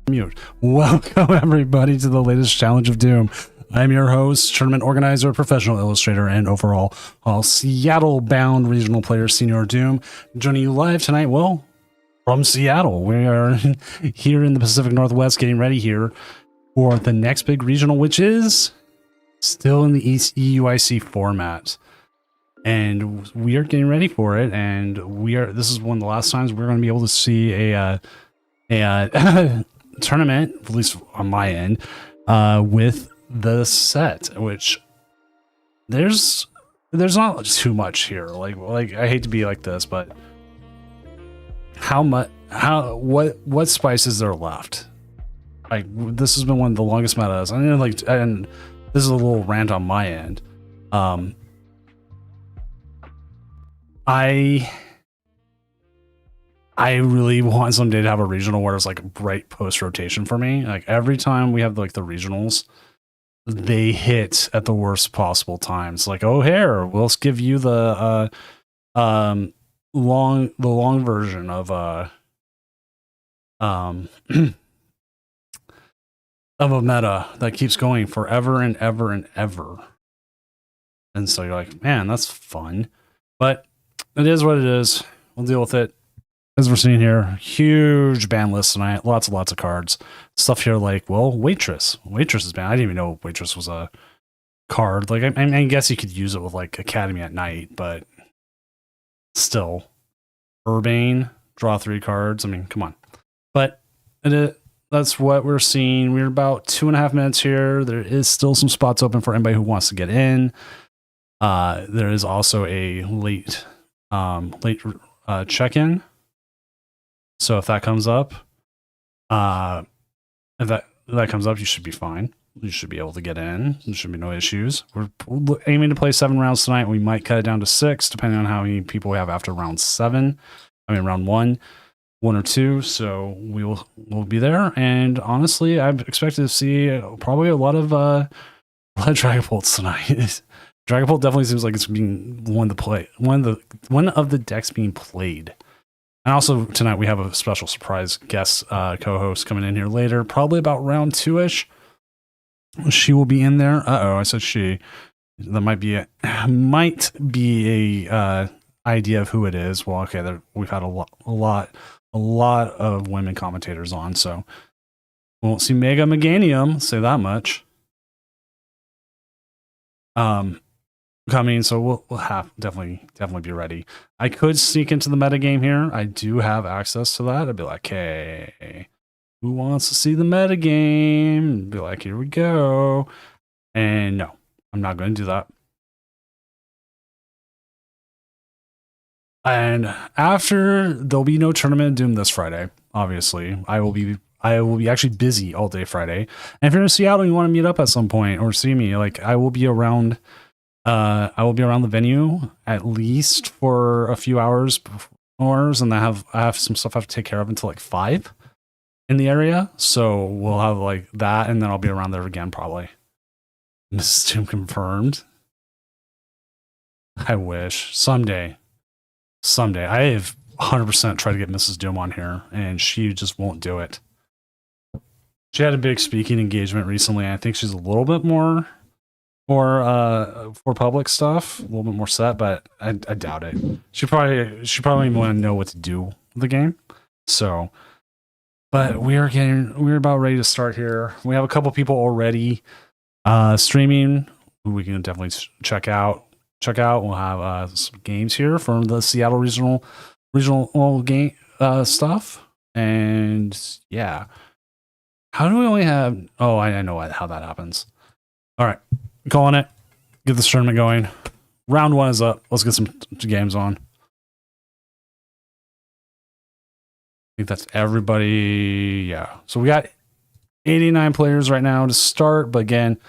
Mute. Welcome everybody to the latest Challenge of Doom. I'm your host, tournament organizer, professional illustrator, and overall Seattle-bound regional player, Senior Doom. Joining you live tonight, well, from Seattle. We are here in the Pacific Northwest getting ready here for the next big regional, which is still in the EUIC format. And we are getting ready for it, and this is one of the last times we're going to be able to see a tournament, at least on my end, with the set, which there's not too much here. Like I hate to be like this, but what spices are left? Like, this has been one of the longest metas. And this is a little rant on my end. I really want someday to have a regional where it's like a bright post rotation for me. Like, every time we have like the regionals, they hit at the worst possible times. Like, oh, here, we'll give you the long version of of a meta that keeps going forever and ever and ever. And so you're like, man, that's fun. But it is what it is. We'll deal with it. As we're seeing here, huge ban list tonight. Lots and lots of cards. Stuff here like, well, Waitress. Waitress is banned. I didn't even know Waitress was a card. Like, I guess you could use it with like Academy at Night, but still. Urbane, draw 3 cards. I mean, come on. But that's what we're seeing. We're about 2.5 minutes here. There is still some spots open for anybody who wants to get in. There is also a late check-in. So if that comes up, you should be fine. You should be able to get in. There should be no issues. We're aiming to play 7 rounds tonight. We might cut it down to 6, depending on how many people we have after round 7. I mean, round 1 or 2. So we'll be there. And honestly, I'm expected to see probably a lot of Dragapults tonight. Dragapult definitely seems like it's being one of the decks being played. And also tonight we have a special surprise guest co-host coming in here later, probably about round 2-ish. She will be in there. I said she. That might be a idea of who it is. Well, okay, we've had a lot of women commentators on, so we won't see Mega Meganium, say that much. Coming, so we'll have definitely be ready. I could sneak into the metagame here. I do have access to that. I'd be like, hey, who wants to see the metagame? Be like, here we go. And no, I'm not going to do that. And after, there'll be no Tournament of Doom this Friday. Obviously, I will be actually busy all day Friday. And if you're in Seattle and you want to meet up at some point or see me, like, I will be around the venue at least for a few hours, and I have some stuff I have to take care of until like 5 in the area. So we'll have like that, and then I'll be around there again probably. Mrs. Doom confirmed. I wish someday. I have 100% tried to get Mrs. Doom on here, and she just won't do it. She had a big speaking engagement recently. I think she's a little bit more for public stuff, a little bit more set, but I doubt it. She probably want to know what to do with the game. So, but we're about ready to start here. We have a couple people already streaming who we can definitely check out. We'll have some games here from the Seattle regional game stuff, and yeah. How do we only have? Oh, I know how that happens. All right. Calling it. Get this tournament going. Round 1 is up. Let's get some games on. I think that's everybody. Yeah. So we got 89 players right now to start. But again,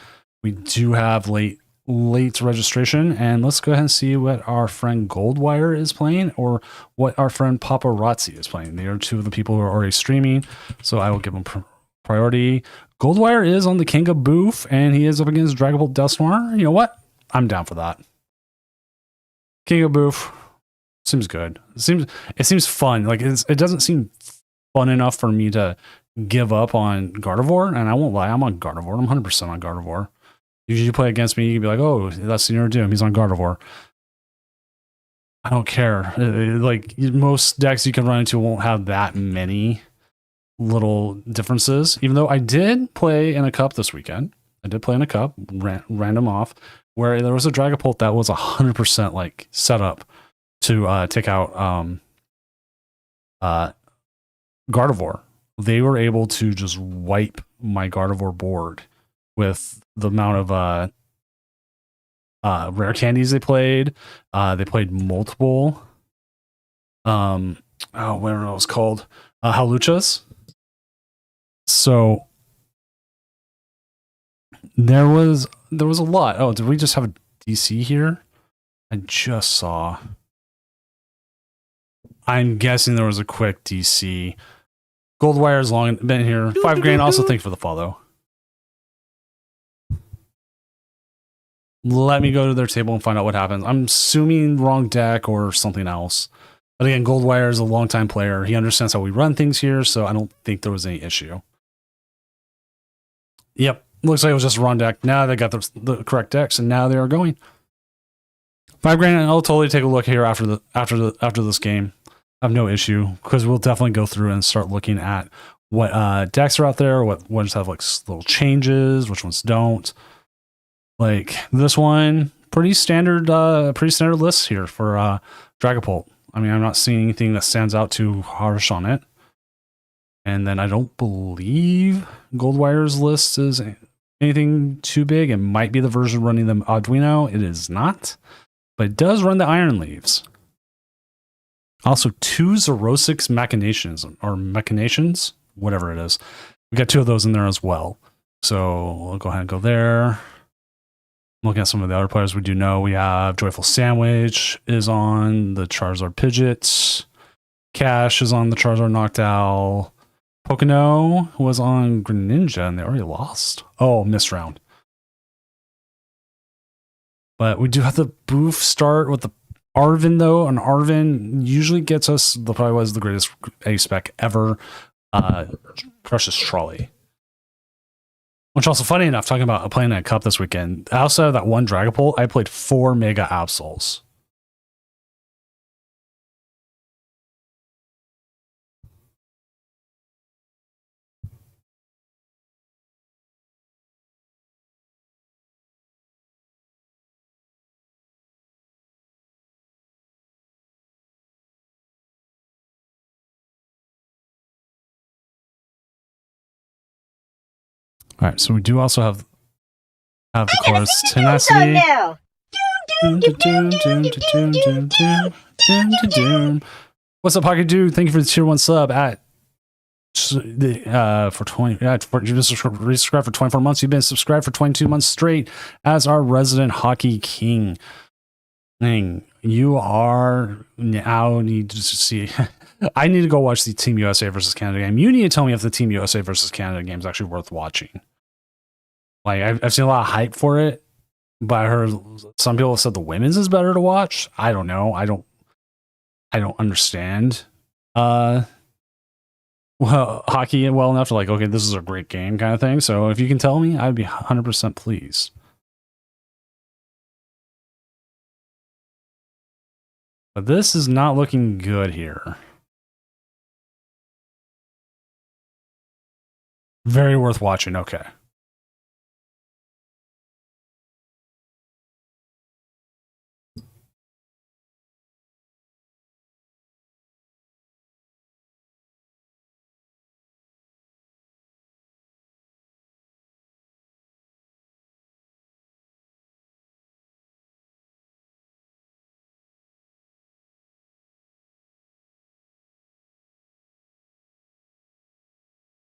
we do have late registration. And let's go ahead and see what our friend Goldwire is playing or what our friend Paparazzi is playing. They are 2 of the people who are already streaming. So I will give them priority. Goldwire is on the King of Boof, and he is up against Dragapult Dusknoir. You know what? I'm down for that. King of Boof seems good. It seems fun. Like, it doesn't seem fun enough for me to give up on Gardevoir, and I won't lie, I'm on Gardevoir. I'm 100% on Gardevoir. Usually you play against me, you can be like, oh, that's Senior Doom. He's on Gardevoir. I don't care. Like most decks you can run into won't have that many little differences. Even though I did play in a cup this weekend. I did play in a cup, random off, where there was a Dragapult that was 100% like set up to take out Gardevoir. They were able to just wipe my Gardevoir board with the amount of rare candies they played. They played multiple whatever it was called, Hawluchas. So there was a lot. Oh, did we just have a DC here? I just saw. I'm guessing there was a quick DC. Goldwire's long been here. 5 grand. Also, thank you for the follow. Let me go to their table and find out what happens. I'm assuming wrong deck or something else. But again, Goldwire is a longtime player. He understands how we run things here, so I don't think there was any issue. Yep, looks like it was just a wrong deck. Now they got the correct decks, and now they are going. 5 grand, and I'll totally take a look here after this game. I have no issue because we'll definitely go through and start looking at what decks are out there, what ones have like little changes, which ones don't. Like this one, pretty standard list here for Dragapult. I mean, I'm not seeing anything that stands out too harsh on it. And then I don't believe Goldwire's list is anything too big. It might be the version running the Arduino. It is not, but it does run the Iron Leaves. Also, 2 Xerosic Machinations, whatever it is. We got 2 of those in there as well. So we'll go ahead and go there. Looking at some of the other players we do know, we have Joyful Sandwich is on the Charizard Pidgeot. Cash is on the Charizard Noctowl. Pocono was on Greninja and they already lost. Oh, missed round. But we do have the Boof start with the Arven though, and Arven usually gets us probably was the greatest A spec ever. Precious Trolley. Which also funny enough, talking about playing a cup this weekend, I also have that one Dragapult. I played 4 Mega Absols. All right, so we do also have the chorus Tenacity. What's up, Pocket Dude? Thank you for the tier 1 sub for 20. Yeah, you've been resubscribed for 24 months. You've been subscribed for 22 months straight as our resident hockey king. Dang, you are now need to see. I need to go watch the Team USA versus Canada game. You need to tell me if the Team USA versus Canada game is actually worth watching. Like I've seen a lot of hype for it, but I heard some people have said the women's is better to watch. I don't know. I don't understand well hockey well enough to like, okay, this is a great game kind of thing. So if you can tell me, I'd be 100% pleased. But this is not looking good here. Very worth watching. Okay.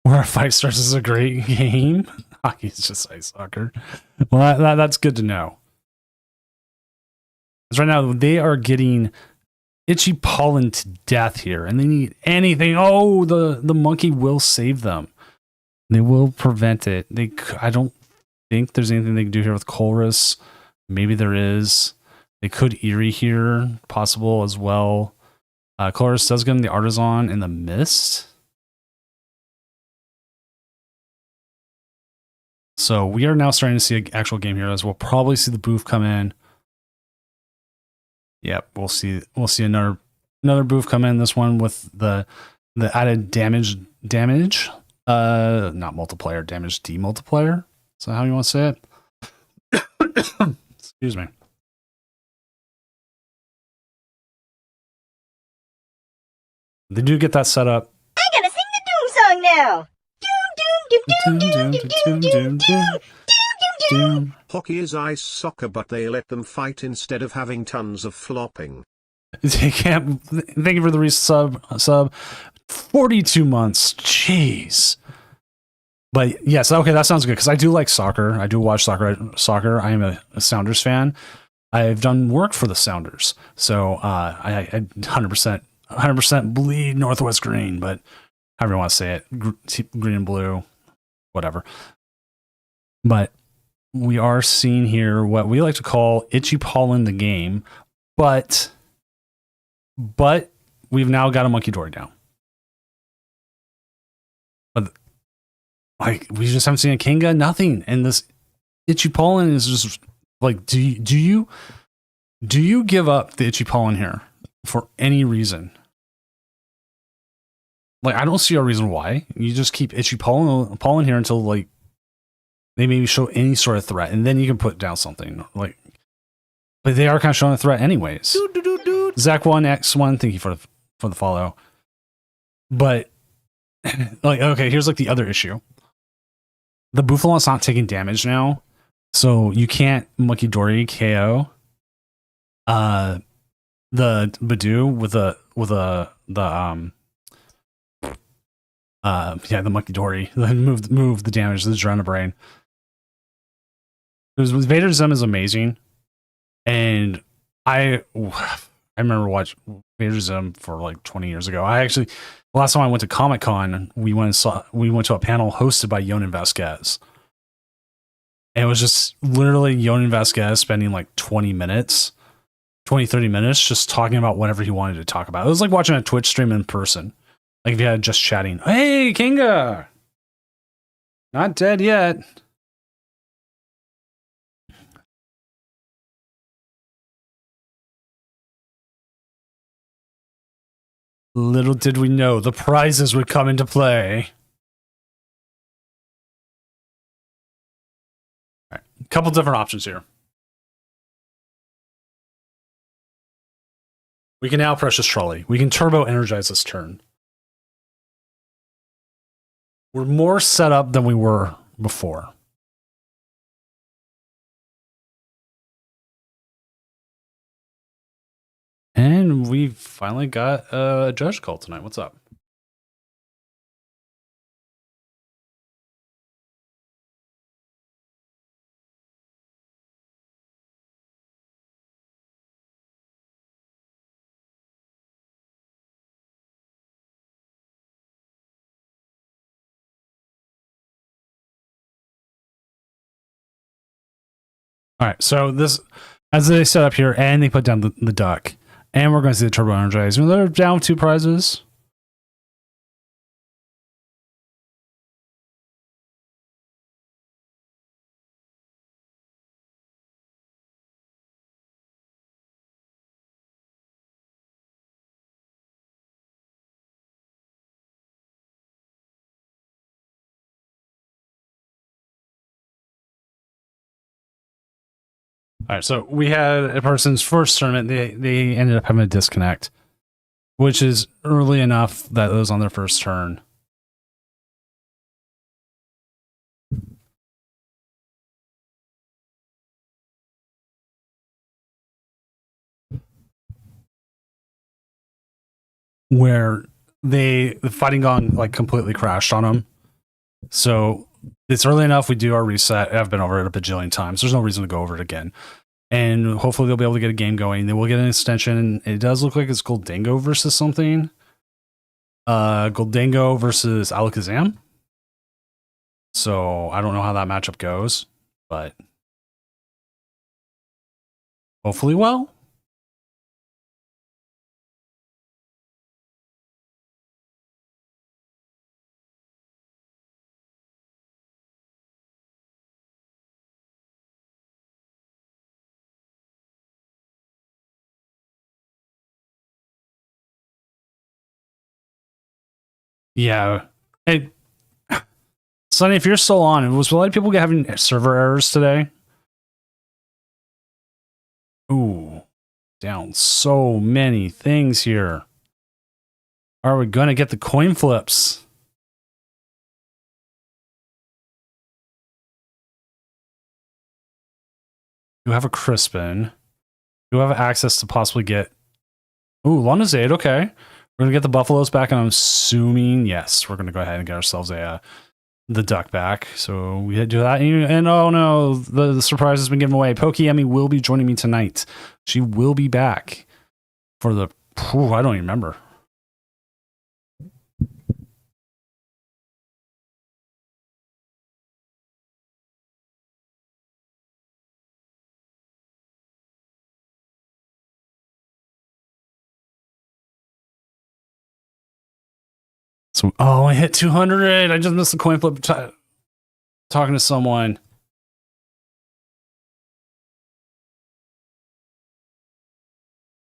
Where a 5 stars is a great game. Hockey is just ice soccer. Well, that's good to know. Because right now they are getting Itchy Pollen to death here, and they need anything. Oh, the monkey will save them. They will prevent it. I don't think there's anything they can do here with Colress. Maybe there is. They could Eerie here, possible as well. Colress does get him the Artisan in the Mist. So we are now starting to see an actual game here, as we'll probably see the booth come in. Yep, we'll see another booth come in. This one with the added damage, not multiplier, damage demultiplier. Is that how you want to say it? Excuse me. They do get that set up. I gotta sing the Doom song now. Doom. Hockey is ice soccer, but they let them fight instead of having tons of flopping. They can't. Thank you for the resub. 42 months. Jeez. But yes, okay, that sounds good because I do like soccer. I do watch soccer. I am a Sounders fan. I've done work for the Sounders, so I 100% bleed Northwest Green, but however you want to say it, green and blue, whatever. But we are seeing here what we like to call Itchy Pollen the game, but we've now got a Monkey Dory down. But like we just haven't seen a Kinga, nothing, and this Itchy Pollen is just like, do you give up the Itchy Pollen here for any reason? Like, I don't see a reason why. You just keep Itchy Pollen here until like they maybe show any sort of threat, and then you can put down something like. But they are kind of showing a threat anyways. Zach1X1, thank you for the follow. But like, okay, here's like the other issue. The Bufalon's not taking damage now, so you can't Monkey Dory KO the Badoo with the Monkey Dory. Move the damage, the Adrenabrain. Because Vader Zim is amazing. And I remember watching Vader Zim for like 20 years ago. The last time I went to Comic-Con, we went to a panel hosted by Yonan Vasquez. And it was just literally Yonan Vasquez spending like 30 minutes just talking about whatever he wanted to talk about. It was like watching a Twitch stream in person. Like if you had just chatting, hey, Kinga! Not dead yet. Little did we know the prizes would come into play. All right, a couple different options here. We can now Precious Trolley. We can turbo energize this turn. We're more set up than we were before. And we finally got a judge call tonight. What's up? All right, so this, as they set up here, and they put down the duck, and we're going to see the turbo energize. They're down 2 prizes. All right, so we had a person's first tournament. They ended up having a disconnect, which is early enough that it was on their first turn. Where the fighting gong like completely crashed on them. So it's early enough. We do our reset. I've been over it a bajillion times. There's no reason to go over it again. And hopefully they'll be able to get a game going. They will get an extension. It does look like it's Goldango versus something. Goldango versus Alakazam. So I don't know how that matchup goes, but hopefully well. Yeah. Hey, Sonny, if you're still on, was a lot of people having server errors today? Ooh, down so many things here. Are we going to get the coin flips? You have a Crispin. You have access to possibly get... Ooh, London's 8, okay. We're going to get the Buffaloes back, and I'm assuming... Yes, we're going to go ahead and get ourselves the duck back. So we had to do that. And oh no, the surprise has been given away. Pokey will be joining me tonight. She will be back for the... I don't even remember. So, oh, I hit 200. I just missed the coin flip talking to someone.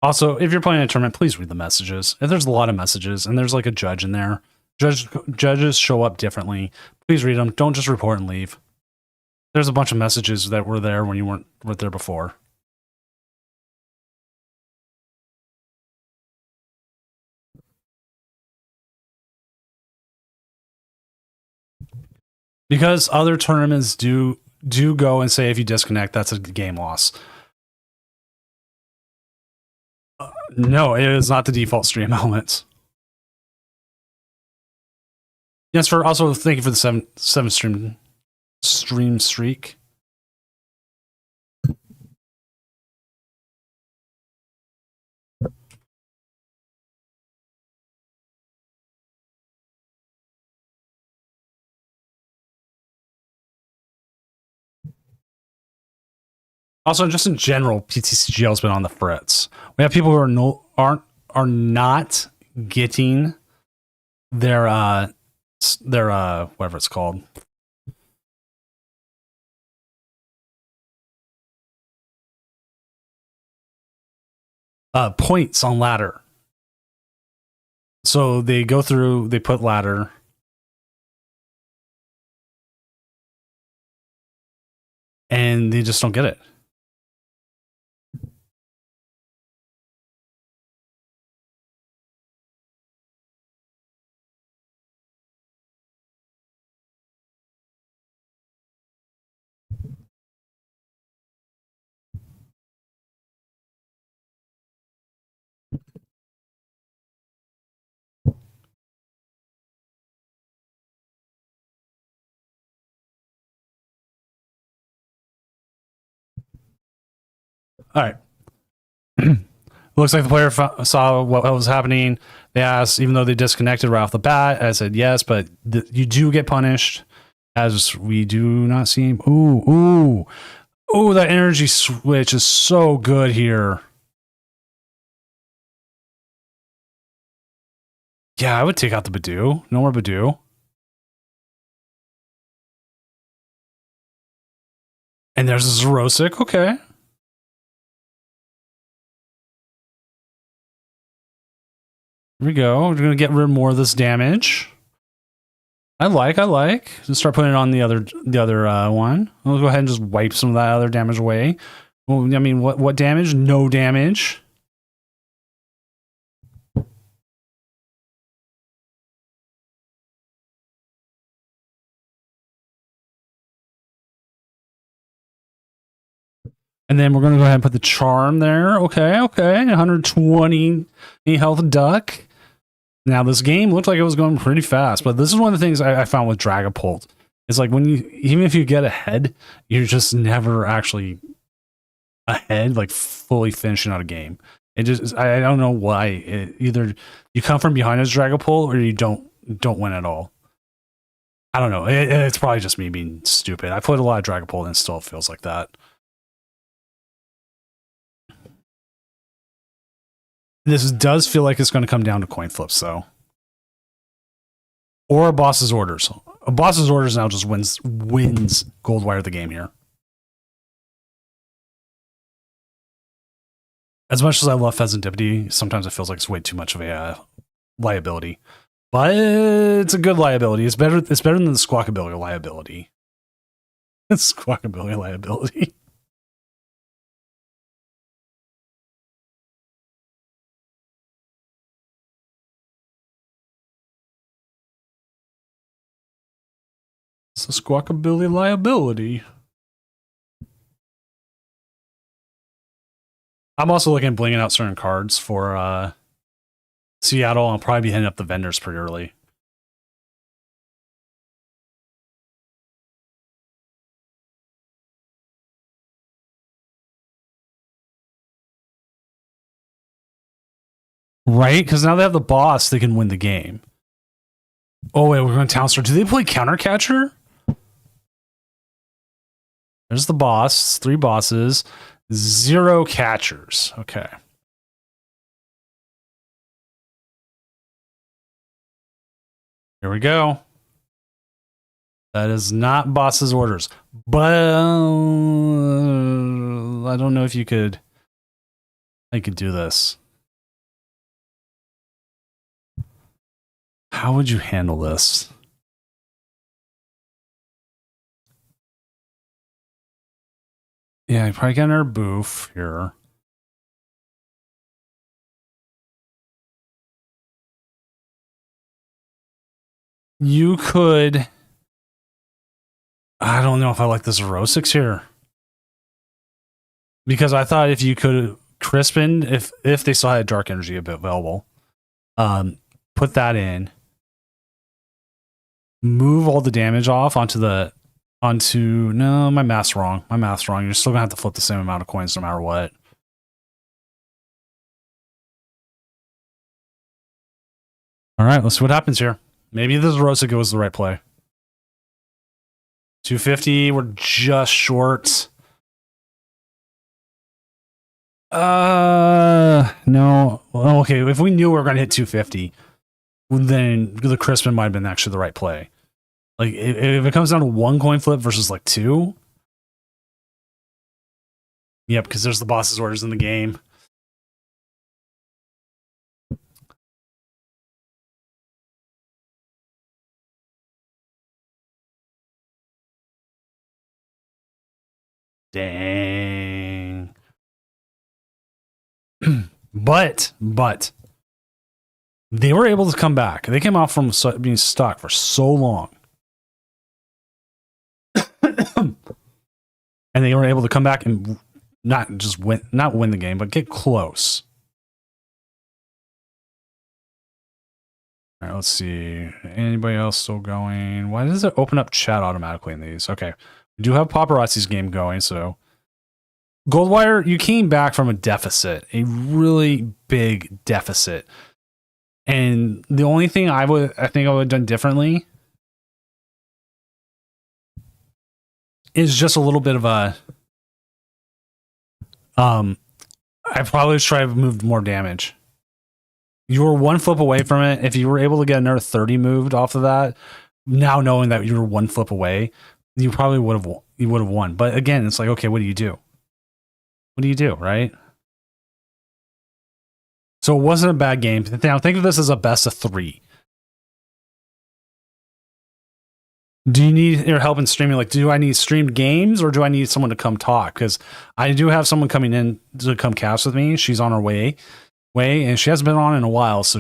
Also, if you're playing a tournament, please read the messages. If there's a lot of messages and there's like a judge in there, judges show up differently. Please read them. Don't just report and leave. There's a bunch of messages that were there when you weren't there before. Because other tournaments do go and say if you disconnect, that's a game loss. No, it is not the default stream elements. Yes, for also thank you for the seven stream streak. Also, just in general, PTCGL has been on the fritz. We have people who are not getting their whatever it's called. Points on ladder. So they go through, they put ladder. And they just don't get it. All right. Looks like the player saw what was happening. They asked, even though they disconnected right off the bat, I said yes, but you do get punished, as we do not see. Ooh, that energy switch is so good here. Yeah, I would take out the Badoo. No more Badoo. And there's a Zerosic. Okay. Here we go. We're going to get rid of more of this damage. I like. Just start putting it on the other one. I'll go ahead and just wipe some of that other damage away. Well, I mean, what damage? No damage. And then we're going to go ahead and put the charm there. Okay. 120 health duck. Now, this game looked like it was going pretty fast, but this is one of the things I found with Dragapult. It's like even if you get ahead, you're just never actually ahead, like fully finishing out a game. It just, I don't know why. Either you come from behind as Dragapult or you don't win at all. I don't know. It's probably just me being stupid. I played a lot of Dragapult and it still feels like that. This does feel like it's going to come down to coin flips, though. Or a boss's orders. A boss's orders now just wins Goldwire the game here. As much as I love Pheasantipity, sometimes it feels like it's way too much of a liability. But it's a good liability. It's better than the Squawkabilly liability. Squawkabilly liability. It's a Squawkabilly liability. I'm also looking at blinging out certain cards for Seattle. I'll probably be hitting up the vendors pretty early. Right? Because now they have the boss, they can win the game. Oh, wait, we're going to Town Star. Do they play Counter Catcher? There's the boss. 3 bosses. 0 catchers. Okay. Here we go. That is not boss's orders. But I don't know if you could... I could do this. How would you handle this? Yeah, you probably get another boof here. You could... I don't know if I like this Rosix here. Because I thought if you could Crispin, if they still had Dark Energy a bit available, put that in. Move all the damage off onto no, my math's wrong. You're still gonna have to flip the same amount of coins no matter what. All right, let's see what happens here. Maybe this Rosica was the right play. 250, we're just short. No. Well, okay, if we knew we were gonna hit 250, then the Crispin might have been actually the right play. Like, if it comes down to 1 coin flip versus like 2. Yep, because there's the boss's orders in the game. Dang. But they were able to come back. They came off from being stuck for so long. And they were able to come back and not win the game, but get close. All right, let's see. Anybody else still going? Why does it open up chat automatically in these? Okay. We do have Paparazzi's game going, so Goldwire, you came back from a deficit, a really big deficit. And the only thing I think I would have done differently is just a little bit of a I probably should have moved more damage. You were 1 flip away from it. If you were able to get another 30 moved off of that, now knowing that you were 1 flip away, you probably would have won. But again, it's like, okay, what do you do? What do you do, right? So it wasn't a bad game. Now think of this as a best of 3. Do you need your help in streaming? Like, do I need streamed games or do I need someone to come talk? Because I do have someone coming in to come cast with me. She's on her way, and she hasn't been on in a while, so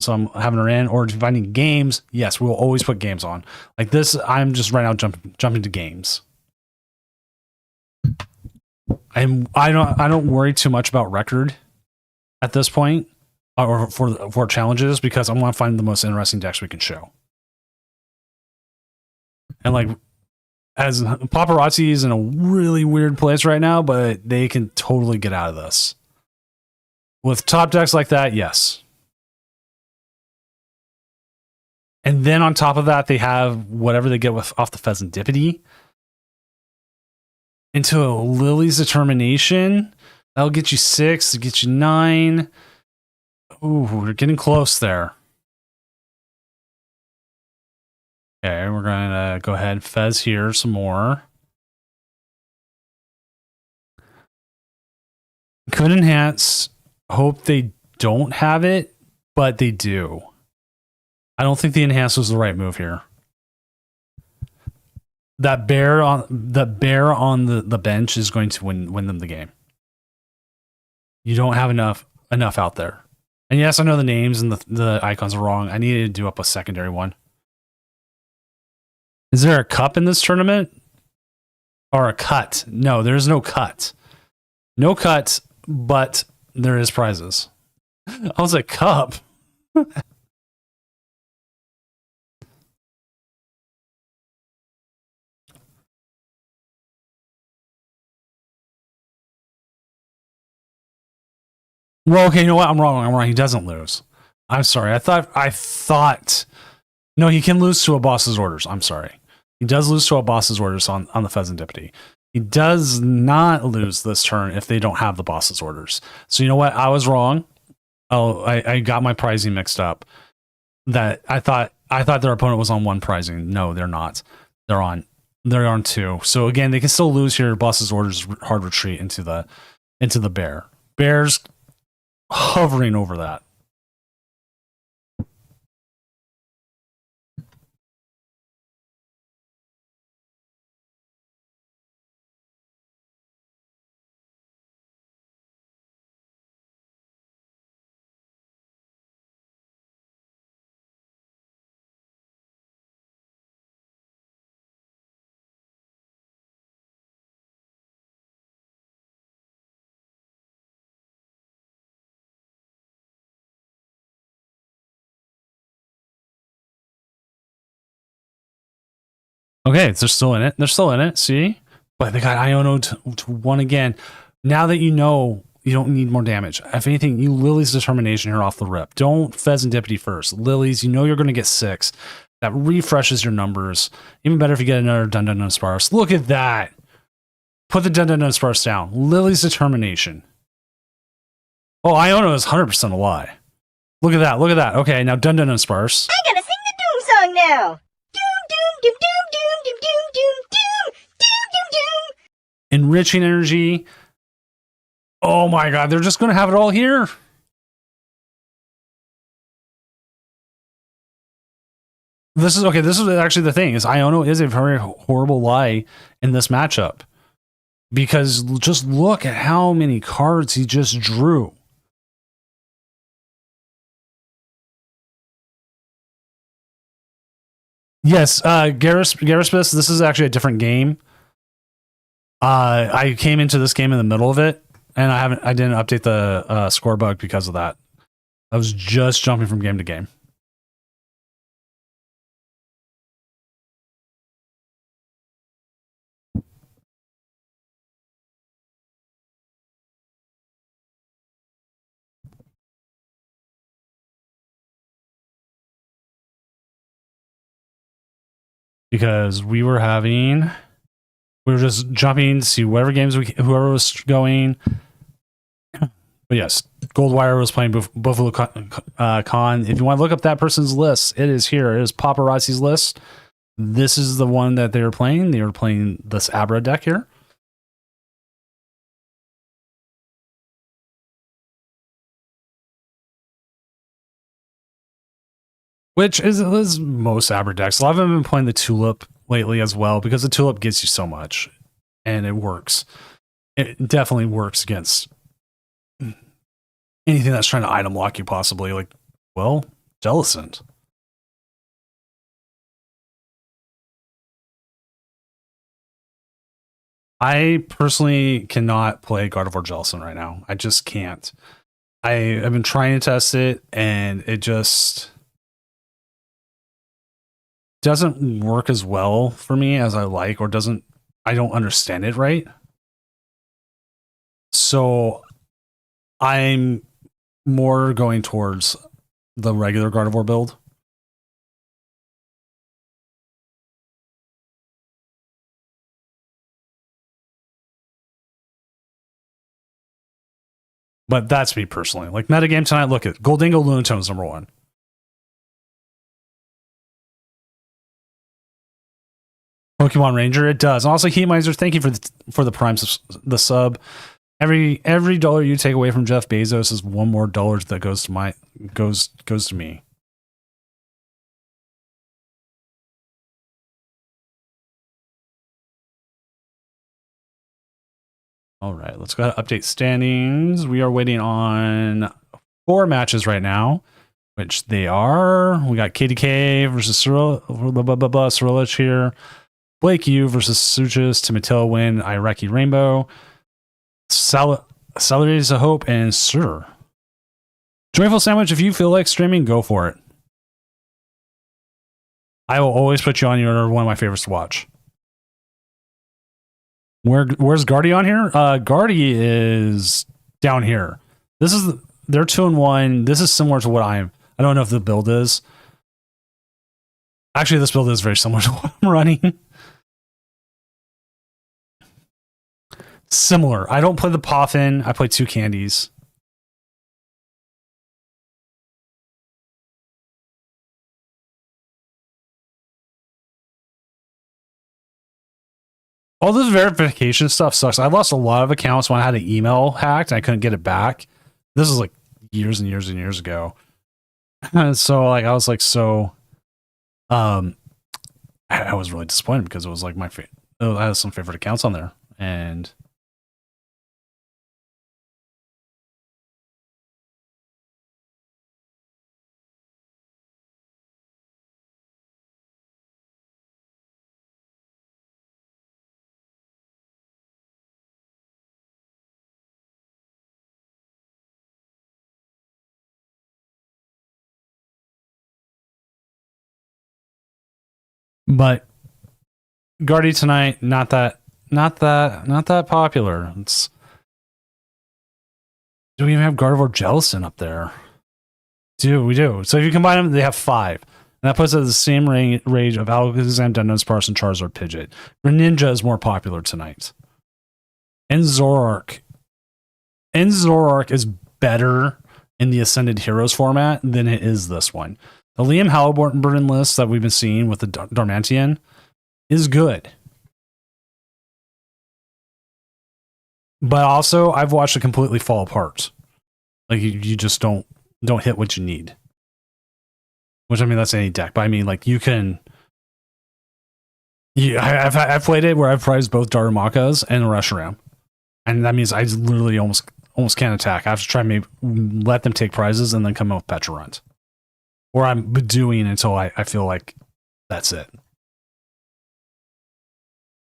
I'm having her in. Or if I need games, yes, we'll always put games on. Like this, I'm just right now jumping to games. I don't worry too much about record at this point, or for challenges, because I want to find the most interesting decks we can show. And like, as Paparazzi is in a really weird place right now, but they can totally get out of this. With top decks like that, yes. And then on top of that, they have whatever they get off the Pheasantipity. Into a Lily's Determination. That'll get you 6, it'll get you 9. Ooh, we're getting close there. Okay, we're going to go ahead and Fez here some more. Could enhance. Hope they don't have it, but they do. I don't think the enhance was the right move here. That bear on the bench is going to win them the game. You don't have enough out there. And yes, I know the names and the icons are wrong. I needed to do up a secondary one. Is there a cup in this tournament? Or a cut? No, there's no cut. No cut, but there is prizes. I was like, cup? Well, okay, you know what? I'm wrong. He doesn't lose. I'm sorry. I thought. No, he can lose to a boss's orders. I'm sorry. He does lose to a boss's orders on the Pheasantipity. He does not lose this turn if they don't have the boss's orders. So you know what? I was wrong. Oh, I got my pricing mixed up. That I thought their opponent was on one pricing. No, they're not. They're on two. So again, they can still lose here. Boss's orders, hard retreat into the bear. Bears hovering over that. Okay, they're still in it. They're still in it. See? But they got Iono to 1 again. Now that you know you don't need more damage. If anything, you Lily's Determination here off the rip. Don't Pheasantipity first. Lily's, you know you're going to get 6. That refreshes your numbers. Even better if you get another Dun Dun Dun Sparse. Look at that. Put the Dun Dun Dun Sparse down. Lily's Determination. Oh, Iono is 100% a lie. Look at that. Look at that. Okay, now Dun Dun Dun Sparse. I gotta sing the Doom song now. Doom, doom, doom, doom, doom, doom, doom, doom, doom, doom, doom. Enriching energy. Oh my god, they're just going to have it all here. This is actually the thing, is Iono is a very horrible lie in this matchup. Because just look at how many cards he just drew. Yes, Garaspis, this is actually a different game. I came into this game in the middle of it, and I didn't update the score bug because of that. I was just jumping from game to game. Because we were just jumping to see whatever games whoever was going. But yes, Goldwire was playing Buffalo Con. If you want to look up that person's list, it is here. It is Paparazzi's list. This is the one that they were playing. They were playing this Abra deck here. Which is most Abra decks. A lot of them have been playing the Tulip lately as well, because the Tulip gives you so much. And it works. It definitely works against anything that's trying to item lock you, possibly. Like, well, Jellicent. I personally cannot play Gardevoir Jellicent right now. I just can't. I've been trying to test it, and it just doesn't work as well for me as I like, or I don't understand it right. So I'm more going towards the regular Gardevoir build. But that's me personally. Like, metagame tonight, look at Goldingo Lunatone's number 1. Pokemon Ranger, it does. And also, Heat Miser, thank you for the Prime the sub. Every dollar you take away from Jeff Bezos is one more dollar that goes to me. All right, let's go ahead and update standings. We are waiting on 4 matches right now, which they are. We got KDK versus Cyrillich here. Blake U versus Suchus, Timoteo Win, Iraqi Rainbow, Salaries of Hope, and Sir. Joyful Sandwich, if you feel like streaming, go for it. I will always put you on. You're one of my favorites to watch. Where's Guardy on here? Guardy is down here. They're 2-1. This is similar to what I don't know if the build is. Actually, this build is very similar to what I'm running. Similar. I don't play the Poffin. I play 2 candies. All this verification stuff sucks. I lost a lot of accounts when I had an email hacked and I couldn't get it back. This is like years and years and years ago. So like I was like I was really disappointed because it was like I had some favorite accounts on there, and but Guardy tonight, not that popular. Do we even have Gardevoir Jellicent up there? We do. So if you combine them, they have 5. And that puts it at the same range of Alakazam, Dunsparce, and Charizard, Pidgeot. Greninja is more popular tonight. And Zoroark is better in the Ascended Heroes format than it is this one. The Liam Halliburton list that we've been seeing with the Darmanitan is good. But also, I've watched it completely fall apart. Like, you just don't hit what you need. Which, I mean, that's any deck. But I mean, like, you can... I've played it where I've prized both Darumaka's and Reshiram. And that means I literally almost can't attack. I have to try and maybe let them take prizes and then come up with Pecharunt. Or I'm doing until I feel like that's it.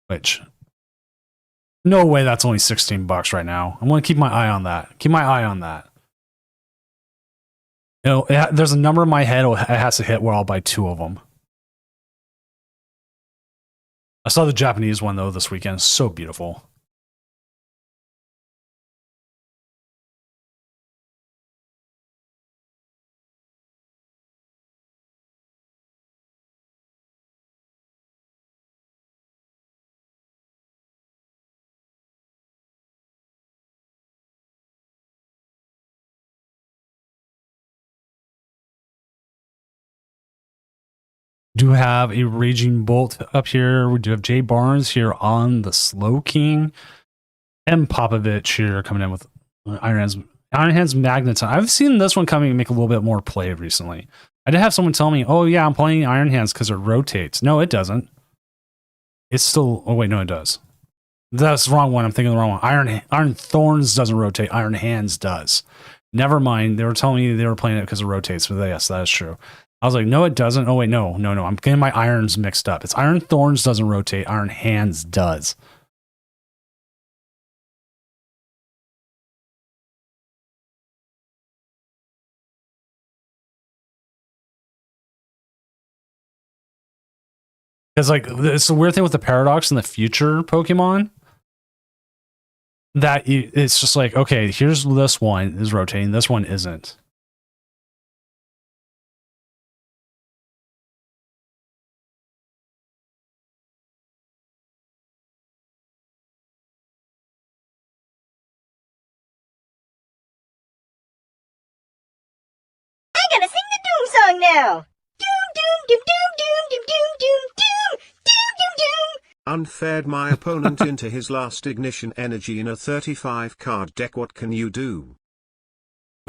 Which... no way that's only $16 right now. I'm going to keep my eye on that. You know, there's a number in my head it has to hit where I'll buy 2 of them. I saw the Japanese one, though, this weekend. So beautiful. Do have a Raging Bolt up here. We do have Jay Barnes here on the Slow King. And Popovich here coming in with Iron Hands Magneton. I've seen this one coming and make a little bit more play recently. I did have someone tell me, oh yeah, I'm playing Iron Hands because it rotates. No, it doesn't. It's still... oh wait, no, it does. That's the wrong one. I'm thinking the wrong one. Iron Thorns doesn't rotate. Iron Hands does. Never mind. They were telling me they were playing it because it rotates. But yes, that is true. I was like, no, it doesn't. Oh, wait, no. I'm getting my irons mixed up. It's Iron Thorns doesn't rotate. Iron Hands does. Because, like, it's a weird thing with the Paradox and the future Pokemon. That it's just like, okay, here's this one is rotating. This one isn't. I gotta sing the Doom song now. Doom, doom, doom, doom, doom, doom, doom, doom, doom, doom, doom. Unfaired my opponent into his last Ignition Energy in a 35 card deck. What can you do?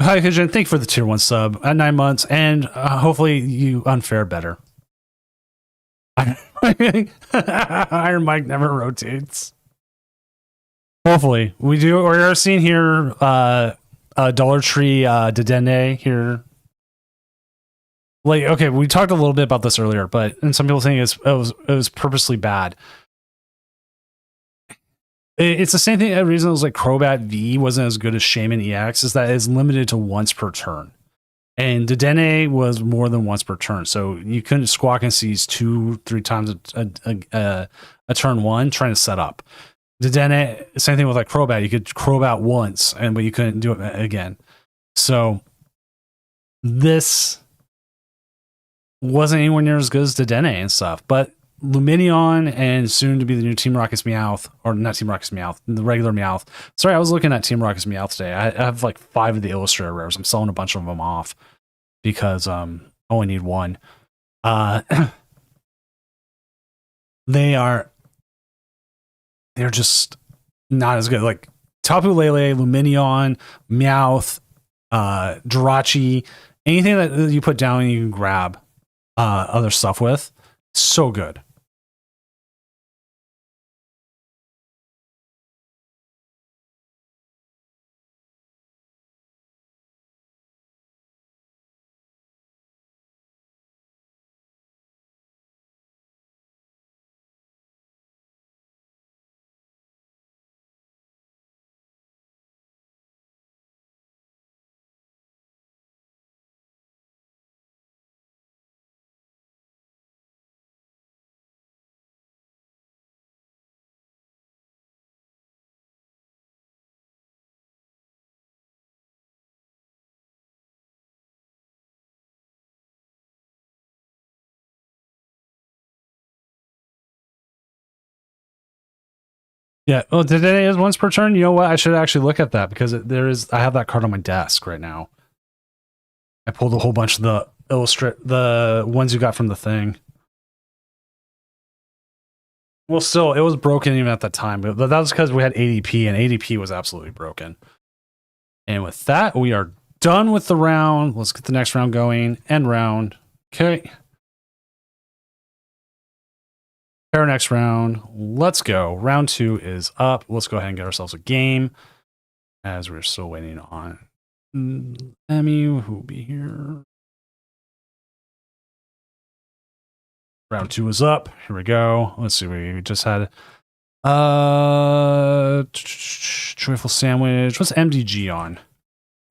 Hi, Pigeon. Thank you for the tier 1 sub at 9 months, and hopefully you unfair better. Iron Mike never rotates. Hopefully. We're seeing here Dollar Tree Dedenne here. Like, okay, we talked a little bit about this earlier, and some people think it was purposely bad. It's the same thing. The reason it was like Crobat V wasn't as good as Shaman EX is that it's limited to once per turn. And Dedenne was more than once per turn. So you couldn't Squawk and Seize 2-3 times a turn one trying to set up. Dedenne, same thing with like Crobat. You could Crobat once, but you couldn't do it again. So this wasn't anywhere near as good as Dedenne and stuff. But Lumineon and soon to be the new Team Rocket's Meowth, or not Team Rocket's Meowth, the regular Meowth. Sorry, I was looking at Team Rocket's Meowth today. I have like 5 of the Illustrator rares. I'm selling a bunch of them off because I only need one. They're just not as good. Like Tapu Lele, Lumineon, Meowth, Jirachi, anything that you put down and you can grab other stuff with, so good. Yeah. Oh, today is once per turn. You know what? I should actually look at that because I have that card on my desk right now. I pulled a whole bunch of the ones you got from the thing. Well, still, it was broken even at that time, but that was because we had ADP, and ADP was absolutely broken. And with that, we are done with the round. Let's get the next round going. End round. Okay. Our next round. Let's go. Round 2 is up. Let's go ahead and get ourselves a game as we're still waiting on Emmy, who will be here. Round 2 is up. Here we go. Let's see. We just had Joyful Sandwich. What's MDG on?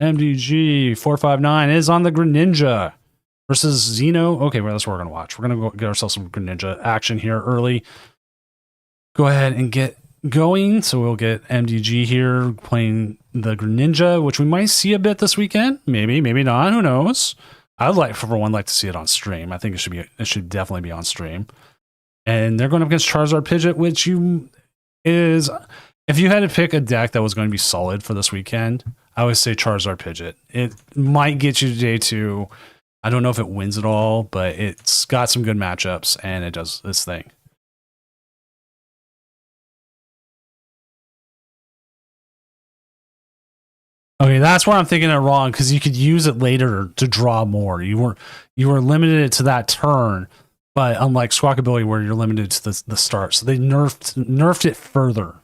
MDG 459 is on the Greninja versus Xeno. Okay, well, that's what we're going to watch. We're going to go get ourselves some Greninja action here early. Go ahead and get going. So we'll get MDG here playing the Greninja, which we might see a bit this weekend. Maybe, maybe not. Who knows? I'd like, for one, like to see it on stream. I think it should definitely be on stream. And they're going up against Charizard Pidgeot, which is, if you had to pick a deck that was going to be solid for this weekend, I would say Charizard Pidgeot. It might get you to day 2. I don't know if it wins it all, but it's got some good matchups and it does this thing. Okay, that's where I'm thinking it wrong, because you could use it later to draw more. You were limited to that turn, but unlike Squawkabilly, where you're limited to the start, so they nerfed it further.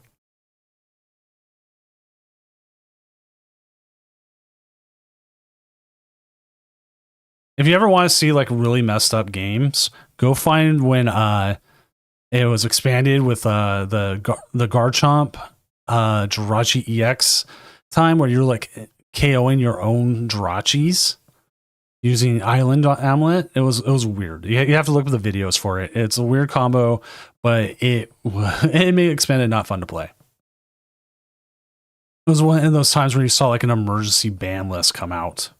If you ever want to see like really messed up games, go find when it was expanded with the Garchomp Jirachi EX time, where you're like KOing your own Jirachis using Island Amulet. It was weird. You have to look at the videos for it. It's a weird combo, but it made expanded not fun to play. It was one of those times where you saw like an emergency ban list come out.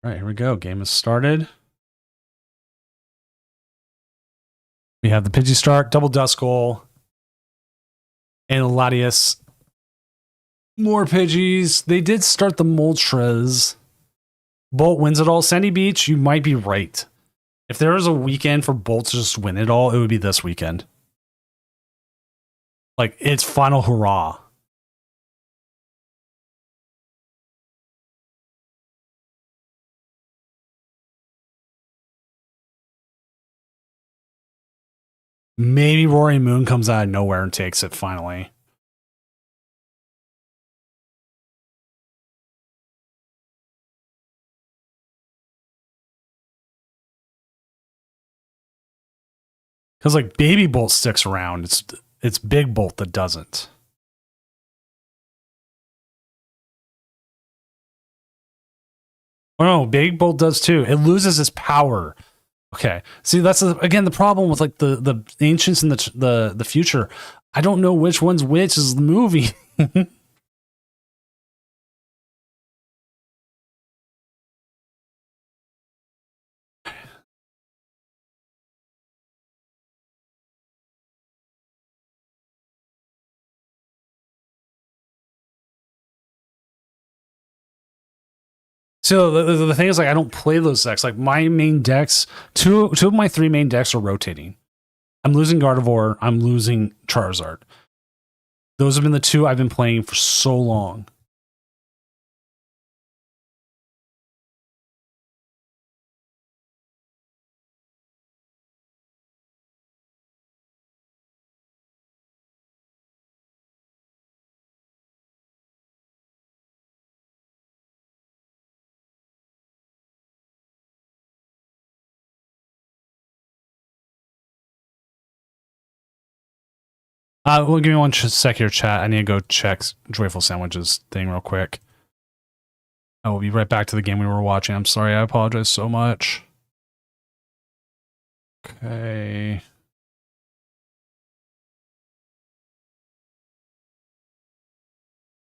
All right, here we go. Game is started. We have the Pidgeystart, Double Duskull, and Latias. More Pidgeys. They did start the Moltres, Bolt wins it all. Sandy Beach, you might be right. If there was a weekend for Bolt to just win it all, it would be this weekend. Like, it's final hurrah. Maybe Rory Moon comes out of nowhere and takes it finally. Because like Baby Bolt sticks around. It's Big Bolt that doesn't. Oh no, Big Bolt does too. It loses its power. Okay. See, that's again the problem with like the ancients and the future. I don't know which one's which is the movie. So the thing is, like, I don't play those decks. Like, my main decks, two of my 3 main decks are rotating. I'm losing Gardevoir. I'm losing Charizard. Those have been the 2 I've been playing for so long. Well, give me one sec here, chat. I need to go check Joyful Sandwiches thing real quick. I will be right back to the game we were watching. I'm sorry. I apologize so much. Okay.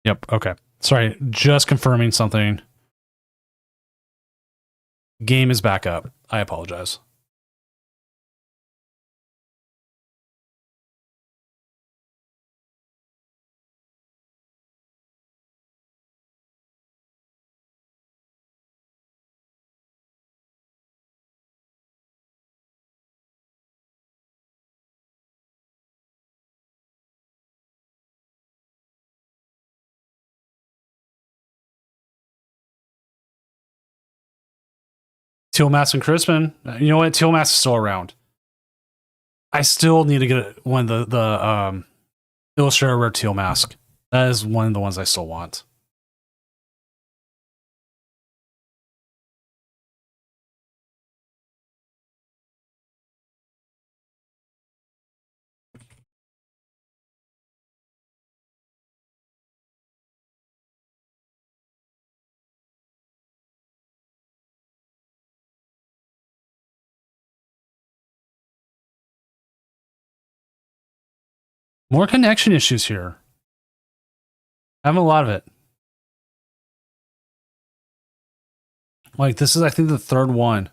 Yep. Okay. Sorry. Just confirming something. Game is back up. I apologize. Teal Mask and Crispin. You know what? Teal Mask is still around. I still need to get one of the Illustrator Rare Teal Mask. That is one of the ones I still want. More connection issues here. I have a lot of it. Like, this is, I think, the 3rd one.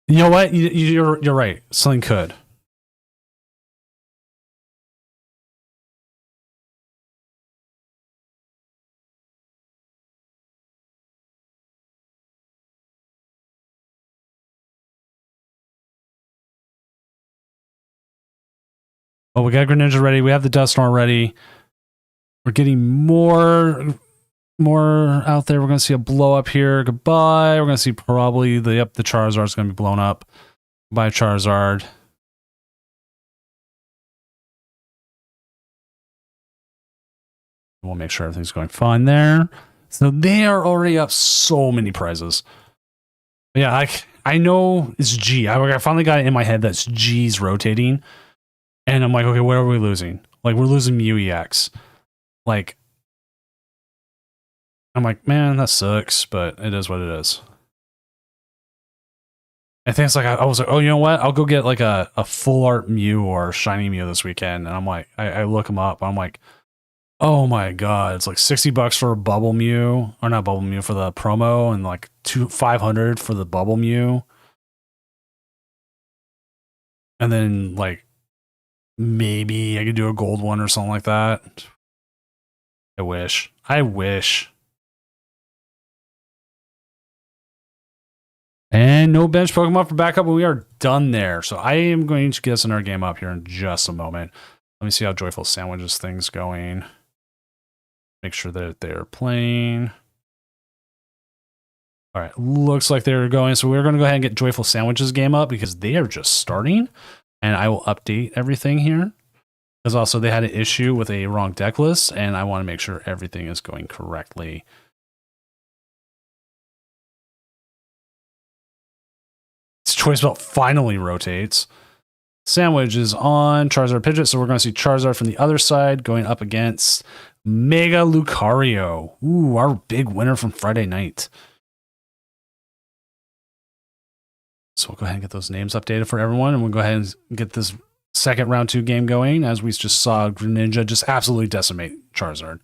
You know what? You're right. Something could. Well, we got Greninja ready. We have the Dusknoir ready. We're getting more out there. We're going to see a blow up here. Goodbye. We're going to see probably the Charizard's going to be blown up by Charizard. We'll make sure everything's going fine there. So they are already up so many prizes. But yeah, I know it's G. I finally got it in my head that's G's rotating. And I'm like, okay, what are we losing? Like, we're losing Mew EX. Like, I'm like, man, that sucks, but it is what it is. I think it's like, I was like, oh, you know what? I'll go get like a full art Mew or shiny Mew this weekend. And I'm like, I look them up. I'm like, Oh my god, it's like $60 for a bubble Mew, or not bubble Mew, for the promo, and like 500 for the bubble Mew. And then like maybe I could do a gold one or something like that. I wish. And no bench Pokemon for backup, and we are done there. So I am going to get us another game up here in just a moment. Let me see how Joyful Sandwiches thing's going. Make sure that they're playing. All right, looks like they're going. So we're going to go ahead and get Joyful Sandwiches game up because they are just starting. And I will update everything here. Because also they had an issue with a wrong deck list, and I want to make sure everything is going correctly. This Choice Belt finally rotates. Sandwich is on Charizard Pidgeot, so we're going to see Charizard from the other side going up against Mega Lucario. Ooh, our big winner from Friday night. So we'll go ahead and get those names updated for everyone, and we'll go ahead and get this second round 2 game going, as we just saw Greninja just absolutely decimate Charizard.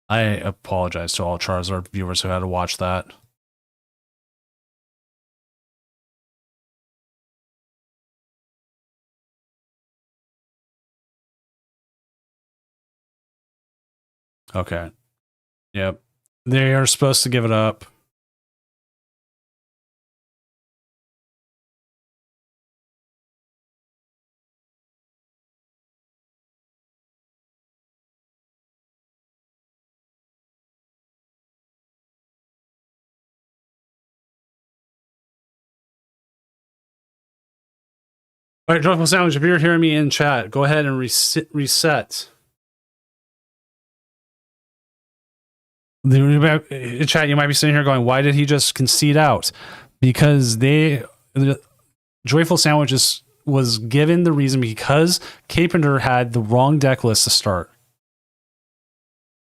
I apologize to all Charizard viewers who had to watch that. Okay. Yep. They are supposed to give it up. All right, Joyful Sandwich, if you're hearing me in chat, go ahead and reset. In chat, you might be sitting here going, why did he just concede out? Because Joyful Sandwiches was given the reason because Carpenter had the wrong deck list to start.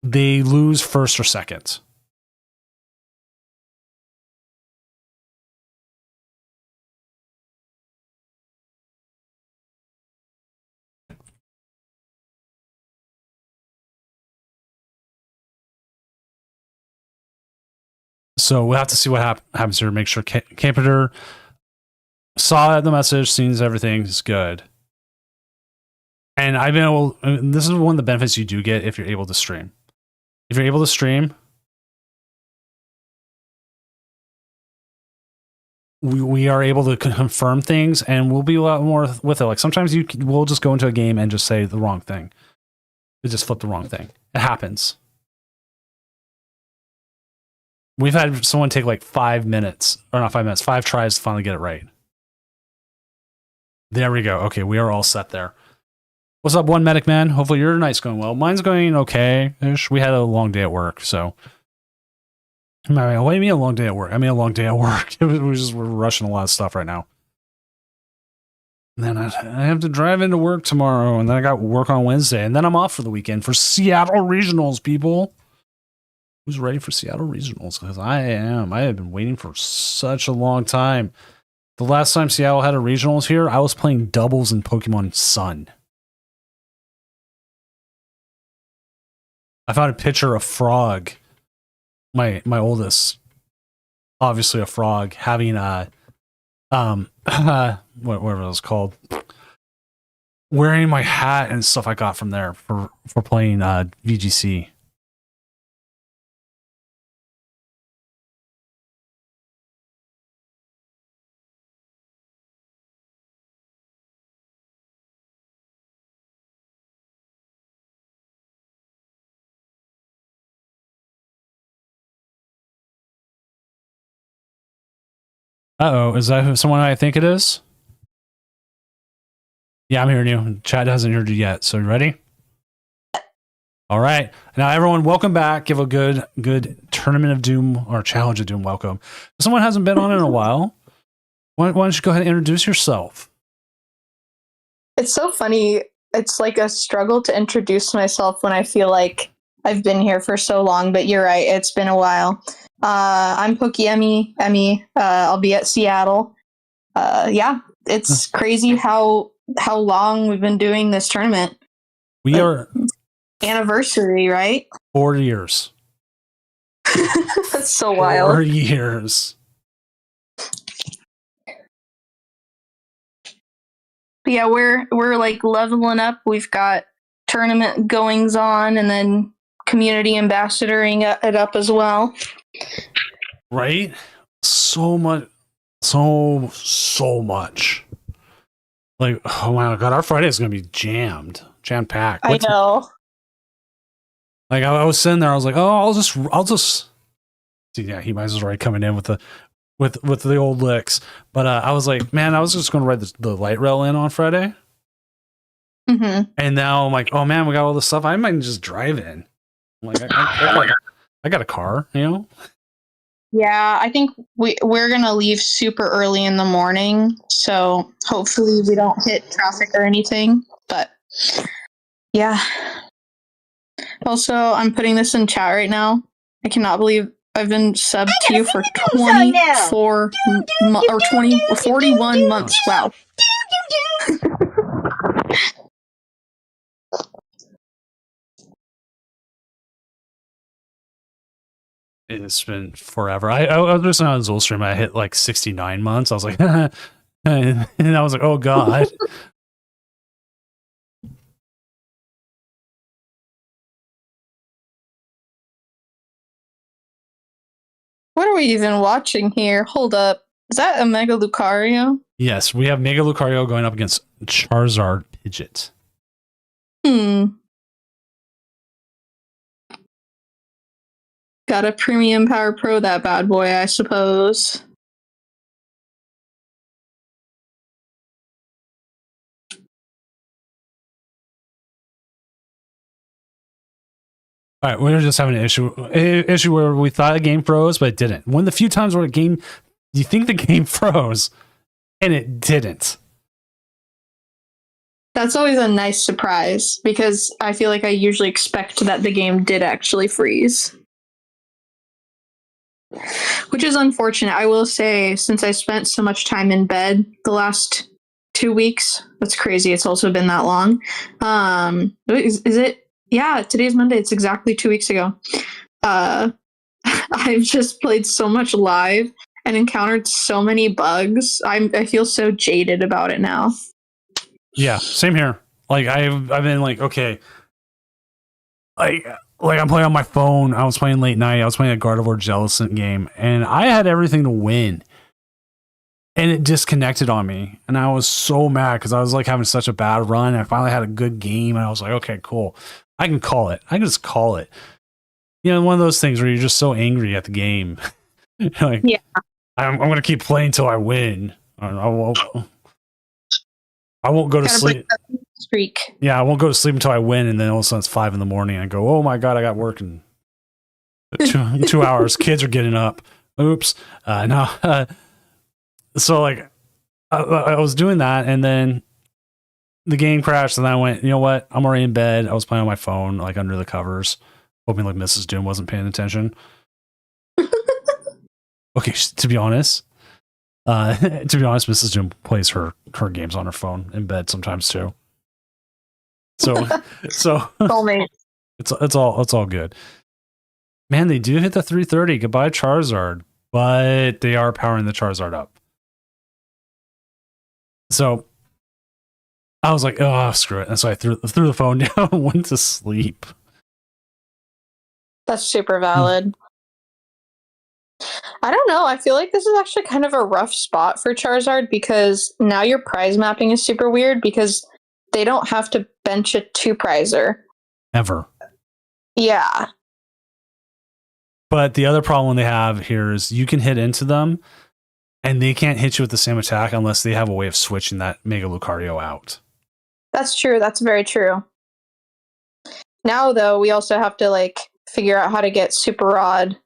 They lose first or second. So we'll have to see what happens here. Make sure Carpenter saw the message, sees everything's good. And I've been able, this is one of the benefits you do get if you're able to stream. If you're able to stream, we are able to confirm things, and we'll be a lot more with it. Like sometimes we'll just go into a game and just say the wrong thing. We just flip the wrong thing. It happens. We've had someone take like 5 minutes, or not 5 minutes, 5 tries to finally get it right. There we go. Okay, we are all set there. What's up, One Medic Man? Hopefully your night's going well. Mine's going okay-ish. We had a long day at work, so. What do you mean a long day at work? I mean a long day at work. We're rushing a lot of stuff right now. And then I have to drive into work tomorrow, and then I got work on Wednesday, and then I'm off for the weekend for Seattle Regionals, people. Who's ready for Seattle Regionals? Because I am. I have been waiting for such a long time. The last time Seattle had a Regionals here, I was playing doubles in Pokemon Sun. I found a picture of Frog, my oldest, obviously a frog, having a whatever it was called, wearing my hat and stuff I got from there for playing VGC. Uh-oh, is that someone I think it is? Yeah, I'm hearing you. Chat hasn't heard you yet, so you ready? All right. Now, everyone, welcome back. Give a good Tournament of Doom or Challenge of Doom welcome. If someone hasn't been on in a while, why don't you go ahead and introduce yourself? It's so funny. It's like a struggle to introduce myself when I feel like I've been here for so long, but you're right. It's been a while. I'm Pokeemi. I'll be at Seattle. Yeah, it's crazy how long we've been doing this tournament. We are Anniversary, right? 4 years. That's so wild. 4 years. But yeah, we're like leveling up. We've got tournament goings on, and then community ambassadoring it up as well. Right? So much. So much. Like, oh my god, our Friday is going to be jam packed. I know. Like, I was sitting there, I was like, oh, I'll just. Yeah, he might as well already coming in with the old licks. But I was like, man, I was just going to ride the light rail in on Friday. Mm-hmm. And now I'm like, oh man, we got all this stuff. I might just drive in. I'm like, I got a car, you know? Yeah, I think we're gonna leave super early in the morning, so hopefully we don't hit traffic or anything. But yeah. Also, I'm putting this in chat right now. I cannot believe I've been subbed to you for 24 or 20 or 41 months. Wow. It's been forever. I was just on Zul stream. I hit like 69 months. I was like, and I was like, oh god. What are we even watching here? Hold up. Is that a Mega Lucario? Yes, we have Mega Lucario going up against Charizard Pidgeot. Got a Premium Power Pro, that bad boy, I suppose. All right, we were just having an issue where we thought a game froze, but it didn't. One of the few times where you think the game froze, and it didn't. That's always a nice surprise, because I feel like I usually expect that the game did actually freeze. Which is unfortunate. I will say, since I spent so much time in bed the last 2 weeks, that's crazy. It's also been that long. Is it? Yeah, today's Monday. It's exactly 2 weeks ago. I've just played so much live and encountered so many bugs. I feel so jaded about it now. Yeah, same here. Like I've been like, okay, like I'm playing on my phone. I was playing late night. I was playing a Gardevoir Jellicent game, and I had everything to win, and it disconnected on me, and I was so mad because I was like having such a bad run. And I finally had a good game, and I was like, okay, cool, I can call it. I can just call it. You know, one of those things where you're just so angry at the game. Like, yeah, I'm going to keep playing till I win. I won't go to sleep. Streak. Yeah, I won't go to sleep until I win, and then all of a sudden it's 5 a.m. and I go, "Oh my god, I got work in 2 hours." Kids are getting up. Oops. No. So like, I was doing that, and then the game crashed, and I went, you know what? I'm already in bed. I was playing on my phone, like under the covers, hoping like Mrs. Doom wasn't paying attention. Okay, to be honest. Mrs. Doom plays her games on her phone in bed sometimes too. So it's all good. Man, they do hit the 330. Goodbye, Charizard, but they are powering the Charizard up. So I was like, oh, screw it. And so I threw the phone down and went to sleep. That's super valid. I don't know. I feel like this is actually kind of a rough spot for Charizard because now your prize mapping is super weird because they don't have to bench a 2-prizer. Ever. Yeah. But the other problem they have here is you can hit into them and they can't hit you with the same attack unless they have a way of switching that Mega Lucario out. That's true. That's very true. Now, though, we also have to like figure out how to get Super Rod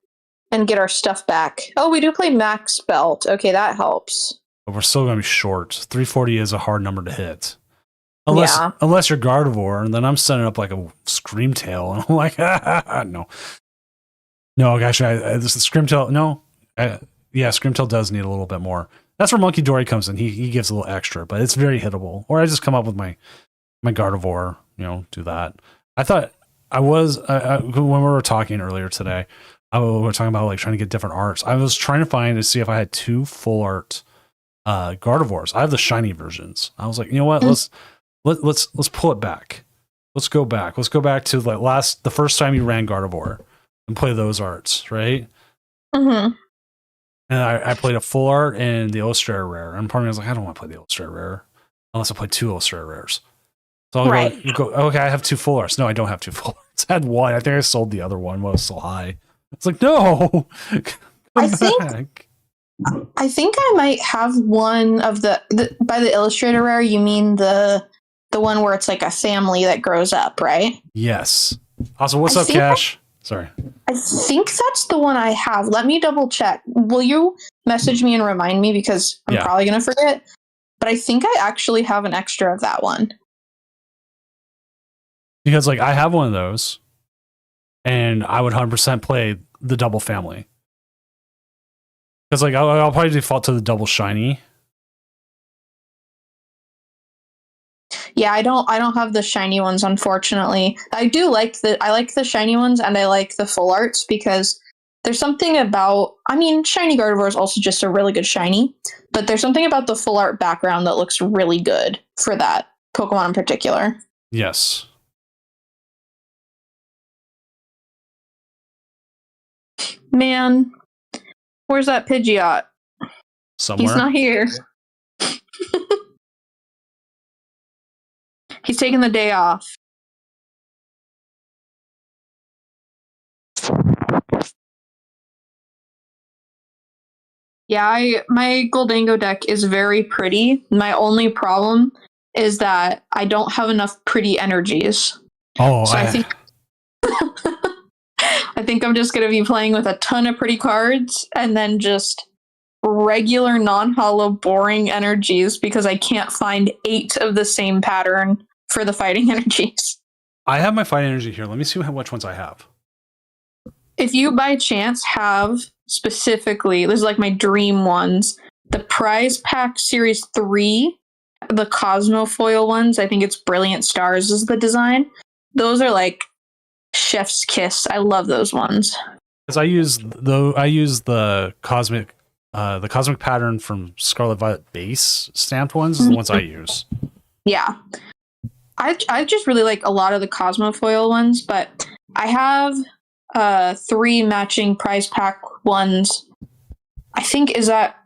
and get our stuff back. Oh, we do play Max Belt. Okay, that helps. But we're still going to be short. 340 is a hard number to hit. Unless you're Gardevoir, and then I'm setting up like a Screamtail, and I'm like, no. No, gosh, this is Screamtail. No. Yeah, Screamtail does need a little bit more. That's where Monkey Dory comes in. He gives a little extra, but it's very hittable. Or I just come up with my Gardevoir, do that. I thought when we were talking earlier today, we were talking about like trying to get different arts. I was trying to see if I had 2 full art Gardevoirs. I have the shiny versions. I was like, you know what? Let's pull it back. Let's go back. Let's go back to like the first time you ran Gardevoir and play those arts, right? Mm-hmm. And I played a full art and the Illustrator rare. And part of me was like, I don't want to play the Illustrator rare unless I play 2 Illustrator rares. So I'll go, okay, I have 2 full arts. No, I don't have 2 full arts. I had 1. I think I sold the other one while it was still high. It's like, no. I think I might have one of the by the Illustrator rare. You mean the one where it's like a family that grows up, right? Yes. Also, what's up, Cash? Sorry. I think that's the one I have. Let me double check. Will you message me and remind me, because I'm probably going to forget. But I think I actually have an extra of that one. Because like I have one of those and I would 100% play the double family. Because like I'll probably default to the double shiny. Yeah, I don't have the shiny ones, unfortunately. I like the shiny ones, and I like the full arts because there's something about, I mean, shiny Gardevoir is also just a really good shiny, but there's something about the full art background that looks really good for that Pokemon in particular. Yes. Man, where's that Pidgeot? Somewhere. He's not here. He's taking the day off. Yeah, my Goldango deck is very pretty. My only problem is that I don't have enough pretty energies. Oh, so I think I think I'm just going to be playing with a ton of pretty cards and then just regular non-hollow boring energies because I can't find 8 of the same pattern for the fighting energies. I have my fighting energy here. Let me see which ones I have. If you by chance have specifically, this is like my dream ones, the Prize Pack Series 3, the Cosmofoil ones, I think it's Brilliant Stars is the design. Those are like chef's kiss. I love those ones. Because I use the cosmic pattern from Scarlet Violet base stamped ones is the ones I use. Yeah. I just really like a lot of the Cosmofoil ones, but I have 3 matching prize pack ones. I think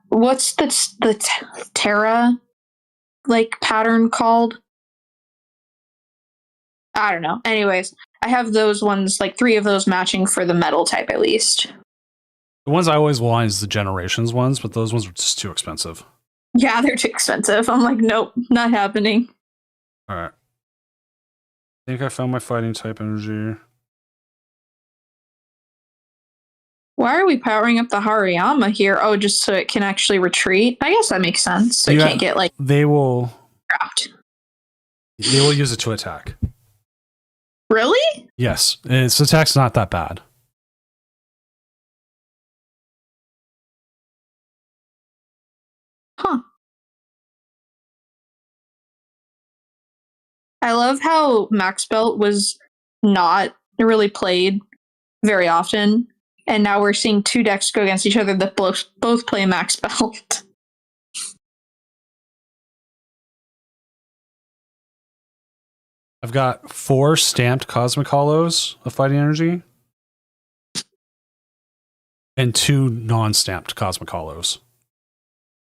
what's the Terra like pattern called? I don't know. Anyways, I have those ones, like 3 of those matching for the metal type at least. The ones I always want is the Generations ones, but those ones are just too expensive. Yeah, they're too expensive. I'm like, nope, not happening. All right. I think I found my fighting type energy. Why are we powering up the Hariyama here? Oh, just so it can actually retreat? I guess that makes sense. So it can't get like they will trapped. They will use it to attack. Really? Yes. Its attack's not that bad. Huh. I love how Max Belt was not really played very often, and now we're seeing 2 decks go against each other that both play Max Belt. I've got 4 stamped Cosmic Hollows of fighting energy and 2 non-stamped Cosmic Hollows.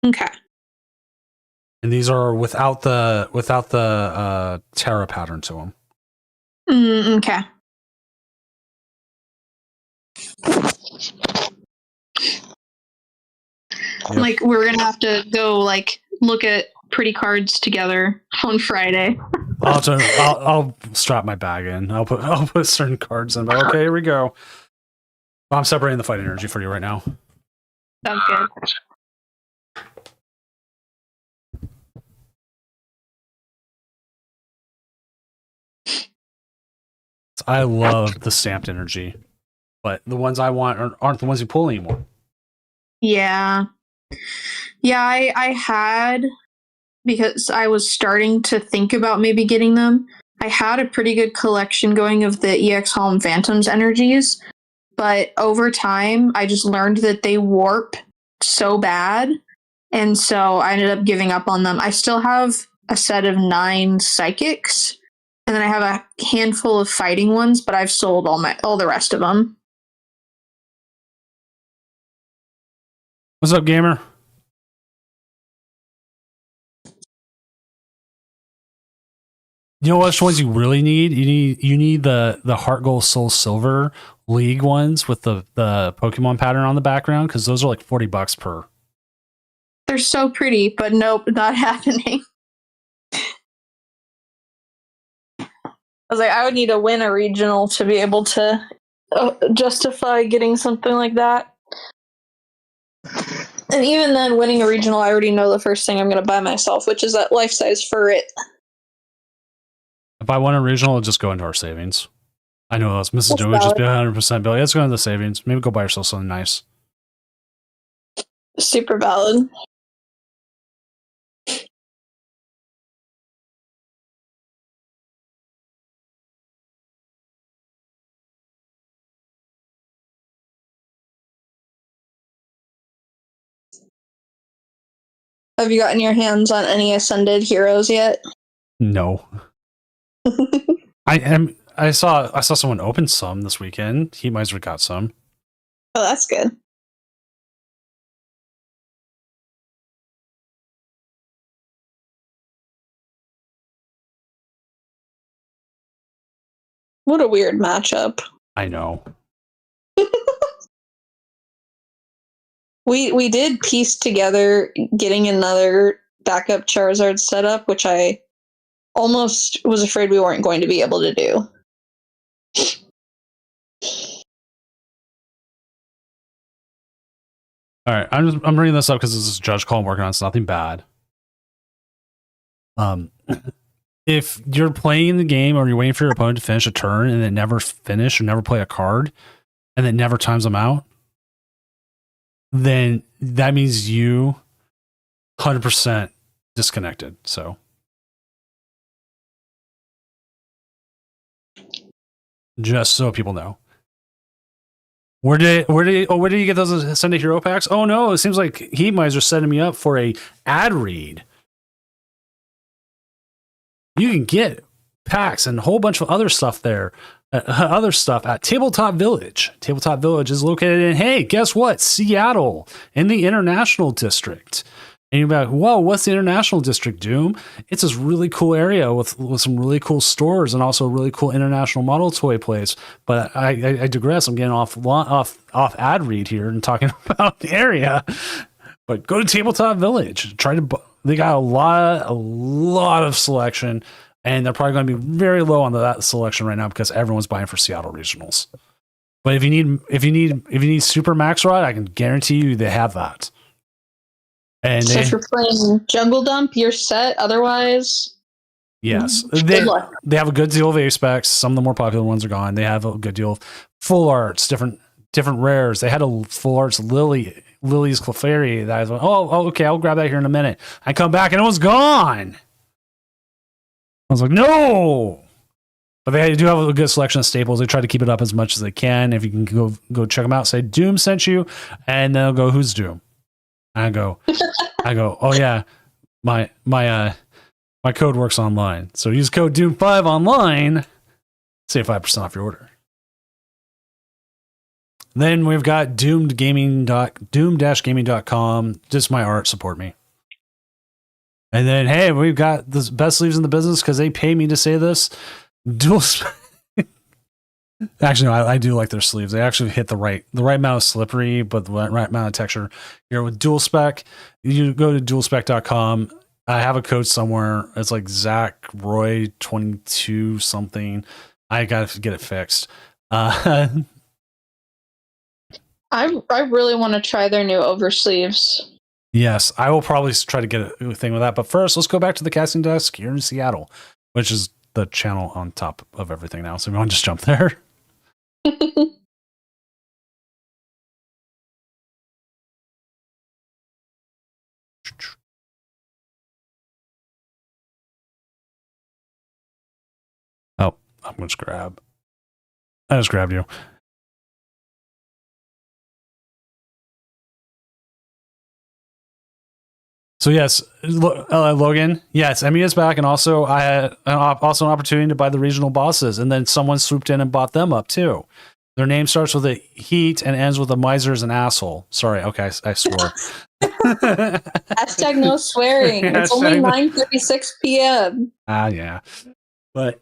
Okay. And these are without the Terra pattern to them. Okay. Yep. Like, we're gonna have to go like look at pretty cards together on Friday. I'll strap my bag in. I'll put certain cards in. But okay, here we go. I'm separating the fighting energy for you right now. Sounds good. I love the stamped energy, but the ones I want aren't the ones you pull anymore. Yeah. Yeah, I had, because I was starting to think about maybe getting them. I had a pretty good collection going of the EX Home Phantoms energies, but over time, I just learned that they warp so bad, and so I ended up giving up on them. I still have a set of 9 psychics, and then I have a handful of fighting ones, but I've sold all the rest of them. What's up, gamer? You know which ones you really need? You need the Heart Gold Soul Silver League ones with the Pokemon pattern on the background, because those are like $40 per. They're so pretty, but nope, not happening. I was like, I would need to win a regional to be able to justify getting something like that. And even then, winning a regional, I already know the first thing I'm going to buy myself, which is that life-size Furret. If I won a regional, it'll just go into our savings. I know that's Mrs. That's Doom would just be valid. 100% Billy. Let's go into the savings. Maybe go buy yourself something nice. Super valid. Have you gotten your hands on any Ascended heroes yet? No. I saw someone open some this weekend. He might have got some. Oh, that's good. What a weird matchup. I know. We did piece together getting another backup Charizard setup, which I almost was afraid we weren't going to be able to do. All right, I'm bringing this up because this is a judge call I'm working on. It's nothing bad. If you're playing the game or you're waiting for your opponent to finish a turn and they never finish or never play a card and it never times them out, then that means you 100% disconnected. So just so people know. Where did you get those Ascended Hero packs? Oh no, it seems like Heat Miser setting me up for a ad read. You can get packs and a whole bunch of other stuff there. Other stuff at Tabletop Village. Tabletop Village is located in, hey, guess what? Seattle, in the International District. And you're like, whoa, what's the International District, Doom? It's this really cool area with some really cool stores and also a really cool international model toy place. But I digress. I'm getting off ad read here and talking about the area. But go to Tabletop Village. They got a lot of selection. And they're probably going to be very low on that selection right now because everyone's buying for Seattle regionals. But if you need Super Max Rod, I can guarantee you they have that. And So if you're playing Jungle Dump, you're set. Otherwise, yes, good luck. they have a good deal of A-Specs. Some of the more popular ones are gone. They have a good deal of full arts, different rares. They had a full arts Lily's Clefairy that I was like, oh, okay, I'll grab that here in a minute. I come back and it was gone. I was like, no. But they do have a good selection of staples. They try to keep it up as much as they can. If you can go check them out, say Doom sent you, and they'll go, who's Doom? And I go, oh yeah, my code works online. So use code Doom5 online, save 5% off your order. Then we've got doom-gaming.com. Just my art, support me. And then, hey, we've got the best sleeves in the business because they pay me to say this. Actually, no, I do like their sleeves. They actually hit the right amount of slippery, but the right amount of texture. Here with Dual Spec, you go to dualspec.com. I have a code somewhere. It's like Zach Roy 22 something. I got to get it fixed. I really want to try their new oversleeves. Yes, I will probably try to get a thing with that. But first, let's go back to the casting desk here in Seattle, which is the channel on top of everything now. So we want to just jump there. I'm gonna just grab. I just grabbed you. So yes, Logan. Yes, Emmy is back, and also I had also an opportunity to buy the regional bosses, and then someone swooped in and bought them up too. Their name starts with a heat and ends with a miser is an asshole. Sorry, okay, I swore. Hashtag no swearing. It's only 9:36 p.m. Yeah, but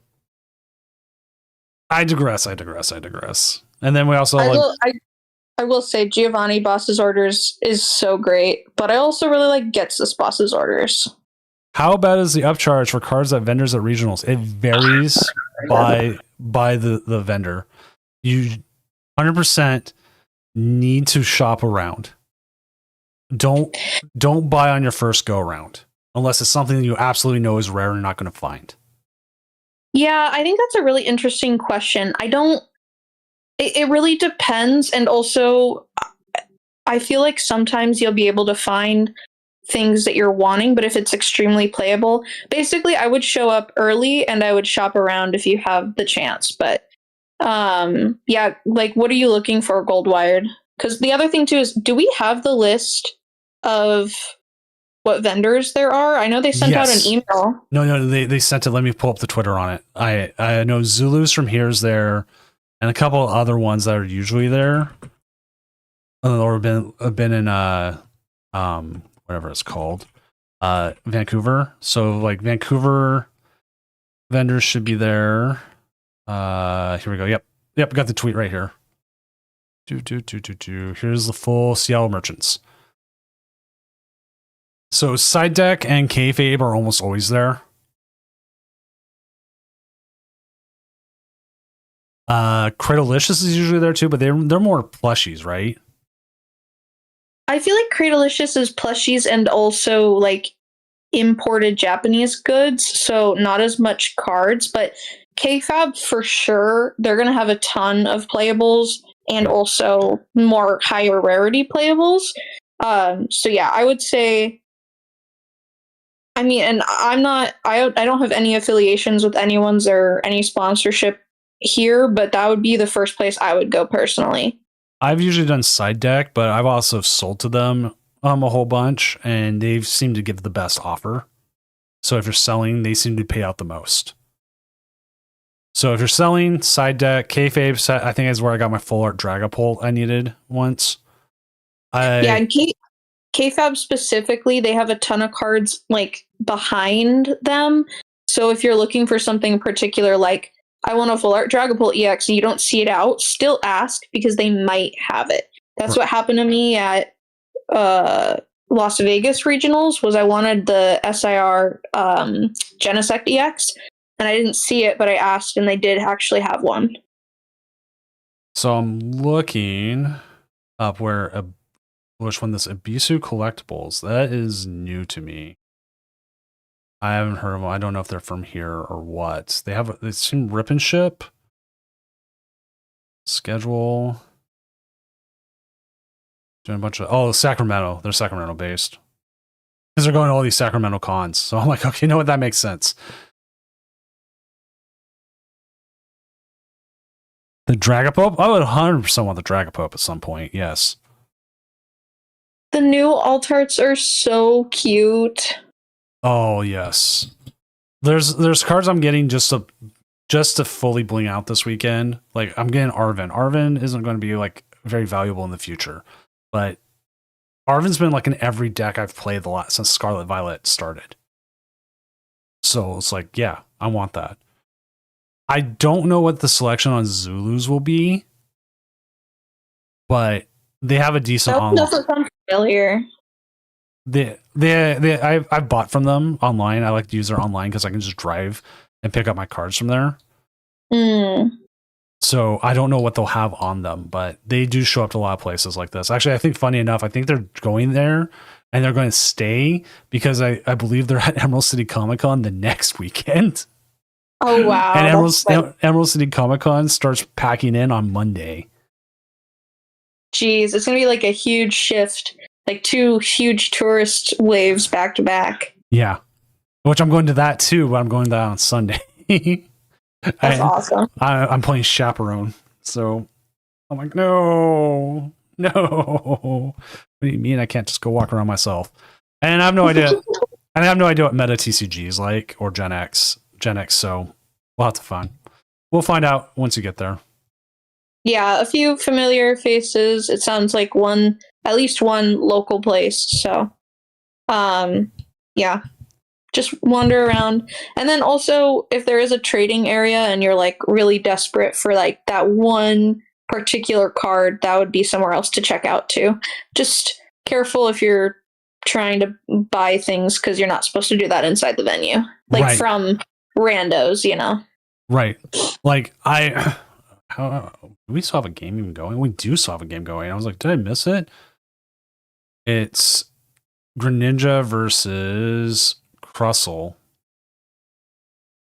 I digress. And then we also I will say Giovanni Boss's Orders is so great, but I also really like Gets Boss's Orders. How bad is the upcharge for cards at vendors at regionals? It varies by the vendor. You 100% need to shop around. Don't buy on your first go around unless it's something that you absolutely know is rare and not going to find. Yeah, I think that's a really interesting question. It really depends, and also I feel like sometimes you'll be able to find things that you're wanting, but if it's extremely playable, basically I would show up early and I would shop around if you have the chance. But yeah, like what are you looking for gold wired? Because the other thing too is, do we have the list of what vendors there are? I know they sent out an email. No, they sent it. Let me pull up the Twitter on it. I know Zulus from here is there, and a couple of other ones that are usually there. Or have been in whatever it's called, Vancouver. So like Vancouver vendors should be there. Here we go. Yep. Got the tweet right here. Here's the full Seattle merchants. So Side Deck and Kayfabe are almost always there. Cradleicious is usually there too, but they're more plushies, right? I feel like Cradleicious is plushies and also like imported Japanese goods, so not as much cards, but KFAB for sure, they're going to have a ton of playables and also more higher rarity playables. So yeah, I would say, I mean, and I don't have any affiliations with anyone's or any sponsorship here, but that would be the first place I would go personally. I've usually done Side Deck, but I've also sold to them a whole bunch, and they've seemed to give the best offer. So if you're selling, they seem to pay out the most. So if you're selling Side Deck, Kayfabe, I think is where I got my full art Dragapult I needed once. Yeah, and KFAB specifically, they have a ton of cards like behind them. So if you're looking for something particular, like I want a full art Dragapult EX and you don't see it out, still ask because they might have it. That's what happened to me at Las Vegas regionals. Was I wanted the SIR Genesect EX and I didn't see it, but I asked and they did actually have one. So I'm looking up which one, this Ibisu Collectibles. That is new to me. I haven't heard of them. I don't know if they're from here or what. They seem rip and ship. Schedule. Doing a bunch of Sacramento. They're Sacramento based. Because they're going to all these Sacramento cons. So I'm like, okay, you know what? That makes sense. The Dragapult? I would 100% want the Dragapult at some point, yes. The new alt arts are so cute. Oh yes, there's cards I'm getting just to fully bling out this weekend. Like I'm getting Arven. Arven isn't going to be like very valuable in the future, but Arven's been like in every deck I've played since Scarlet Violet started. So it's like, yeah, I want that. I don't know what the selection on Zulus will be, but they have a decent That online. doesn't sound familiar. I've bought from them online. I like to use their online because I can just drive and pick up my cards from there. So I don't know what they'll have on them, but they do show up to a lot of places like this. Actually, I think funny enough, I think they're going there and they're going to stay because I believe they're at Emerald City Comic Con the next weekend. Oh wow! And Emerald City Comic Con starts packing in on Monday. Jeez, it's gonna be like a huge shift. Like 2 huge tourist waves back to back. Yeah. Which I'm going to that too, but I'm going to that on Sunday. That's awesome. I'm playing chaperone, so I'm like, no. What do you mean I can't just go walk around myself? And I have no idea. And I have no idea what meta TCG is like, or Gen X. So we'll have to find. We'll find out once you get there. Yeah, a few familiar faces. It sounds like at least one local place. So, yeah, just wander around. And then also, if there is a trading area and you're like really desperate for like that one particular card, that would be somewhere else to check out too. Just careful if you're trying to buy things because you're not supposed to do that inside the venue, like Right. from randos, you know. Right. Like we still have a game even going. We do still have a game going. I was like, did I miss it? It's Greninja versus Crustle.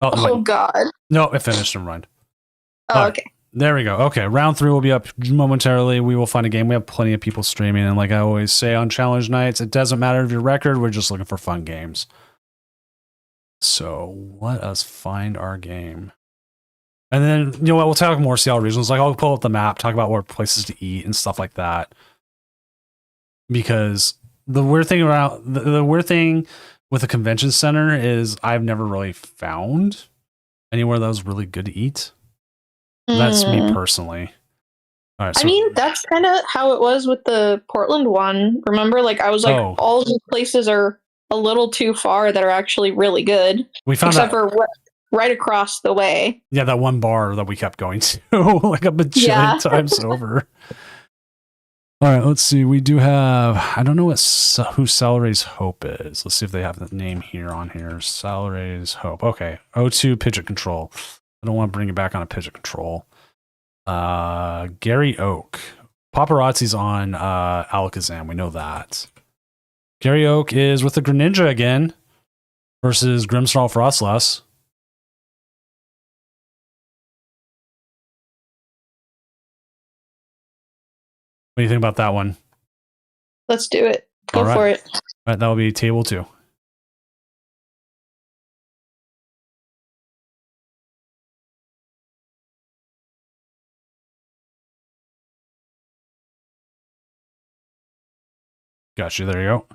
Oh wait. God. No, it finished. Never mind. Oh, okay. There we go. Okay, round 3 will be up momentarily. We will find a game. We have plenty of people streaming, and like I always say on challenge nights, it doesn't matter if your record. We're just looking for fun games. So let us find our game, and then you know what? We'll talk more Seattle regionals. Like I'll pull up the map, talk about what places to eat and stuff like that. Because the weird thing with the convention center is I've never really found anywhere that was really good to eat. That's me personally. All right, I mean, that's kind of how it was with the Portland one. Remember, like I was like, all these places are a little too far that are actually really good. We found except for right across the way. Yeah, that one bar that we kept going to like a bajillion times over. All right, let's see. We do have, I don't know who Salary's Hope is. Let's see if they have the name here on here. Salary's Hope. Okay, O2 Pidget Control. I don't want to bring it back on a Pidget Control. Gary Oak. Paparazzi's on Alakazam. We know that. Gary Oak is with the Greninja again versus Grimmsnarl Frostless. What do you think about that one? Let's do it. Go for it. All right, that will be table 2. Got you. There you go.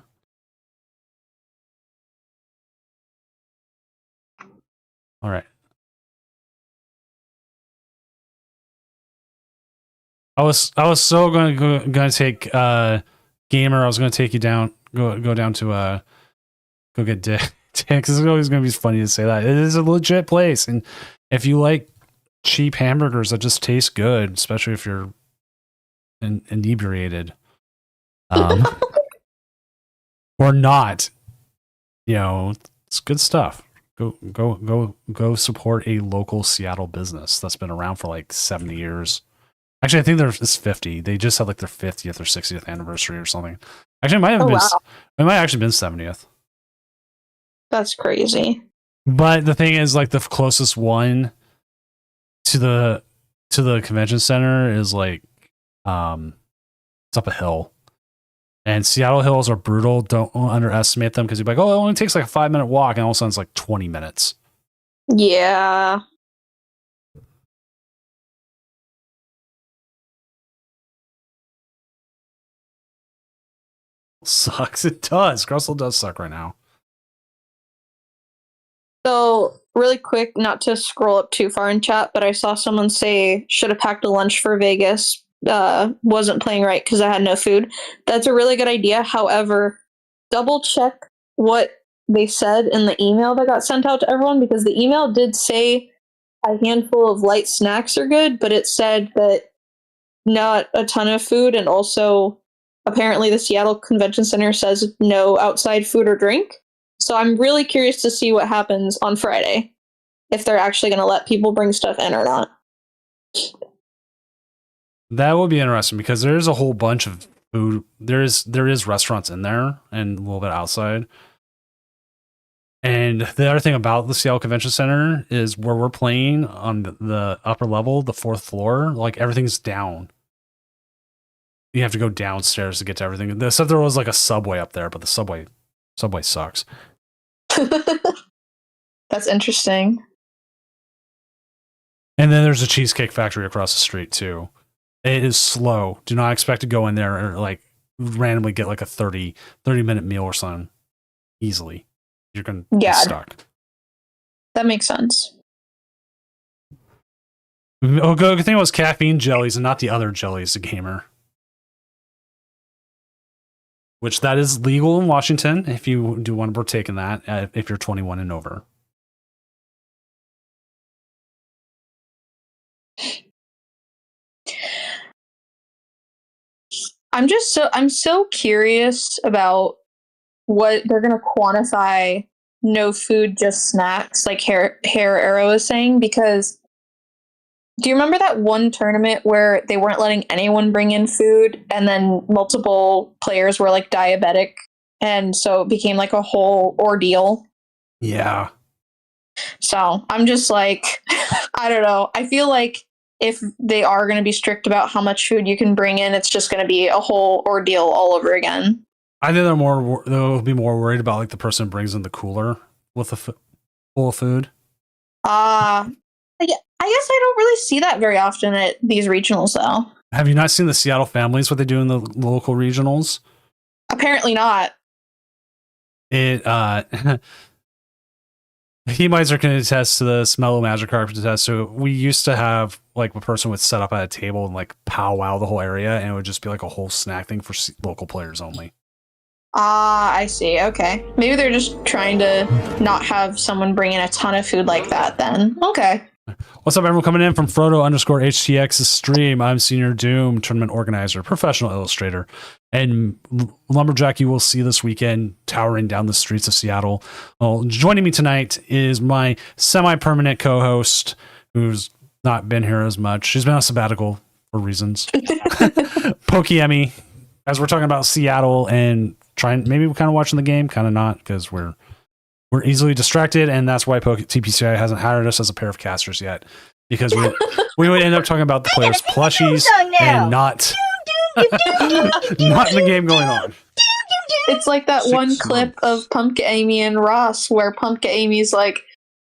All right. I was so going to take Gamer. I was going to take you down. Go down to go get Dick. Because it's always going to be funny to say that it is a legit place, and if you like cheap hamburgers that just taste good, especially if you're inebriated, or not, you know, it's good stuff. Go support a local Seattle business that's been around for like 70 years. Actually, I think it's 50. They just had like their 50th or 60th anniversary or something. Actually, it might have been. Wow. It might have actually been 70th. That's crazy. But the thing is, like, the closest one to the convention center is like, it's up a hill. And Seattle hills are brutal. Don't underestimate them because you're like, oh, it only takes like a 5-minute walk, and all of a sudden it's like 20 minutes. Yeah. Sucks. It does. Crustle does suck right now. So, really quick, not to scroll up too far in chat, but I saw someone say, should have packed a lunch for Vegas. Wasn't playing right because I had no food. That's a really good idea. However, double check what they said in the email that got sent out to everyone, because the email did say a handful of light snacks are good, but it said that not a ton of food, and also apparently the Seattle Convention Center says no outside food or drink. So I'm really curious to see what happens on Friday, if they're actually going to let people bring stuff in or not. That will be interesting because there is a whole bunch of food. There is restaurants in there and a little bit outside. And the other thing about the Seattle Convention Center is where we're playing on the upper level, the 4th floor, like everything's down. You have to go downstairs to get to everything. Except there was like a Subway up there, but the Subway sucks. That's interesting. And then there's a Cheesecake Factory across the street too. It is slow. Do not expect to go in there or like randomly get like a 30-minute meal or something easily. You're going to be stuck. That makes sense. Oh, good thing it was caffeine jellies and not the other jellies, the gamer. Which that is legal in Washington if you do want to partake in that, if you're 21 and over. I'm so curious about what they're gonna quantify no food, just snacks, like Hair Arrow is saying, because do you remember that one tournament where they weren't letting anyone bring in food and then multiple players were like diabetic and so it became like a whole ordeal? Yeah. So I'm just like, I don't know. I feel like if they are going to be strict about how much food you can bring in, it's just going to be a whole ordeal all over again. I think they'll be more worried about like the person who brings in the cooler with full of food. I guess I don't really see that very often at these regionals, though. Have you not seen the Seattle families, what they do in the local regionals? Apparently not. He Heiser can attest to this, Mellow Magikarp can attest to it. We used to have like a person would set up at a table and like powwow the whole area, and it would just be like a whole snack thing for local players only. I see. Okay. Maybe they're just trying to not have someone bring in a ton of food like that then. Okay. What's up, everyone? Coming in from Frodo_HTX's stream. I'm Senior Doom, tournament organizer, professional illustrator, and Lumberjack you will see this weekend towering down the streets of Seattle. Well, joining me tonight is my semi-permanent co-host, who's not been here as much. She's been on sabbatical for reasons. Pokey, as we're talking about Seattle and maybe we're kind of watching the game, kind of not, because we're easily distracted, and that's why TPCI hasn't hired us as a pair of casters yet, because we would end up talking about the players' plushies and not the game going on. It's like that one clip of Pumpkin Amy and Ross where Pumpkin Amy's like,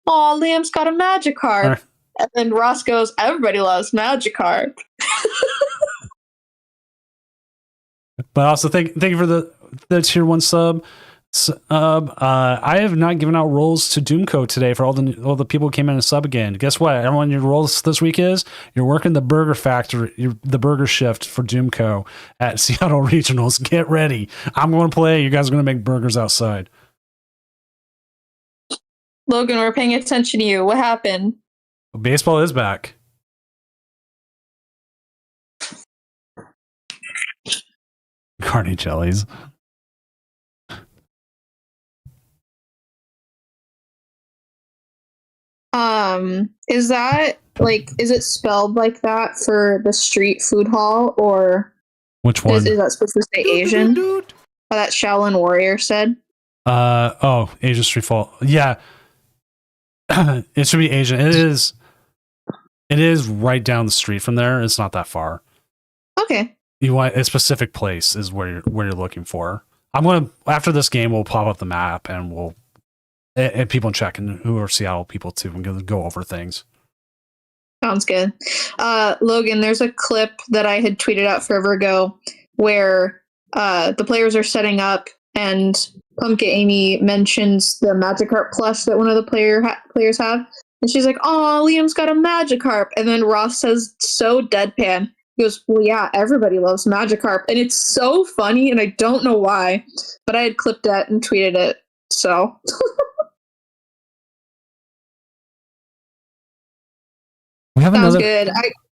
"Oh, Liam's got a Magikarp," and then Ross goes, "Everybody loves Magikarp." But also thank you for the tier 1 sub. I have not given out roles to Doomco today for all the people who came in and sub again. Guess what? Everyone, your roles this week is you're working the burger factory, the burger shift for Doomco at Seattle Regionals. Get ready. I'm going to play. You guys are going to make burgers outside. Logan, we're paying attention to you. What happened? Baseball is back. Carney jellies. Is that is it spelled like that for the street food hall, or which one? Is that supposed to say Asian? Oh, that Shaolin Warrior said. Asian street food. Yeah. It should be Asian. It is right down the street from there. It's not that far. Okay. You want a specific place is where you're looking for. I'm going to, after this game, we'll pop up the map and and people in chat who are Seattle people too, and go over things. Sounds good. Logan, there's a clip that I had tweeted out forever ago where the players are setting up and Pumpkin Amy mentions the Magikarp plush that one of the players have. And she's like, "Oh, Liam's got a Magikarp." And then Ross says so deadpan, he goes, "Well, yeah, everybody loves Magikarp." And it's so funny, and I don't know why, but I had clipped that and tweeted it. So... Sounds good.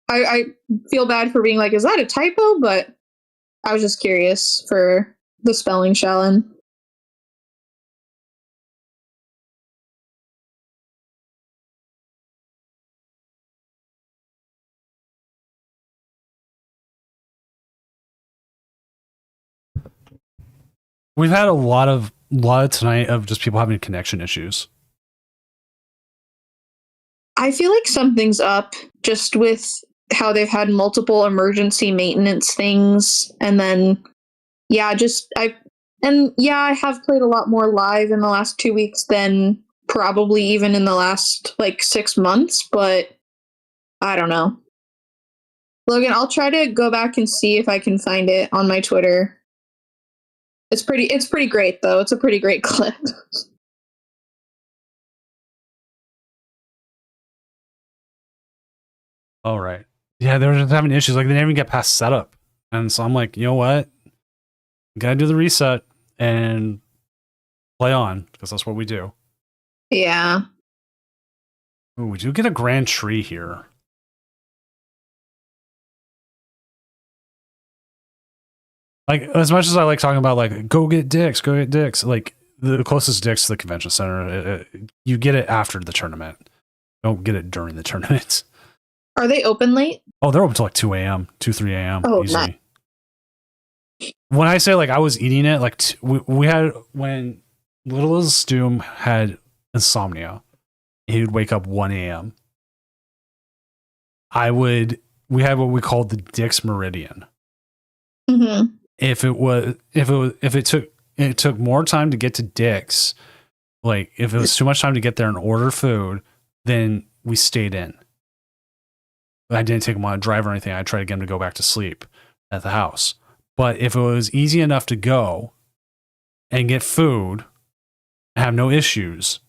I feel bad for being like, is that a typo? But I was just curious for the spelling, Shallon. We've had a lot of tonight of just people having connection issues. I feel like something's up just with how they've had multiple emergency maintenance things. And then, I have played a lot more live in the last 2 weeks than probably even in the last 6 months. But I don't know. Logan, I'll try to go back and see if I can find it on my Twitter. It's pretty great though. It's a pretty great clip. All right. Yeah, they were just having issues. Like they didn't even get past setup. And so I'm like, you know what? Gotta do the reset and play on, because that's what we do. Yeah. Ooh, we do get a grand tree here. Like, as much as I like talking about, like, go get dicks, like, the closest dicks to the convention center, you get it after the tournament. Don't get it during the tournament. Are they open late? Oh, they're open till like 2 a.m., 2, 3 a.m. Oh, easily. When I say, like, I was eating it, like, we had, when Little as Doom had insomnia, he would wake up 1 a.m. We had what we called the Dick's Meridian. Mm-hmm. If it took more time to get to Dick's, like if it was too much time to get there and order food, then we stayed in. I didn't take him on a drive or anything. I tried to get him to go back to sleep at the house. But if it was easy enough to go and get food and have no issues,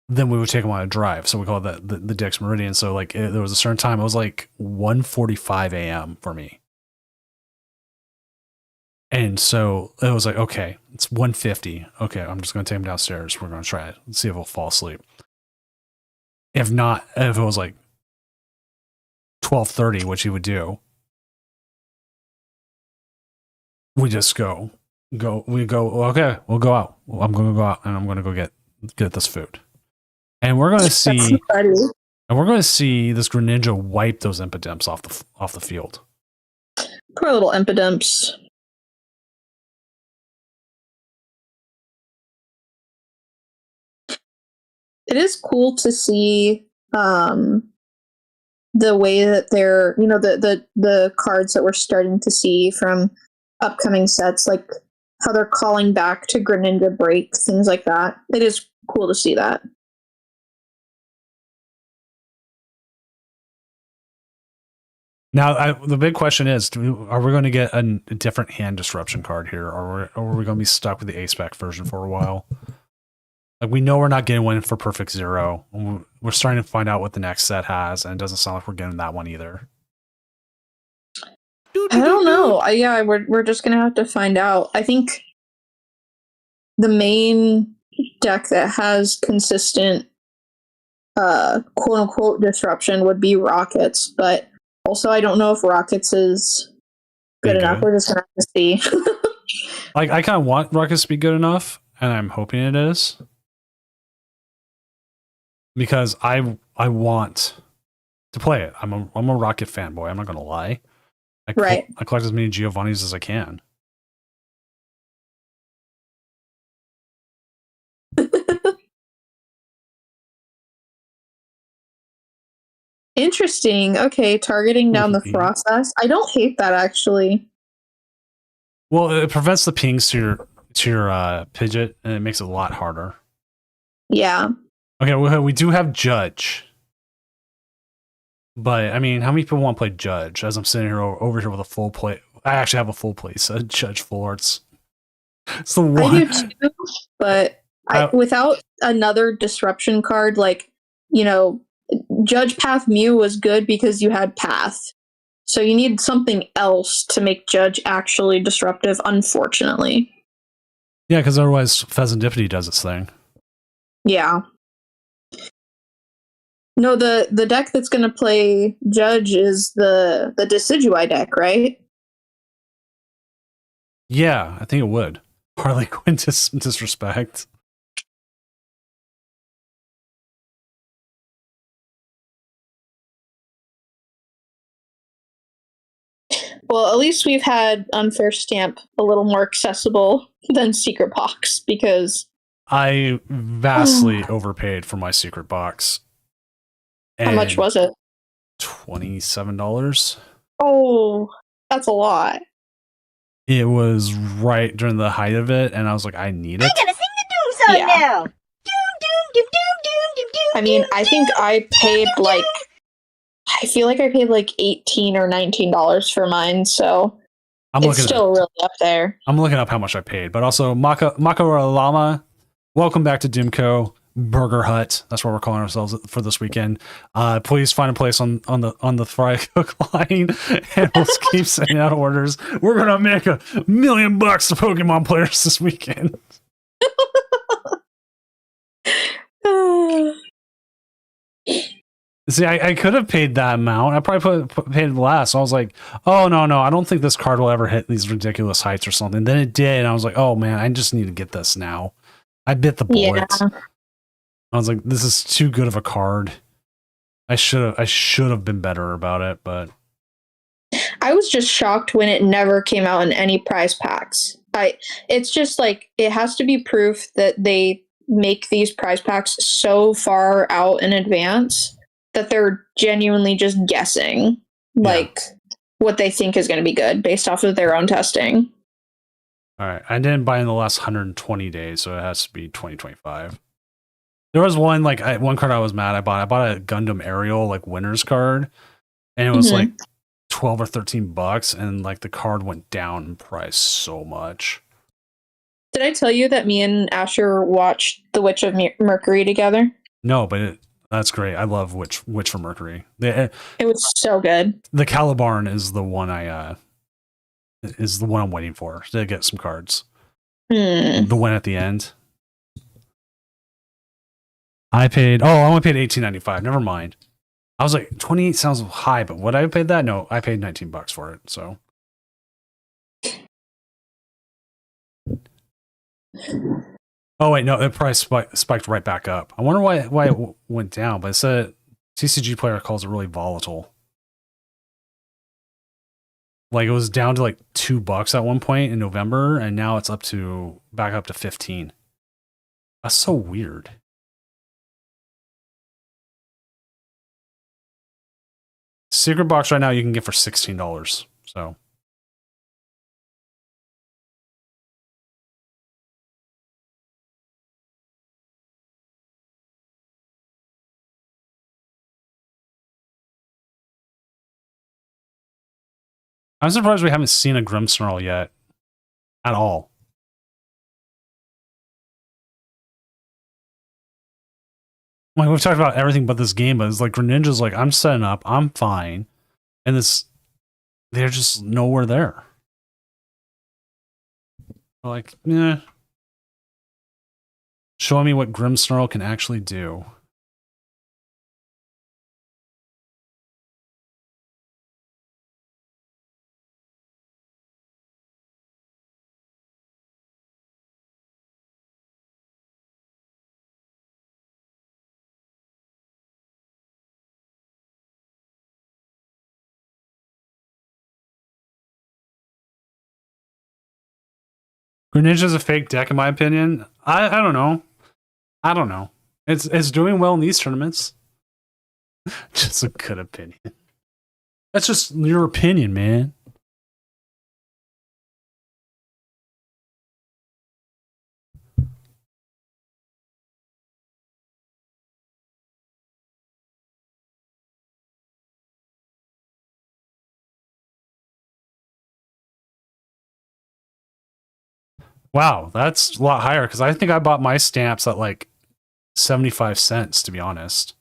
then we would take him on a drive. So we call that the Dick's Meridian. So like there was a certain time, it was like 1:45 a.m. for me. And so it was like, okay, it's 1:50. Okay, I'm just going to take him downstairs. We're going to try it and see if he'll fall asleep. If not, if it was like 12:30, which he would do, we just go, okay, we'll go out. I'm going to go out and I'm going to go get this food. And we're going to see, this Greninja wipe those Impidimps off the field. Poor little Impidimps. It is cool to see the way that they're, the cards that we're starting to see from upcoming sets, like how they're calling back to Greninja Break, things like that. It is cool to see that. Now, the big question is, are we going to get a different hand disruption card here, or are we going to be stuck with the A-Spec version for a while? Like, we know we're not getting one for Perfect Zero. We're starting to find out what the next set has, and it doesn't sound like we're getting that one either. I don't know. We're just gonna have to find out. I think the main deck that has consistent quote unquote disruption would be Rockets, but also I don't know if Rockets is good enough. We're just gonna have to see. Like, I kind of want Rockets to be good enough, and I'm hoping it is. Because I want to play it. I'm a Rocket fanboy. I'm not going to lie. I collect as many Giovannis as I can. Interesting. Okay, targeting down the process. I don't hate that, actually. Well, it prevents the pings to your Pidgeot, and it makes it a lot harder. Yeah. Okay, we do have Judge. But, I mean, how many people want to play Judge? As I'm sitting here over here with a full play. I actually have a full play set, Judge Full Arts. It's the one. I do too, but without another disruption card, like, Judge Path Mew was good because you had Path. So you need something else to make Judge actually disruptive, unfortunately. Yeah, because otherwise Pheasantipity does its thing. Yeah. No, the deck that's going to play Judge is the Decidueye deck, right? Yeah, I think it would. Harley Quinn disrespect. Well, at least we've had Unfair Stamp a little more accessible than Secret Box, because I vastly overpaid for my Secret Box. How much was it? $27. Oh, that's a lot. It was right during the height of it, and I was like, I need it. I gotta sing the Doom song now. Doom, doom, doom, doom, doom, doom, doom. I mean, I think I paid like I feel like I paid like $18 or $19 for mine, so it's still really up there. I'm looking up how much I paid, but also Makaralama, welcome back to Doomco Burger Hut. That's what we're calling ourselves for this weekend. Please find a place on the fry cook line, and we'll keep sending out orders. We're gonna make $1 million to Pokemon players this weekend. See, I could have paid that amount. I probably paid less. I was like, oh, no, I don't think this card will ever hit these ridiculous heights or something. Then it did, and I was like, oh, man, I just need to get this now. I bit the bullet. Yeah. I was like, this is too good of a card. I should have been better about it, but... I was just shocked when it never came out in any prize packs. It's just like, it has to be proof that they make these prize packs so far out in advance that they're genuinely just guessing like what they think is going to be good based off of their own testing. All right. I didn't buy in the last 120 days, so it has to be 2025. There was one one card I was mad. I bought a Gundam Aerial winners card, and it was like $12 or $13, and the card went down in price so much. Did I tell you that me and Asher watched The Witch of Mercury together? No, but that's great. I love Witch for Mercury. It was so good. The Calibarn is the one I'm waiting for to get some cards. The one at the end. I only paid $18.95. Never mind. I was like, 28 sounds high, but would I paid that? No, I paid $19 for it. So. Oh wait, no, the price spiked right back up. I wonder why it went down, but it said TCG Player calls it really volatile. It was down to $2 at one point in November, and now it's back up to 15. That's so weird. Secret box right now you can get for $16. So. I'm surprised we haven't seen a Grimmsnarl yet. At all. We've talked about everything but this game, but it's Greninja's I'm setting up, I'm fine. And they're just nowhere there. Yeah. Show me what Grimmsnarl can actually do. Greninja's a fake deck, in my opinion. I don't know. I don't know. It's doing well in these tournaments. Just a good opinion. That's just your opinion, man. Wow, that's a lot higher because I think I bought my stamps at 75 cents, to be honest.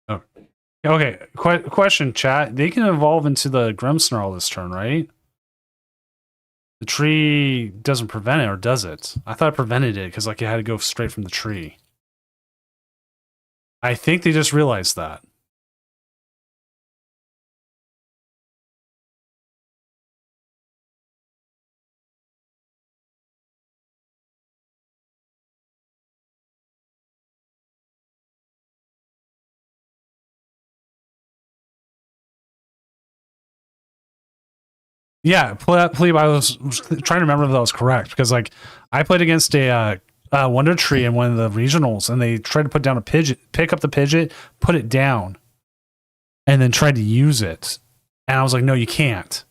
Oh. Okay, question, chat. They can evolve into the Grimmsnarl this turn, right? The tree doesn't prevent it, or does it? I thought it prevented it because it had to go straight from the tree. I think they just realized that. Yeah, Plebe, I was trying to remember if that was correct because I played against a Wonder Tree in one of the regionals, and they tried to put down a Pidgeot, pick up the Pidgeot, put it down, and then tried to use it. And I was like, no, you can't.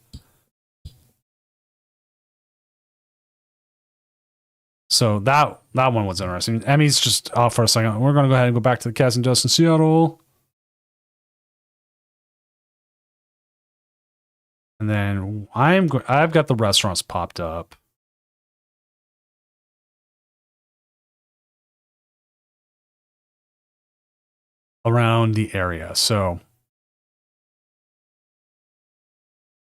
So that one was interesting. Emmy's just off for a second. We're gonna go ahead and go back to the casting desk in Seattle. And then I've got the restaurants popped up. Around the area. So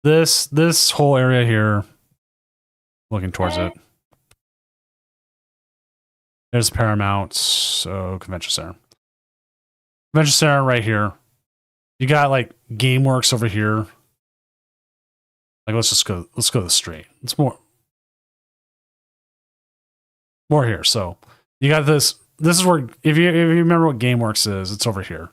this whole area here, looking towards it. There's Paramount, so Convention Center. Convention Center right here. You got like GameWorks over here. Like let's go this straight. It's more here. So you got this. This is where if you remember what GameWorks is, it's over here.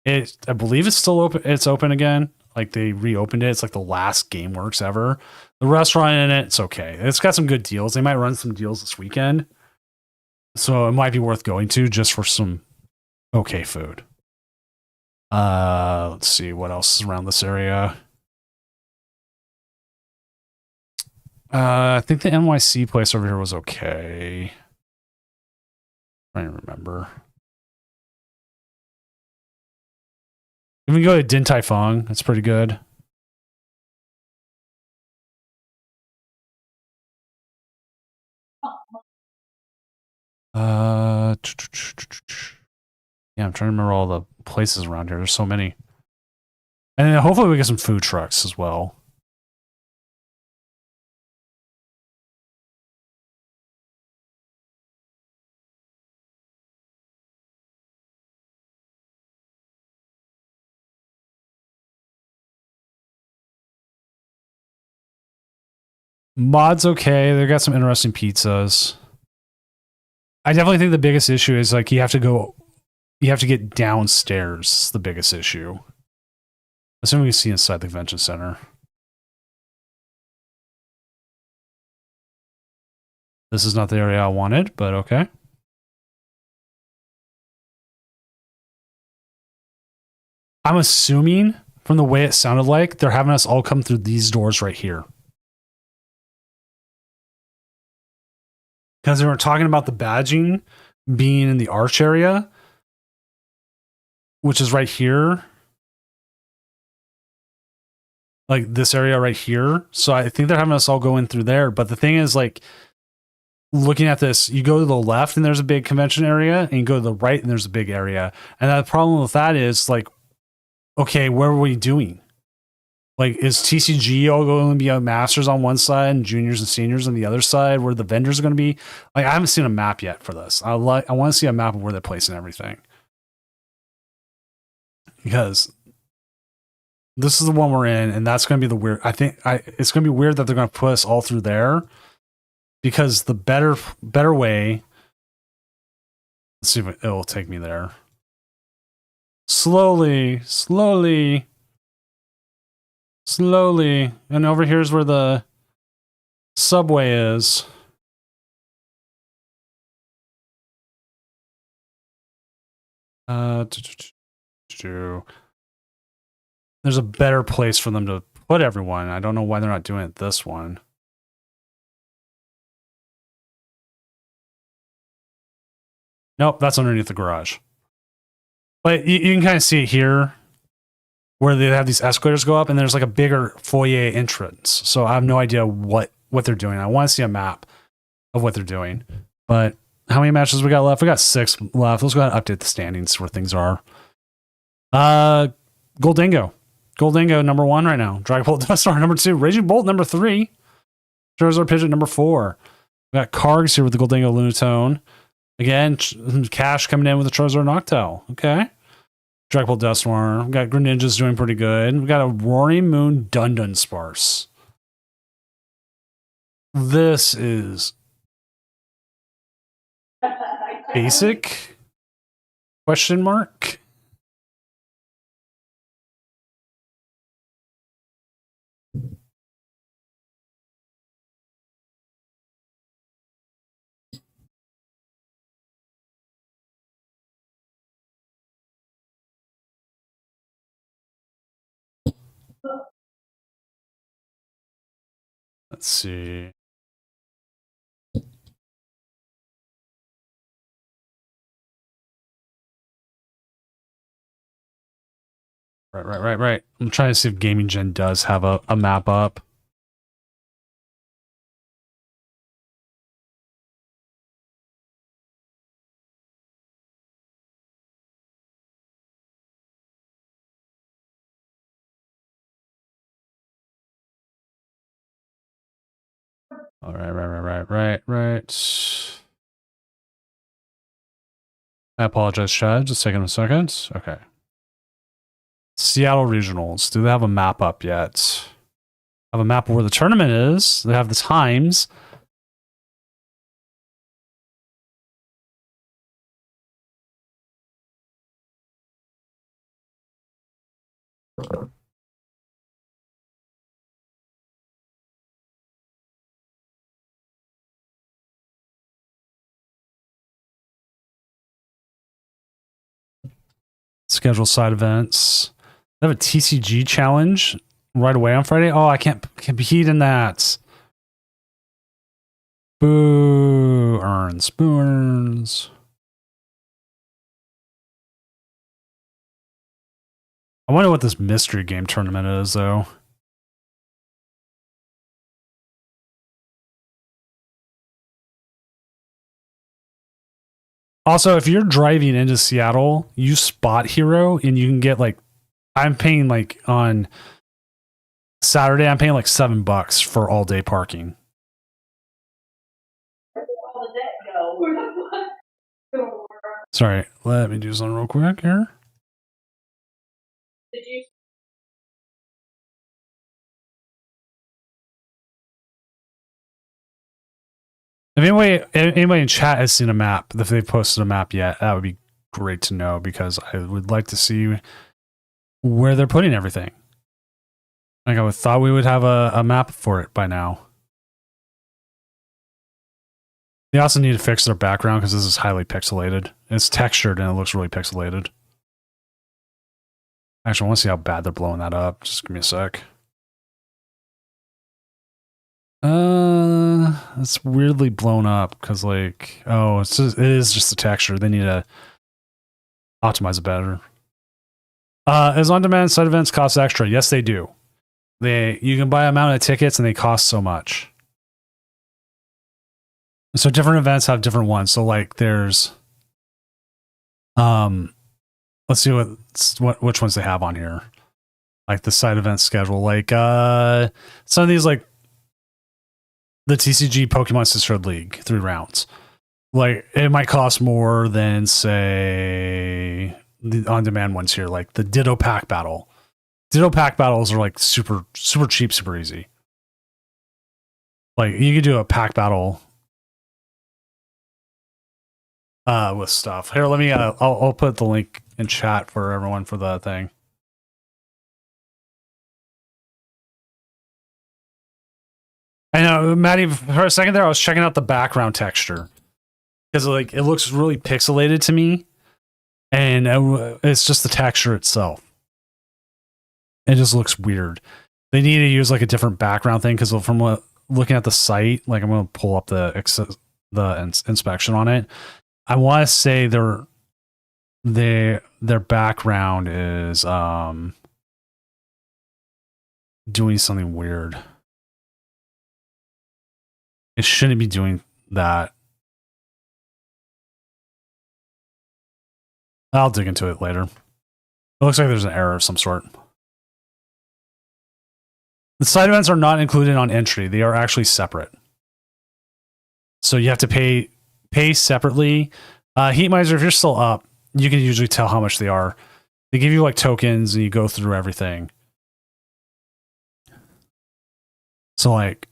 I believe it's still open. It's open again. Like they reopened it. It's like the last GameWorks ever. The restaurant in it, it's okay. It's got some good deals. They might run some deals this weekend. So it might be worth going to just for some okay food. Let's see what else is around this area. I think the NYC place over here was okay. I don't remember. If we go to Din Tai Fung, that's pretty good. Yeah, I'm trying to remember all the places around here. There's so many. And then hopefully we get some food trucks as well. Mod's okay. They got some interesting pizzas. I definitely think the biggest issue is like you have to get downstairs. It's the biggest issue. That's what we can see inside the convention center. This is not the area I wanted, but okay. I'm assuming from the way it sounded like they're having us all come through these doors right here. Because they were talking about the badging being in the arch area, which is right here. Like this area right here. So I think they're having us all go in through there. But the thing is, like, looking at this, you go to the left and there's a big convention area, and you go to the right and there's a big area. And the problem with that is, like, okay, what are we doing? Like, is TCG all going to be a masters on one side and juniors and seniors on the other side where the vendors are going to be? Like, I haven't seen a map yet for this. I want to see a map of where they're placing everything. Because this is the one we're in, and that's going to be the weird. It's going to be weird that they're going to put us all through there, because the better way. Let's see if it will take me there. Slowly. And over here's where the subway is. There's a better place for them to put everyone. I don't know why they're not doing it this one. Nope, that's underneath the garage. But you can kind of see it here, where they have these escalators go up, and there's like a bigger foyer entrance. So I have no idea what they're doing. I want to see a map of what they're doing. But how many matches we got left? We got 6 left. Let's go ahead and update the standings where things are. Goldingo, number 1 right now. Dragapult Dustar number 2. Raging Bolt number 3. Charizard Pidgeot number 4. We got Kargs here with the Goldingo Lunatone. Again, Cash coming in with the Charizard Noctowl. Okay. Dragapult Dusknoir. We got Greninja's doing pretty good. We got a Roaring Moon Dunsparce. This is basic? Question mark? Let's see. Right. I'm trying to see if Gaming Gen does have a map up. All right. I apologize, Chad. Just taking a second. Okay. Seattle Regionals. Do they have a map up yet? Have a map of where the tournament is. They have the times. Schedule side events. They have a TCG challenge right away on Friday. Oh, I can't compete in that. Boo earns. Boo earns. I wonder what this mystery game tournament is, though. Also, if you're driving into Seattle, use Spot Hero and you can get like, I'm paying like on Saturday, I'm paying like $7 for all day parking. Sorry, let me do something real quick here. If anybody in chat has seen a map, if they've posted a map yet, that would be great to know because I would like to see where they're putting everything. Like I would thought we would have a map for it by now. They also need to fix their background because this is highly pixelated. It's textured and it looks really pixelated. Actually, I want to see how bad they're blowing that up. Just give me a sec. It's weirdly blown up because like, oh, it is just the texture. They need to optimize it better. As on-demand side events cost extra? Yes, they do. You can buy a amount of tickets and they cost so much. So different events have different ones. So like there's let's see which ones they have on here. Like the side event schedule. Like some of these like the TCG Pokemon Sisterhood League 3 rounds. Like it might cost more than say the on-demand ones here, like the Ditto Pack Battle. Ditto Pack Battles are like super cheap, super easy. Like you could do a pack battle with stuff. Here, let me I'll put the link in chat for everyone for the thing. I know, Maddie, for a second there I was checking out the background texture because like it looks really pixelated to me, and it's just the texture itself. It just looks weird. They need to use like a different background thing because from looking at the site, like I'm going to pull up the inspection on it. I want to say their background is doing something weird. It shouldn't be doing that. I'll dig into it later. It looks like there's an error of some sort. The side events are not included on entry. They are actually separate. So you have to pay separately. Heat Miser, if you're still up, you can usually tell how much they are. They give you like tokens and you go through everything. So like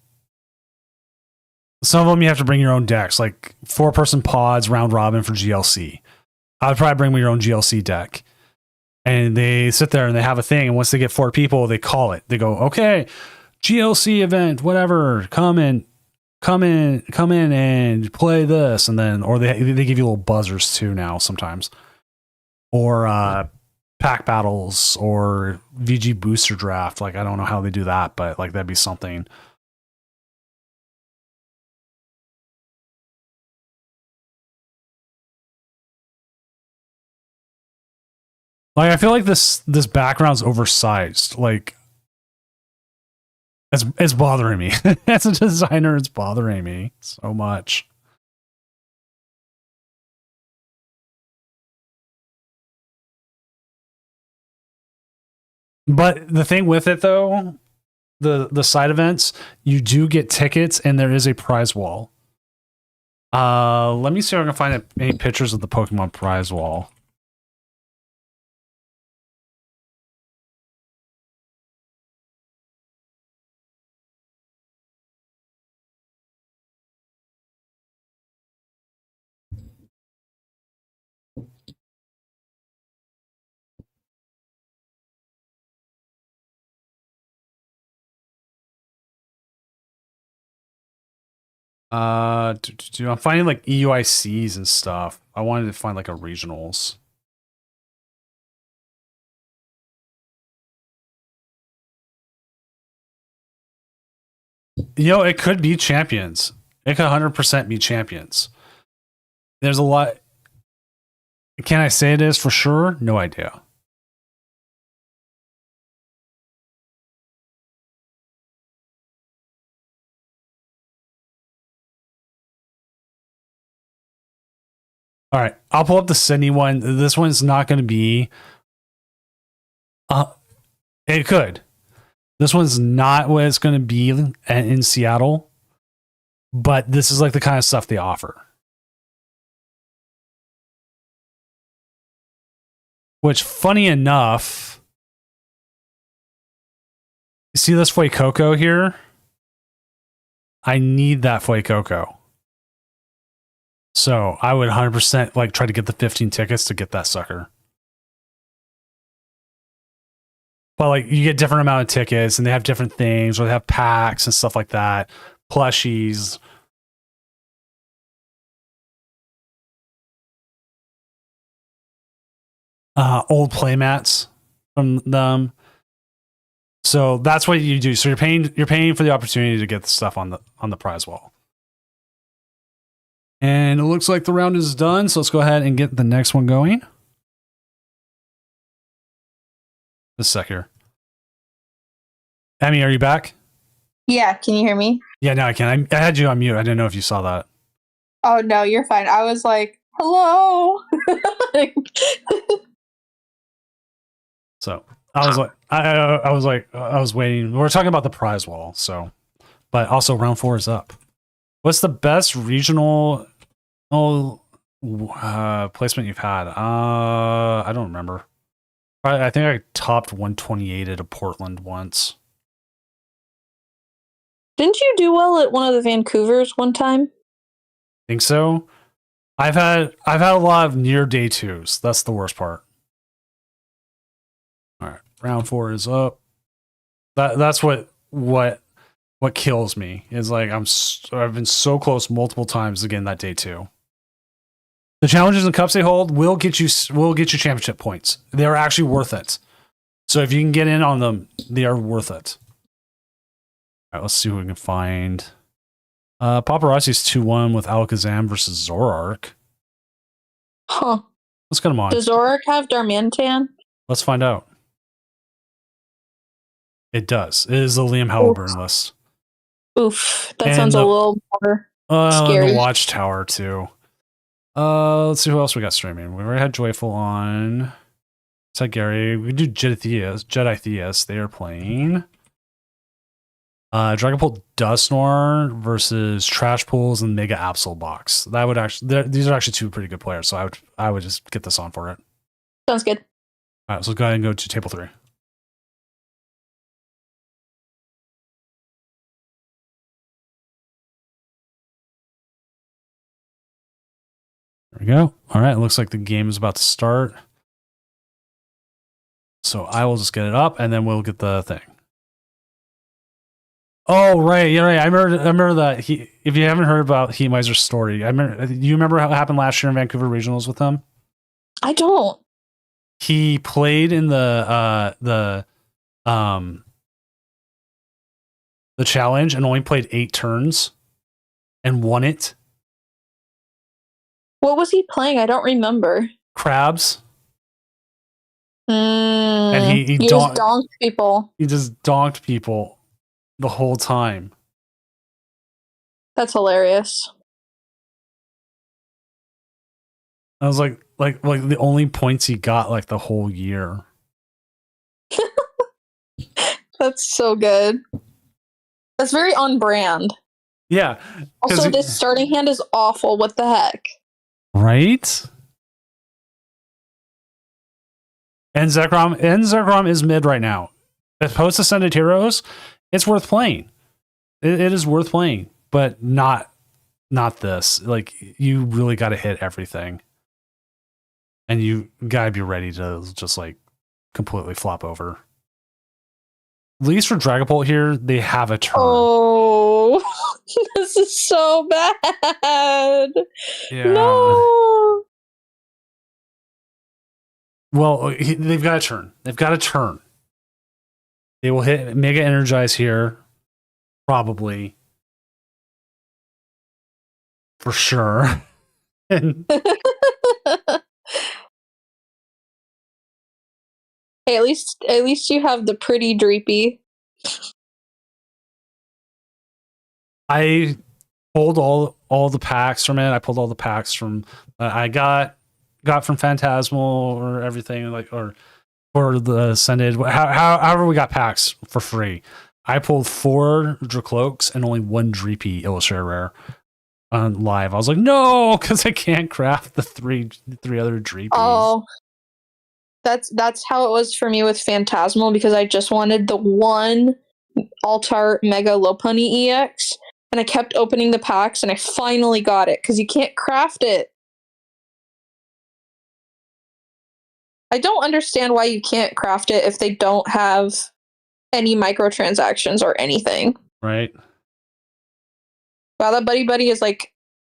some of them you have to bring your own decks, like 4-person pods round robin for GLC. I would probably bring your own GLC deck. And they sit there and they have a thing, and once they get 4 people, they call it. They go, okay, GLC event, whatever, come in and play this, and then or they give you little buzzers too now sometimes, or pack battles or VG booster draft. Like I don't know how they do that, but like that'd be something. Like I feel like this background's oversized. Like it's bothering me. As a designer, it's bothering me so much. But the thing with it though, the side events, you do get tickets and there is a prize wall. Let me see if I can find any pictures of the Pokemon prize wall. I'm finding like EUICs and stuff. I wanted to find like a regionals. You know, it could be champions. It could 100% be champions. There's a lot. Can I say it is for sure? No idea. All right, I'll pull up the Sydney one. This one's not going to be. It could. This one's not what it's going to be in Seattle, but this is like the kind of stuff they offer. Which, funny enough, you see this Fuecoco here? I need that Fuecoco. So I would 100% like try to get the 15 tickets to get that sucker. But like you get different amount of tickets and they have different things, or they have packs and stuff like that, plushies. Old playmats from them. So that's what you do. So you're paying for the opportunity to get the stuff on the prize wall. And it looks like the round is done, so let's go ahead and get the next one going. Just a sec here. Emmy, are you back? Yeah, can you hear me? Yeah, now I can. I had you on mute. I didn't know if you saw that. Oh no, you're fine. I was like, hello. So I was waiting. We're talking about the prize wall, so, but also round 4 is up. What's the best regional placement you've had? I don't remember. I think I topped 128 at a Portland once. Didn't you do well at one of the Vancouvers one time? Think so. I've had a lot of near day 2s. That's the worst part. All right, round 4 is up. That's what kills me is like I've been so close multiple times to getting that day 2. The challenges and cups they hold will get you championship points. They're actually worth it. So if you can get in on them, they are worth it. All right, let's see what we can find. Paparazzi's 2-1 with Alakazam versus Zoroark. Huh. Let's get him on. Does Zoroark have Darmanitan? Let's find out. It does. It is the Liam Howell list. Oof. That sounds a little more scary. And the Watchtower too. Let's see who else we got streaming. We already had Joyful on. Let's have Gary. We do Jedi Theus. They are playing. Dragapult Dusknoir versus Trash Pools and Mega Absol Box. That would actually these are actually 2 pretty good players, so I would just get this on for it. Sounds good. All right, so let's go ahead and go to table 3. There we go. All right, it looks like the game is about to start. So I will just get it up, and then we'll get the thing. Oh, right. Yeah, right. I remember that. If you haven't heard about Heatmiser's story, you remember how it happened last year in Vancouver Regionals with him? I don't. He played in the challenge and only played 8 turns and won it. What was he playing? I don't remember. Crabs. And he just donked people. He just donked people the whole time. That's hilarious. I was like the only points he got like the whole year. That's so good. That's very on brand. Yeah. Also, this starting hand is awful. What the heck? Right? And Zekrom is mid right now. If Post Ascended Heroes, it's worth playing. It is worth playing, but not this. Like, you really got to hit everything. And you got to be ready to just like completely flop over. At least for Dragapult here, they have a turn. Oh, this is so bad. Yeah. No. Well, they've got a turn. They've got a turn. They will hit Mega Energize here. Probably. For sure. And hey, at least you have the pretty Dreepy. I pulled all the packs from it. I pulled all the packs from I got from Phantasmal or everything, like, or the Ascended. However we got packs for free. I pulled 4 Dracloaks and only 1 Dreepy Illustrator Rare on live. I was like, no, because I can't craft the three other Dreepies. Oh, that's how it was for me with Phantasmal, because I just wanted the one Altar Mega Lopunny EX, and I kept opening the packs, and I finally got it, because you can't craft it. I don't understand why you can't craft it if they don't have any microtransactions or anything. Right. Wow, that Buddy is like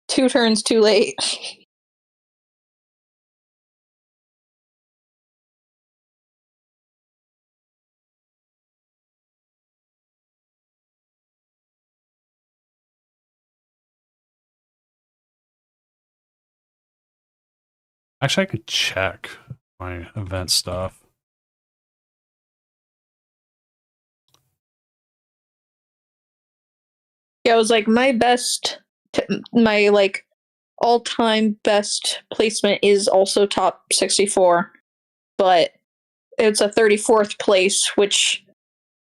2 turns too late. Actually, I could check my event stuff. Yeah, it was like my like all-time best placement is also top 64, but it's a 34th place, which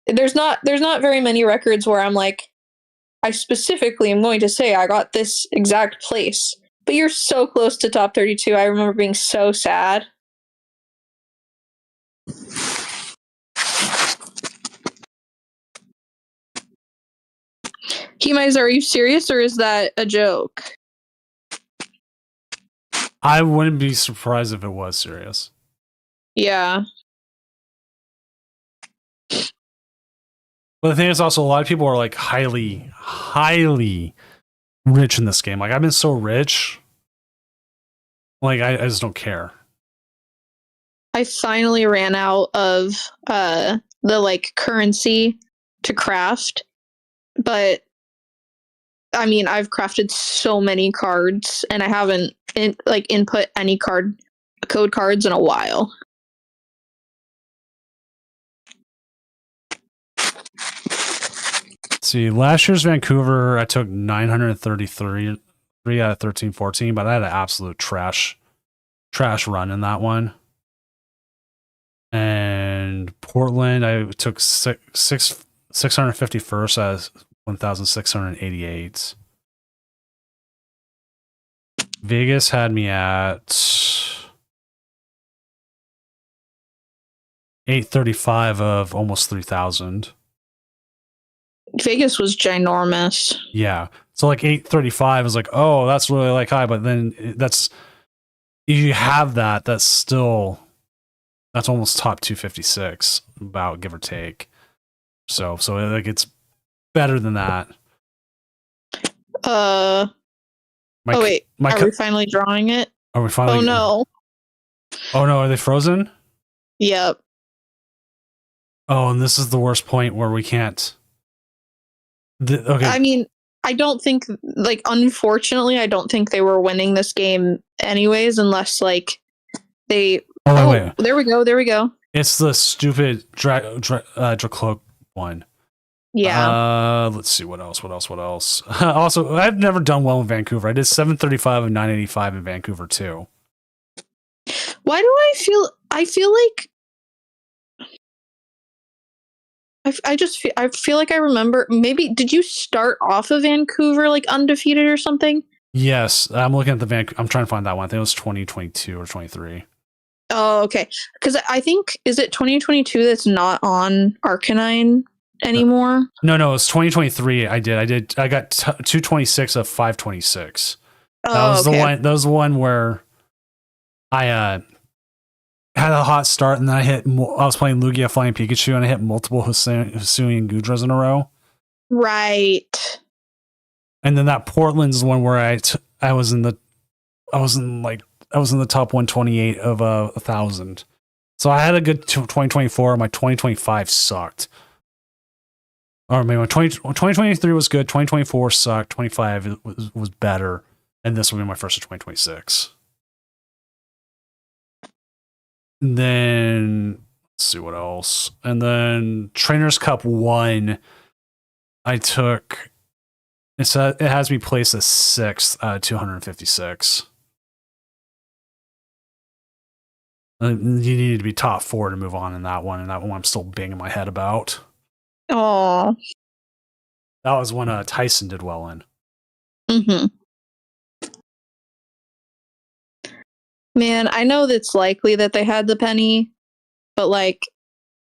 there's not very many records where I'm like, I specifically am going to say I got this exact place. But you're so close to top 32. I remember being so sad. Himizer, are you serious, or is that a joke? I wouldn't be surprised if it was serious. Yeah. But the thing is also, a lot of people are like highly, highly rich in this game. Like, I've been so rich. Like, I just don't care. I finally ran out of the like currency to craft, but I mean, I've crafted so many cards, and I haven't input any code cards in a while. Let's see, last year's Vancouver, I took 933 3 out of 13-14, but I had an absolute trash run in that one. And Portland, I took 651st out of 1,688. Vegas had me at 835 of almost 3,000. Vegas was ginormous. Yeah. So like 835 is like, oh, that's really like high, but then you have that's almost top 256, about, give or take. So like it's better than that. Wait, are we finally drawing it? Are we finally? Oh no. Oh no, are they frozen? Yep. Oh, and this is the worst point where we can't. Okay. I mean, I don't think, like, unfortunately, I don't think they were winning this game anyways, unless, like, they... Oh, wait. There we go. It's the stupid Dracloak one. Yeah. Let's see what else. Also, I've never done well in Vancouver. I did 735 of 985 in Vancouver too. Why do I feel like I feel like I remember, maybe did you start off of Vancouver like undefeated or something? Yes, I'm looking at I'm trying to find that one. I think it was 2022 or 23. Oh, okay. Because I think, is it 2022 that's not on Arcanine anymore? No, it's 2023. I got 226 of 526. Oh, That was okay. the one. That was the one where I had a hot start, and then I was playing Lugia Flying Pikachu, and I hit multiple Hisuian Gudras in a row. Right. And then that Portland's one where I was in the top 128 of 1,000. So I had a good 2024. My 2025 sucked. Or maybe 2023 was good. 2024 sucked. 25 was better, and this will be my first of 2026. And then let's see what else. And then Trainers Cup 1, I took. It has me placed as 6th, 256. You needed to be top 4 to move on in that one, and that one I'm still banging my head about. Oh. That was one Tyson did well in. Mm-hmm. Man, I know that's likely that they had the penny, but like,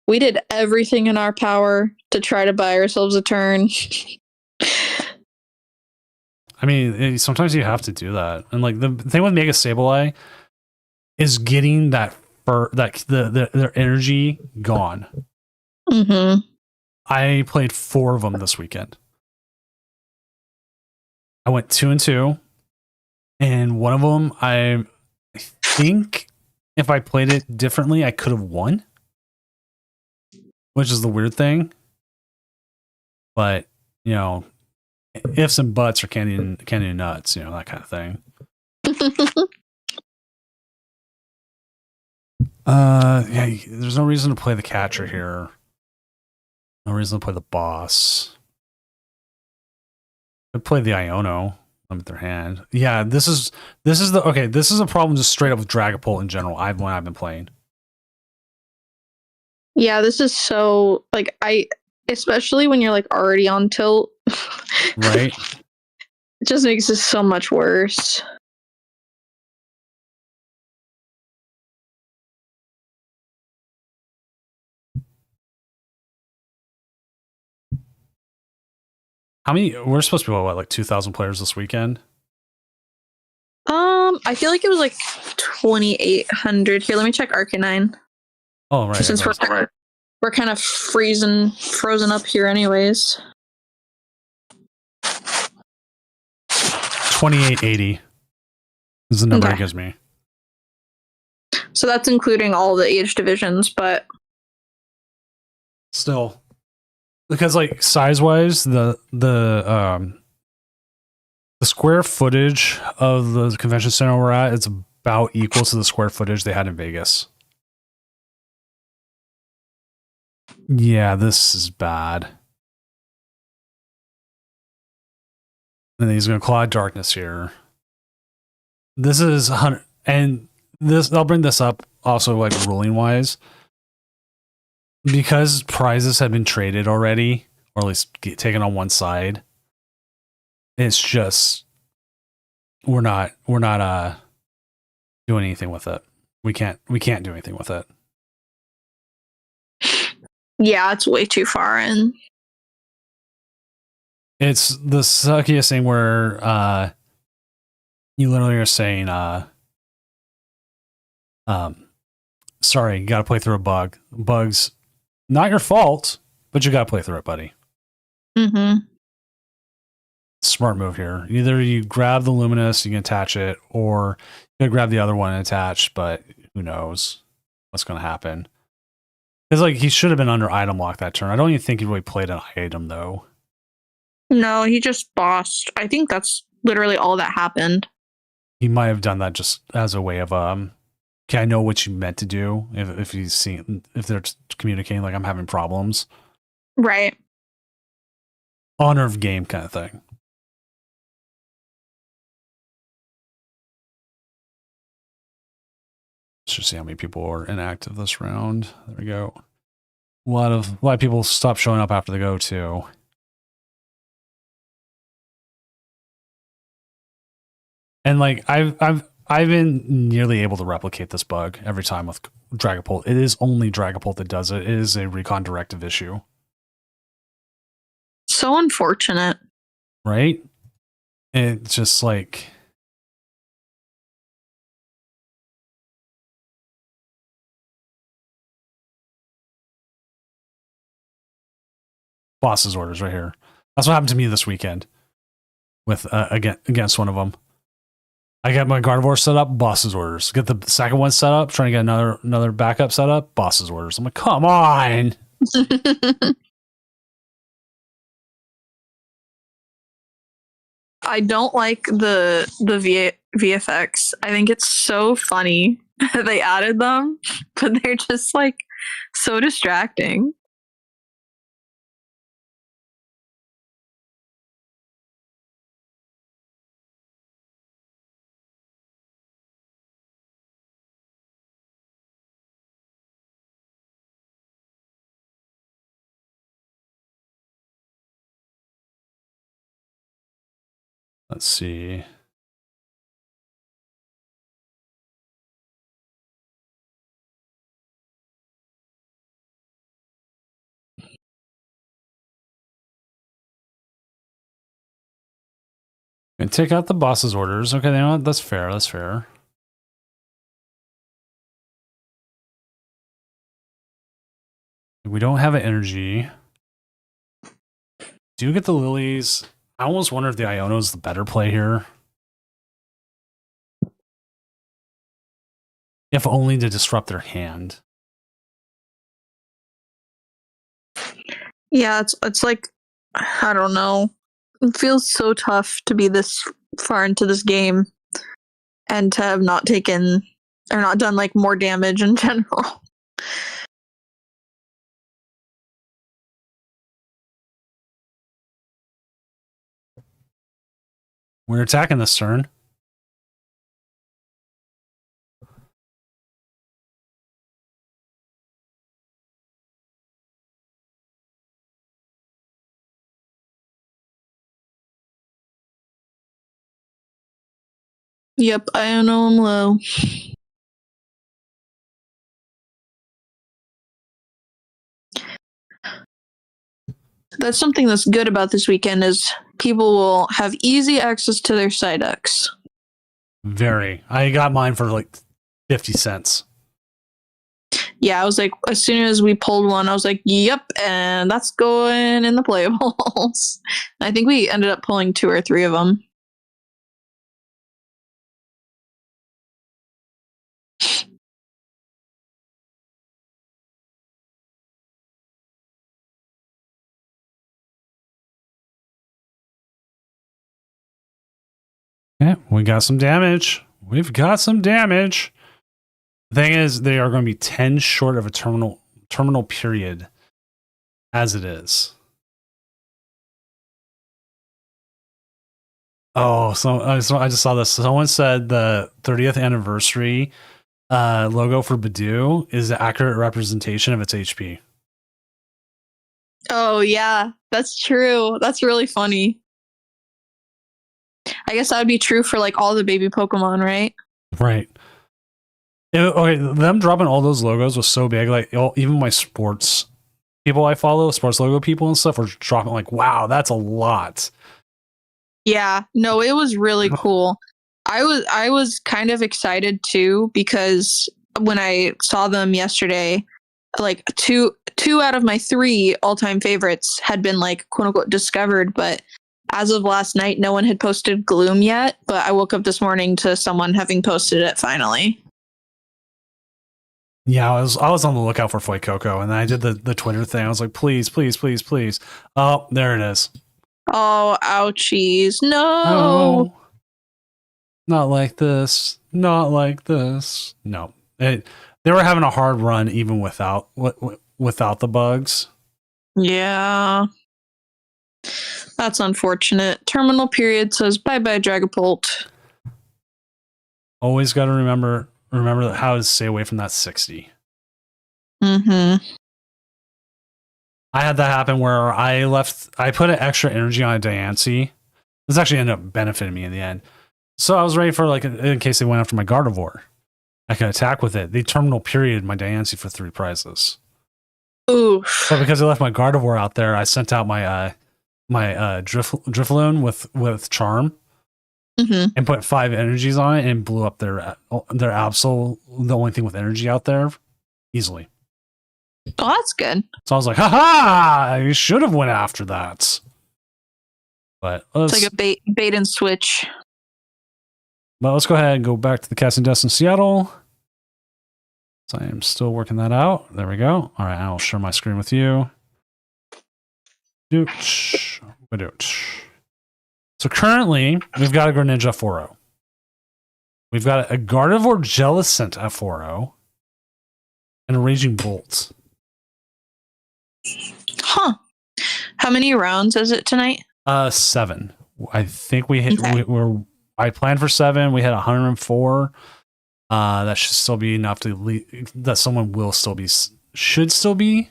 we did everything in our power to try to buy ourselves a turn. I mean, sometimes you have to do that, and like the thing with Mega Sableye is getting their energy gone. Mm-hmm. I played 4 of them this weekend. I went 2-2, and one of them I think if I played it differently, I could have won, which is the weird thing. But you know, ifs and buts are candy and nuts, you know, that kind of thing. Yeah, there's no reason to play the catcher here. No reason to play the boss. I'd play the Iono. Limit their hand. Yeah, this is a problem just straight up with Dragapult in general. I've been playing. Yeah, this is so like especially when you're like already on tilt. Right? It just makes it so much worse. We're supposed to be what, like 2,000 players this weekend? I feel like it was like 2,800. Here, let me check Arcanine. Oh, right. Since we're kind of frozen up here anyways. 2880 is the number it gives me. So that's including all the age divisions, but still, because like size wise, the square footage of the convention center we're at, it's about equal to the square footage they had in Vegas. Yeah, this is bad. And he's going to Claw Darkness here. This is 100, and this I'll bring this up also like ruling wise, because prizes have been traded already, or at least taken on one side. It's just we're not doing anything with it. We can't do anything with it. Yeah, it's way too far in. It's the suckiest thing where you literally are saying sorry, you gotta play through a bug. Bug's not your fault, but you gotta play through it, buddy. Mm-hmm. Smart move here. Either you grab the Luminous, you can attach it, or you can grab the other one and attach, but who knows what's gonna happen. Because like he should have been under item lock that turn. I don't even think he really played an item though. No, he just bossed. I think that's literally all that happened. He might have done that just as a way of okay, I know what you meant to do. If you see, if they're communicating like I'm having problems, Right. honor of game kind of thing. Let's just see how many people are inactive this round. There we go. A lot of people stop showing up after the go too. And like I've been nearly able to replicate this bug every time with Dragapult. It is only Dragapult that does it. It is a recon directive issue, So unfortunate. right? It's just like boss's orders right here. That's what happened to me this weekend with against one of them. I got my Gardevoir set up, boss's orders. Get the second one set up, trying to get another backup set up, boss's orders. I'm like, come on. I don't like the VFX. I think it's so funny that they added them, but they're just like so distracting. Let's see. And take out the boss's orders. Okay, you know what? That's fair. That's fair. We don't have an energy. Do you get the lilies? I almost wonder if the Iono is the better play here. If only to disrupt their hand. Yeah, it's like I don't know. It feels so tough to be this far into this game and to have not taken or not done like more damage in general. We're attacking this turn. Yep, I know I'm low. That's something that's good about this weekend is people will have easy access to their Psyducks. Very. I got mine for like 50 cents. Yeah, I was like, as soon as we pulled one, I was like, yep, and that's going in the playables. I think we ended up pulling 2 or 3 of them. Yeah, we got some damage. We've got some damage. The thing is, they are going to be 10 short of a terminal period as it is. Oh, so I just saw this. Someone said the 30th anniversary logo for Badoo is the accurate representation of its HP. Oh, yeah, that's true. That's really funny. I guess that would be true for like all the baby Pokemon, right? Right. Okay, them dropping all those logos was so big. Like even my sports people I follow, sports logo people and stuff, were dropping like, wow, that's a lot. Yeah, no, it was really cool. I was kind of excited too because when I saw them yesterday, like two out of my 3 all-time favorites had been like quote unquote discovered, but as of last night, no one had posted Gloom yet. But I woke up this morning to someone having posted it finally. Yeah, I was on the lookout for Fuecoco, and then I did the Twitter thing. I was like, please, please, please, please. Oh, there it is. Oh, ouchies. No. Oh, not like this. Not like this. No. They were having a hard run even without the bugs. Yeah. That's unfortunate. Terminal period says bye-bye, Dragapult. Always got to remember how to stay away from that 60. Mm-hmm. I had that happen where I put an extra energy on a Diancie. This actually ended up benefiting me in the end. So I was ready for, like, in case they went after my Gardevoir, I could attack with it. They terminal period my Diancie for 3 prizes. Oof. But because I left my Gardevoir out there, I sent out my Drifloon with Charm Mm-hmm. and put 5 energies on it and blew up their Absol, the only thing with energy out there, easily. Oh, that's good. So I was like, haha, you should have went after that. But It's like a bait and switch. But let's go ahead and go back to the Casting Dust in Seattle. So I am still working that out. There we go. All right, I'll share my screen with you. Dooch. Badooch. So currently, we've got a Greninja 4-0. We've got a Gardevoir Jellicent at 4-0. And a Raging Bolt. Huh. How many rounds is it tonight? 7. I think we hit. Okay. I planned for 7. We had 104. That should still be enough that someone should still be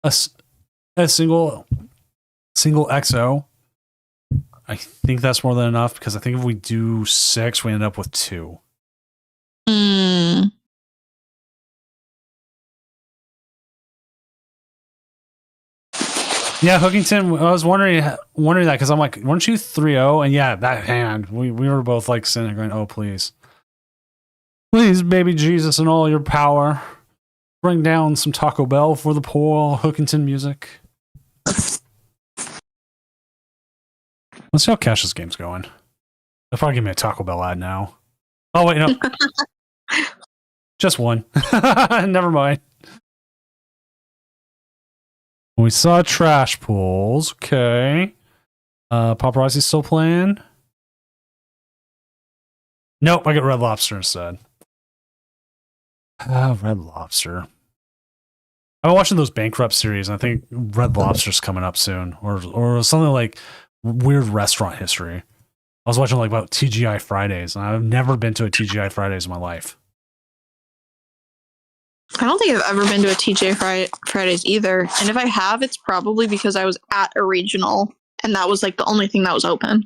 a single XO. I think that's more than enough because I think if we do 6, we end up with 2. Hmm. Yeah, Hookington, I was wondering that because I'm like, weren't you 3-0? And yeah, that hand, we were both like sitting there going, oh, please, baby Jesus, and all your power, bring down some Taco Bell for the poor. Hookington music. Let's see how Cash's game's going. They'll probably give me a Taco Bell ad now. Oh wait, no, just one. Never mind. We saw trash pools. Okay. Paparazzi still playing? Nope, I get Red Lobster instead. Red Lobster. I've been watching those Bankrupt series, and I think Red Lobster's coming up soon. Or something like weird restaurant history. I was watching like about TGI Fridays, and I've never been to a TGI Fridays in my life. I don't think I've ever been to a TJ Fridays either. And if I have, it's probably because I was at a regional and that was like the only thing that was open.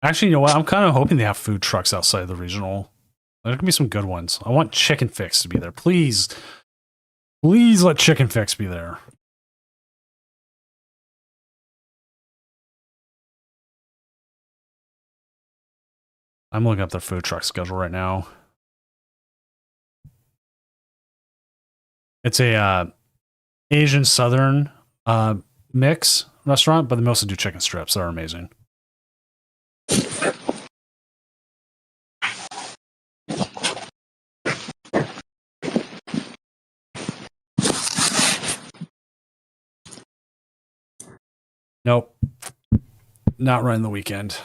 Actually, you know what? I'm kind of hoping they have food trucks outside the regional. There can be some good ones. I want Chicken Fix to be there. Please let Chicken Fix be there. I'm looking up their food truck schedule right now. It's a Asian Southern mix restaurant, but they mostly do chicken strips. They're amazing. Nope. Not running the weekend.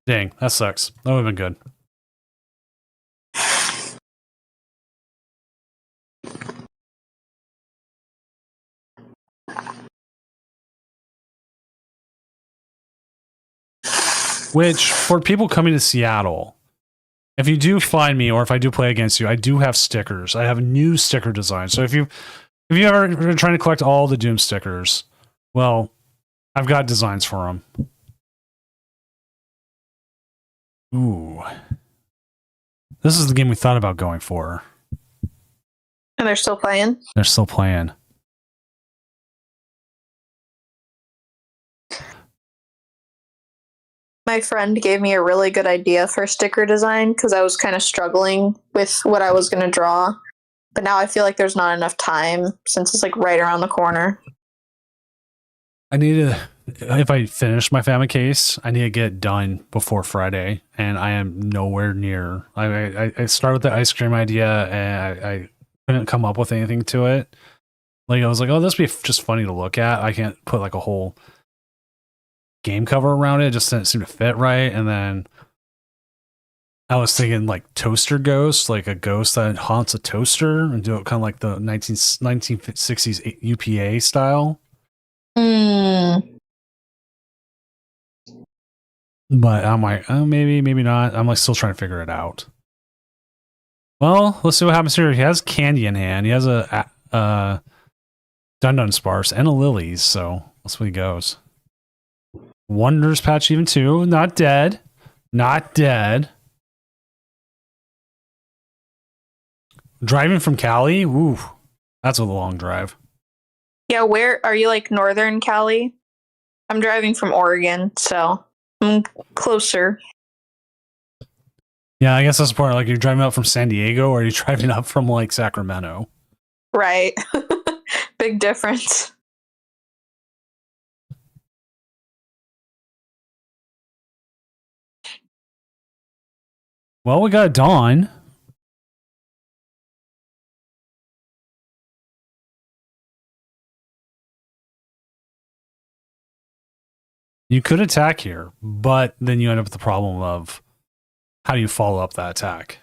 Dang, that sucks. That would have been good. Which, for people coming to Seattle, if you do find me or if I do play against you, I do have stickers. I have a new sticker design. So if you ever are trying to collect all the Doom stickers, well, I've got designs for them. Ooh. This is the game we thought about going for. And they're still playing? They're still playing. My friend gave me a really good idea for sticker design because I was kind of struggling with what I was going to draw. But now I feel like there's not enough time since it's like right around the corner. I need to, if I finish my family case, I need to get it done before Friday, and I am nowhere near. I started with the ice cream idea, and I couldn't come up with anything to it. Like I was like, oh, this would be just funny to look at. I can't put like a whole game cover around it. It just didn't seem to fit right. And then I was thinking like toaster ghost, like a ghost that haunts a toaster and do it kind of like the 1960s UPA style. But I'm like, oh, maybe not. I'm like still trying to figure it out. Well, let's see what happens here. He has candy in hand. He has a Dun Sparse and a Lilies, so let's see where he goes. Wonders Patch even 2, not dead. Not dead. Driving from Cali? Ooh, that's a long drive. Yeah, where are you? Like Northern Cali? I'm driving from Oregon, so I'm closer. Yeah, I guess that's the part. Like, you're driving up from San Diego, or are you driving up from like Sacramento? Right. Big difference. Well, we got Dawn. You could attack here, but then you end up with the problem of how do you follow up that attack?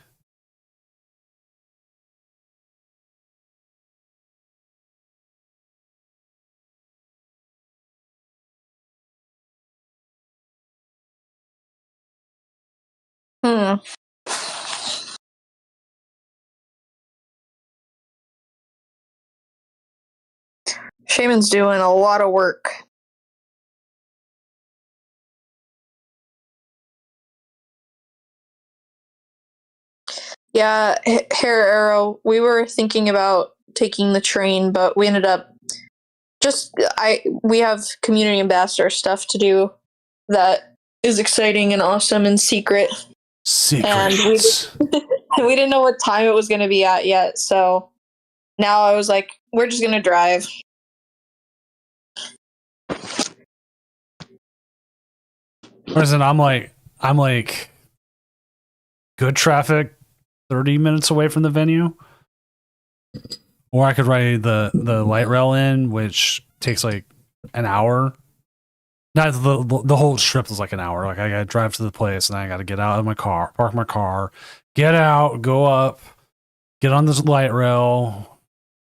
Shaman's doing a lot of work. Yeah, Hair Arrow, we were thinking about taking the train, but we ended up we have community ambassador stuff to do that is exciting and awesome and secret. Secrets. And we didn't know what time it was going to be at yet, so now I was like, we're just going to drive. Whereas then I'm like good traffic 30 minutes away from the venue. Or I could ride the light rail in, which takes like an hour. Not the whole trip was like an hour. Like I gotta drive to the place and I gotta get out of my car, park my car, get out, go up, get on this light rail,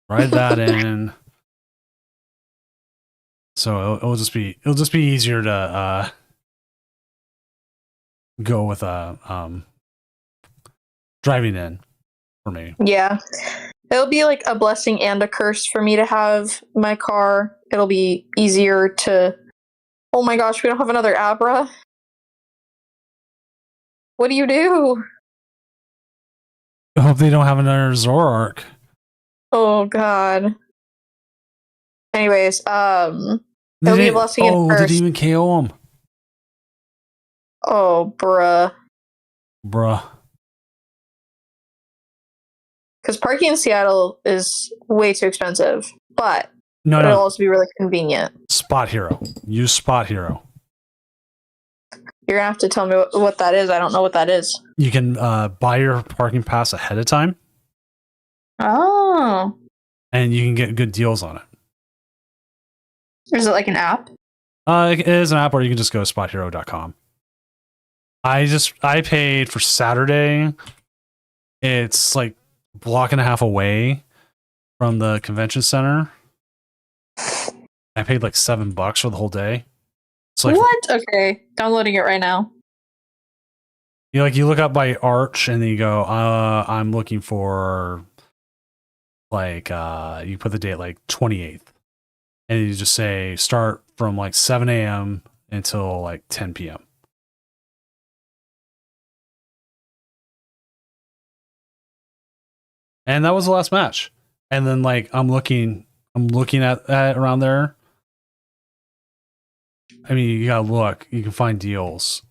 ride that in. So it'll just be easier to go with driving in for me. Yeah. It'll be like a blessing and a curse for me to have my car. It'll be easier to... Oh my gosh, we don't have another Abra? What do you do? I hope they don't have another Zoroark. Oh god. Anyways, it'll be a blessing and curse. Did he even KO him? Oh, bruh. Because parking in Seattle is way too expensive, but it'll also be really convenient. Spot Hero. Use Spot Hero. You're gonna have to tell me what that is. I don't know what that is. You can buy your parking pass ahead of time. Oh. And you can get good deals on it. Is it like an app? It is an app, or you can just go to spothero.com. I paid for Saturday. It's like a block and a half away from the convention center. I paid like $7 for the whole day. So like, what? Okay, downloading it right now. You look up by Arch and then you go, I'm looking for like you put the date like 28th. And you just say start from like 7 a.m. until like 10 p.m. And that was the last match. And then like I'm looking at that around there. I mean, you gotta look. You can find deals.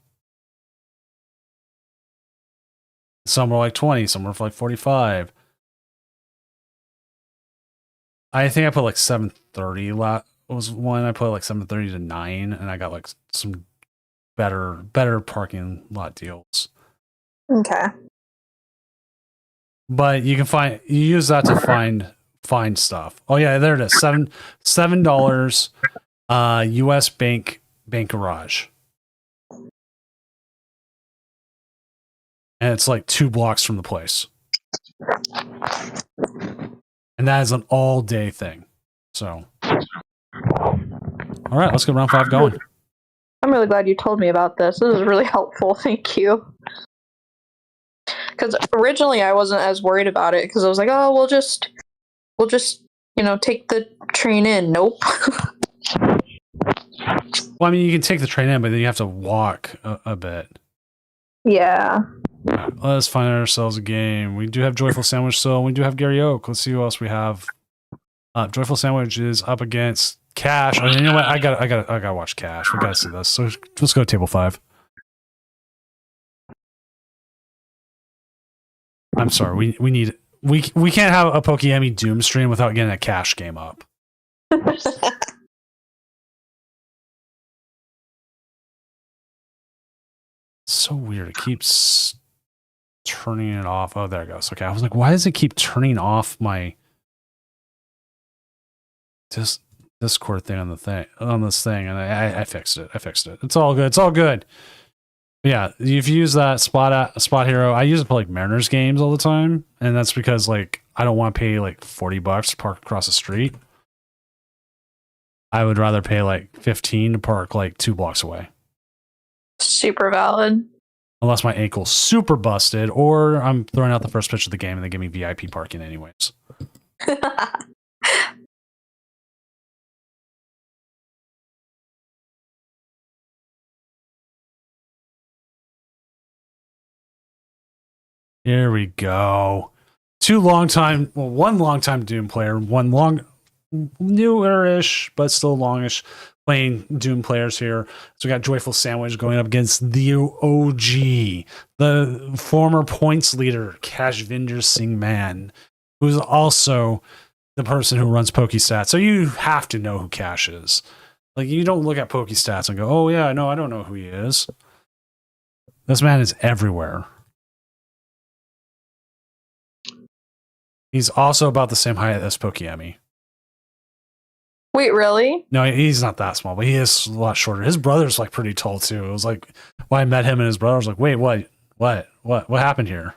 Some are like 20, some are for like 45. I think I put like 730 was one. I put like 730 to 9, and I got like some better parking lot deals. Okay. but you use that to find stuff. Oh yeah, there it is. $7 US bank garage. And it's like 2 blocks from the place. And that is an all day thing. So all right, let's get round 5 going. I'm really glad you told me about this. This is really helpful. Thank you. Because originally I wasn't as worried about it because I was like, oh, we'll just take the train in. Nope. Well, I mean, you can take the train in, but then you have to walk a bit. Yeah. All right, let's find ourselves a game. We do have Joyful Sandwich still. We do have Gary Oak. Let's see who else we have. Joyful Sandwich is up against Cash. Oh, you know what? I gotta watch Cash. We gotta see this. So let's go to table 5. I'm sorry. We can't have a Pokemon Doom stream without getting a Cash game up. So weird. It keeps turning it off. Oh, there it goes. Okay. I was like, why does it keep turning off my Discord thing on this thing? And I fixed it. It's all good. It's all good. But yeah, if you use that Spot Hero, I use it for like Mariners games all the time, and that's because like I don't want to pay like $40 to park across the street. I would rather pay like $15 to park like 2 blocks away. Super valid. Unless my ankle's super busted, or I'm throwing out the first pitch of the game and they give me VIP parking anyways. Here we go. One longtime Doom player, one newer-ish, but still longish playing Doom players here. So we got Joyful Sandwich going up against the OG, the former points leader, Kashvinder Singh Man, who's also the person who runs PokeStats. So you have to know who Cash is. Like, you don't look at PokeStats and go, oh yeah, no, I don't know who he is. This man is everywhere. He's also about the same height as Pokemon. Wait, really? No, he's not that small, but he is a lot shorter. His brother's like pretty tall too. It was like when I met him and his brother, I was like, wait, what happened here?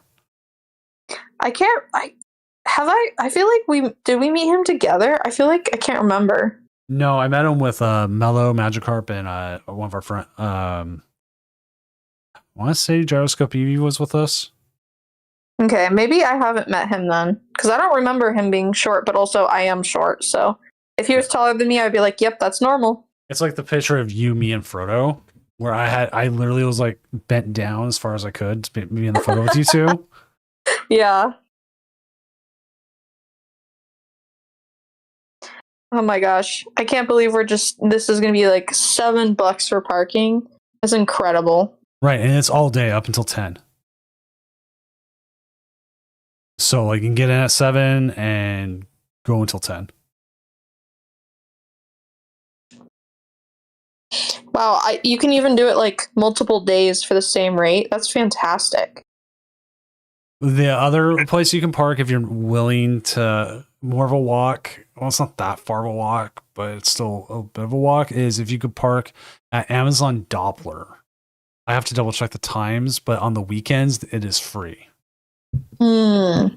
I feel like did we meet him together? I feel like I can't remember. No, I met him with Mellow, Magikarp, and one of our friends. I want to say Gyroscope Eevee was with us. Okay, maybe I haven't met him then, because I don't remember him being short, but also I am short, so if he was taller than me, I'd be like, yep, that's normal. It's like the picture of you, me, and Frodo, where I literally was like bent down as far as I could to be in the photo with you two. Yeah. Oh my gosh. I can't believe this is going to be like $7 for parking. That's incredible. Right, and it's all day up until 10. So like you can get in at 7 and go until 10. Wow, you can even do it like multiple days for the same rate. That's fantastic. The other place you can park if you're willing to more of a walk, well, it's not that far of a walk, but it's still a bit of a walk, is if you could park at Amazon Doppler. I have to double check the times, but on the weekends, it is free. Let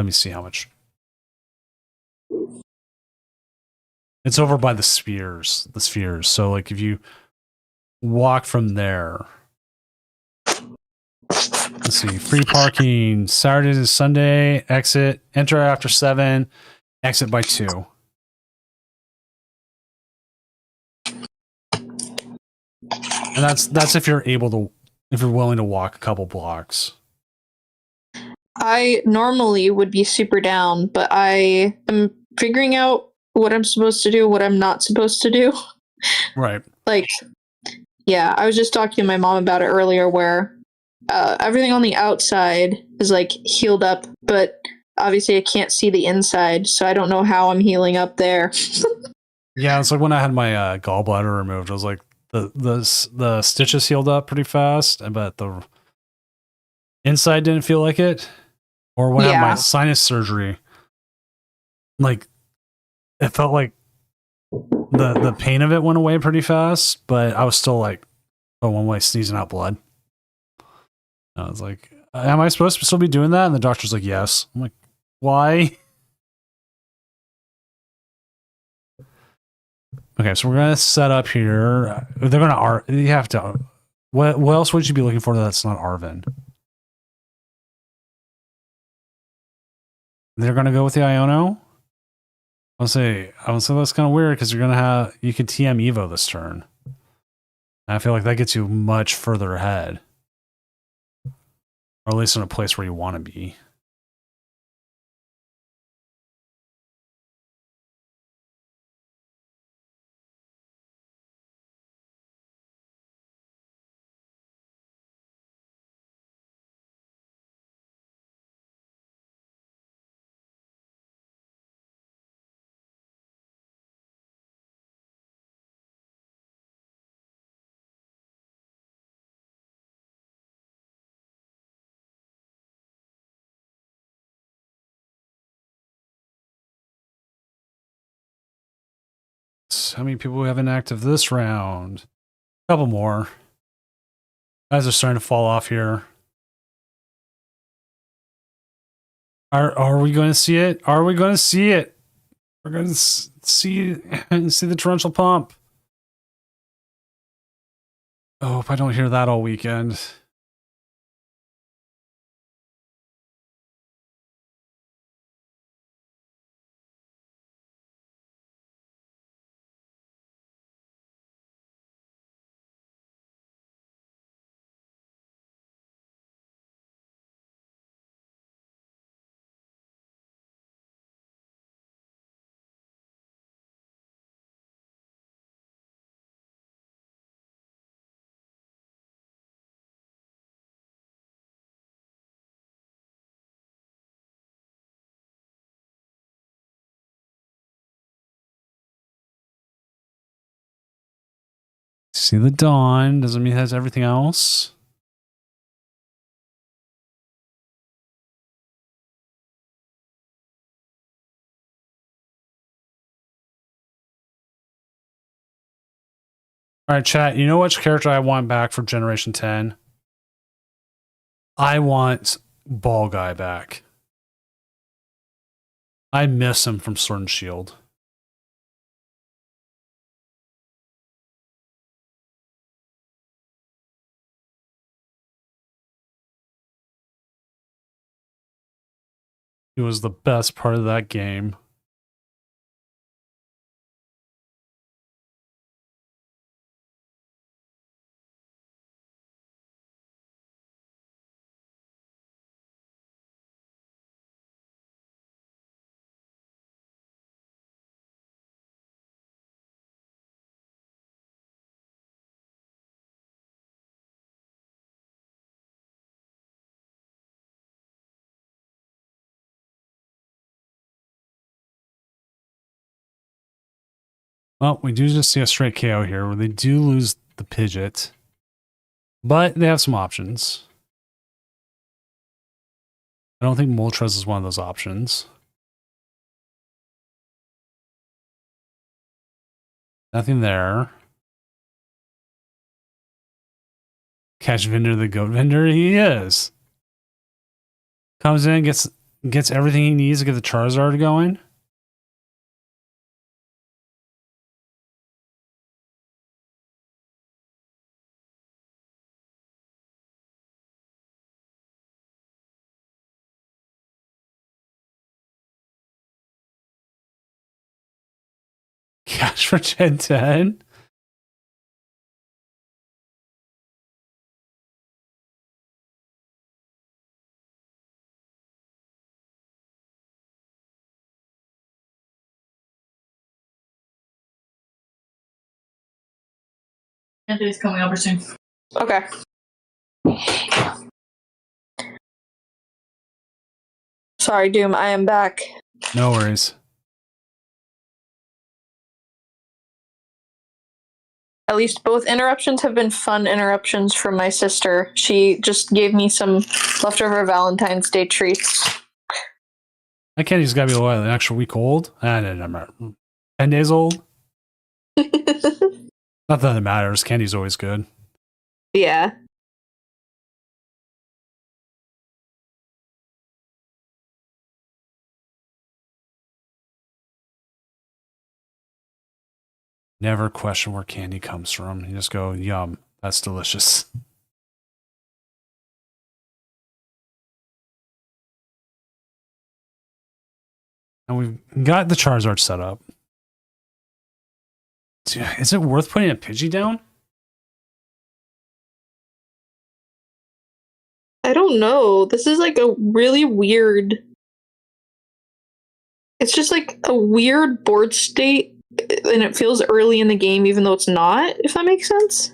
me see how much. It's over by the spheres. So like if you walk from there, let's see, free parking Saturday to Sunday, enter after 7, exit by 2. And that's if you're willing to walk a couple blocks. I normally would be super down, but I am figuring out what I'm supposed to do, what I'm not supposed to do. Right. Like, yeah, I was just talking to my mom about it earlier where everything on the outside is like healed up, but obviously I can't see the inside, so I don't know how I'm healing up there. Yeah, it's like when I had my gallbladder removed, I was like, the stitches healed up pretty fast, but Inside didn't feel like it. Or when I had my Yeah. sinus surgery, like it felt like the pain of it went away pretty fast, but I was still like, one way sneezing out blood. I was like, am I supposed to still be doing that? And the doctor's like, yes. I'm like, why? Okay, so we're gonna set up here. They're gonna you have to. What else would you be looking for that's not Arvin? They're gonna go with the Iono. I would say that's kind of weird because you could TM Evo this turn. I feel like that gets you much further ahead, or at least in a place where you want to be. How many people we have inactive this round? A couple more. Guys are starting to fall off here. Are we going to see it? Are we going to see it? We're going to see the torrential pump. I hope I don't hear that all weekend. See the dawn. Doesn't mean it has everything else. All right, chat. You know which character I want back for Generation 10? I want Ball Guy back. I miss him from Sword and Shield. He was the best part of that game. Well, we do just see a straight KO here where they do lose the Pidgeot, but they have some options. I don't think Moltres is one of those options. Nothing there. Catch Vendor the Goat Vendor, he is. Comes in, gets everything he needs to get the Charizard going. Catch for Gen 10. Anthony's coming over soon. Okay. Sorry, Doom. I am back. No worries. at least both interruptions have been fun interruptions from my sister. She just gave me some leftover Valentine's Day treats. That candy's got to be what, an extra week old? I don't know. 10 days old? Not that it matters. Candy's always good. Yeah. Never question where candy comes from. You just go, yum, that's delicious. And we've got the Charizard set up. Is it worth putting a Pidgey down? I don't know. This is like a really weird. It's just like a weird board state, and it feels early in the game, even though it's not, if that makes sense.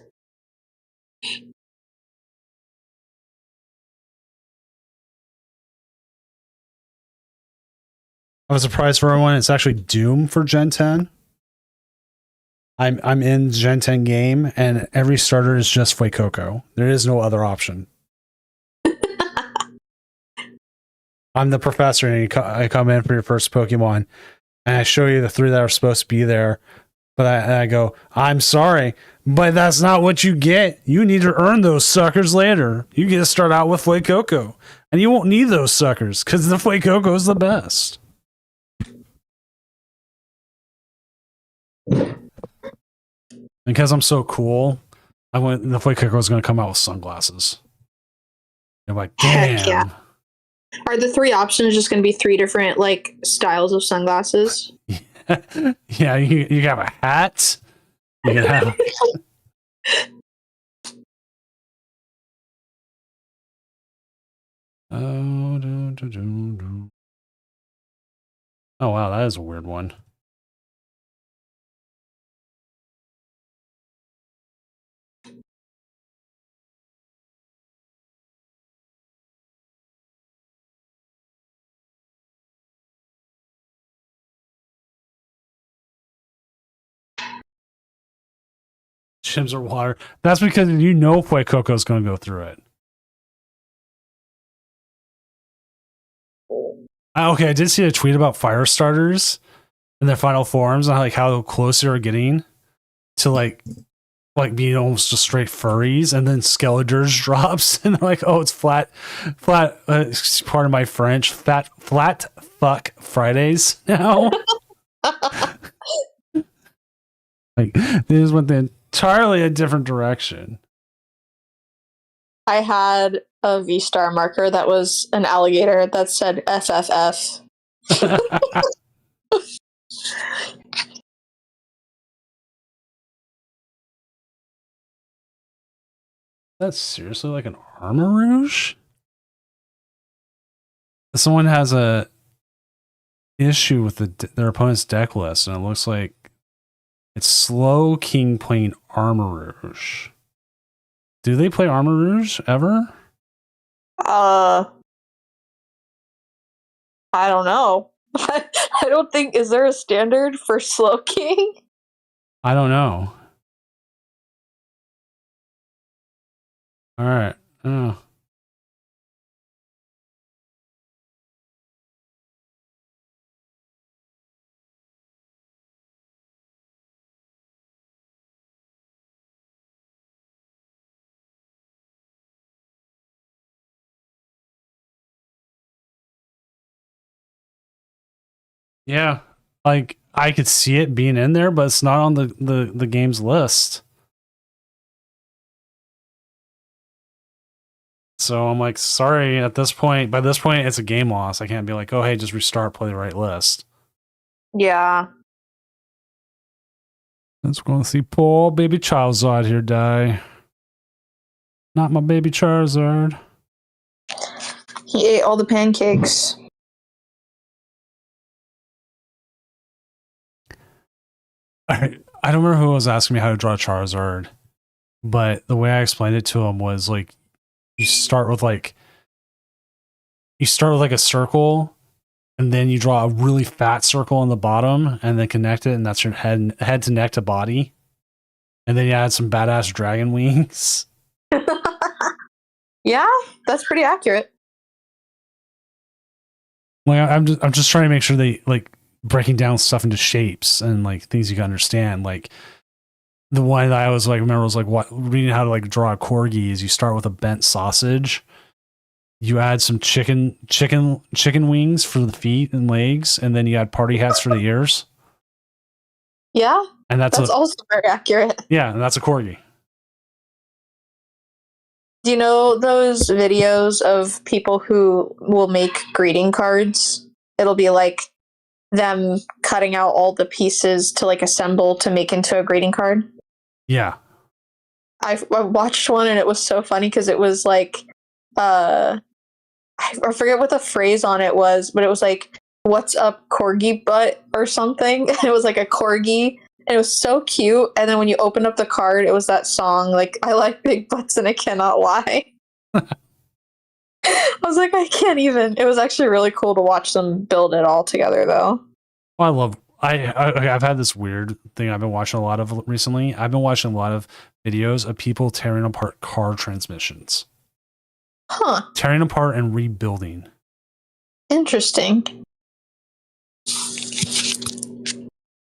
I was surprised for everyone. It's actually Doom for Gen 10. I'm in Gen 10 game, and every starter is just Fuecoco. There is no other option. I'm the professor, and I come in for your first Pokemon, and I show you the 3 that are supposed to be there. But I go, I'm sorry, but that's not what you get. You need to earn those suckers later. You get to start out with Fuecoco, and you won't need those suckers because the Fuecoco is the best. Because I'm so cool, the Fuecoco is going to come out with sunglasses. You're like, damn. Heck yeah. Are the 3 options just going to be 3 different like styles of sunglasses? Yeah, you can have a hat. You can have. Oh wow, that is a weird one. Shims or water. That's because you know Fuecoco is going to go through it. Okay, I did see a tweet about fire starters in their final forms and like how close they were getting to like being almost just straight furries, and then Skeledirge drops and they're like, oh, it's flat. Pardon my French. Flat fuck Fridays now. Like this went the entirely a different direction. I had a V-Star marker that was an alligator that said FFF. That's seriously like an Armarouge? Someone has a issue with their opponent's deck list, and it looks like it's Slow King playing Armarouge. Do they play Armarouge ever? I don't know. I don't think, is there a standard for Slow King? I don't know. All right. Oh. Yeah, like I could see it being in there, but it's not on the game's list. So I'm like, sorry, by this point, it's a game loss. I can't be like, oh, hey, just restart, play the right list. Yeah. Let's go and see poor baby Charizard here die. Not my baby Charizard. He ate all the pancakes. I don't remember who was asking me how to draw Charizard, but the way I explained it to him was like, you start with like a circle, and then you draw a really fat circle on the bottom, and then connect it, and that's your head to neck to body. And then you add some badass dragon wings. Yeah, that's pretty accurate. Like I'm just trying to make sure they like breaking down stuff into shapes and like things you can understand. Like the one that I was like remember was like what reading how to like draw a corgi is you start with a bent sausage, you add some chicken wings for the feet and legs, and then you add party hats for the ears. Yeah, And that's also very accurate. Yeah, and that's a corgi. Do you know those videos of people who will make greeting cards? It'll be like them cutting out all the pieces to like assemble to make into a greeting card. Yeah. I watched one and it was so funny because it was like, I forget what the phrase on it was, but it was like, "What's up, corgi butt?" or something. And it was like a corgi. And it was so cute. And then when you open up the card, it was that song, like, "I like big butts and I cannot lie." I was like, I can't even. It was actually really cool to watch them build it all together, though. Well, I've had this weird thing I've been watching a lot of recently. I've been watching a lot of videos of people tearing apart car transmissions. Huh. Tearing apart and rebuilding. Interesting.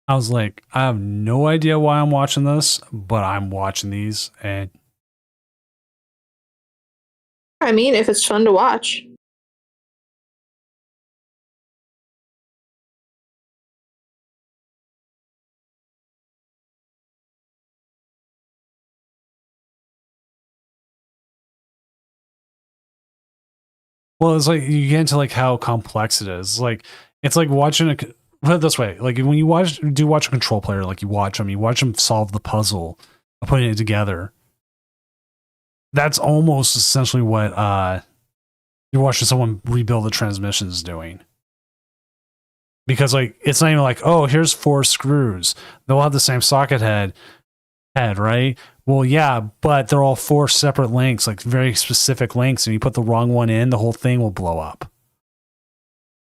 I was like, I have no idea why I'm watching this, but I'm watching these, and I mean, if it's fun to watch. well, it's like you get into like how complex it is. Like it's like watching put it this way, like when you watch a control player, like you watch them solve the puzzle of putting it together. That's almost essentially what you're watching someone rebuild the transmissions doing. Because like it's not even like, oh, here's 4 screws. They'll have the same socket head, right? Well, yeah, but they're all 4 separate lengths, like very specific lengths, and you put the wrong one in, the whole thing will blow up.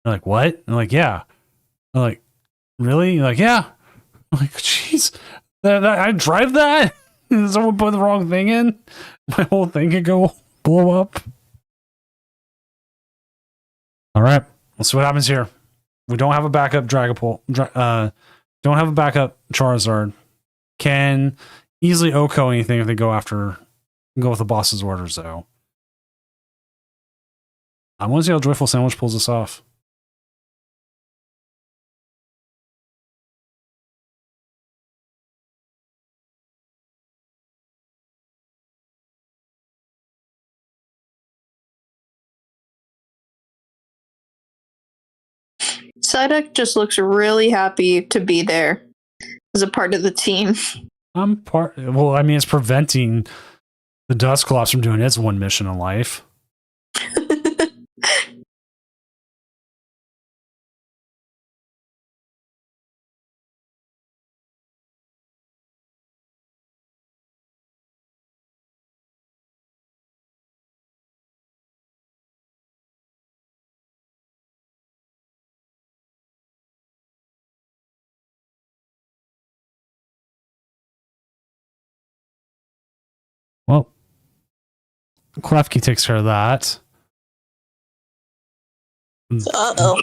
They're like, what? I'm like, yeah. I'm like, really? You're like, yeah. I'm like, jeez, I drive that? Someone put the wrong thing in? My whole thing could go blow up. All right, let's see what happens here. We don't have a backup Dragapult. Don't have a backup Charizard. Can easily OHKO anything if they go with the boss's orders, though. I want to see how Joyful Sandwich pulls this off. Psyduck just looks really happy to be there as a part of the team. Well, I mean, it's preventing the Dusclops from doing its one mission in life. Well, Klefki takes care of that. Uh-oh.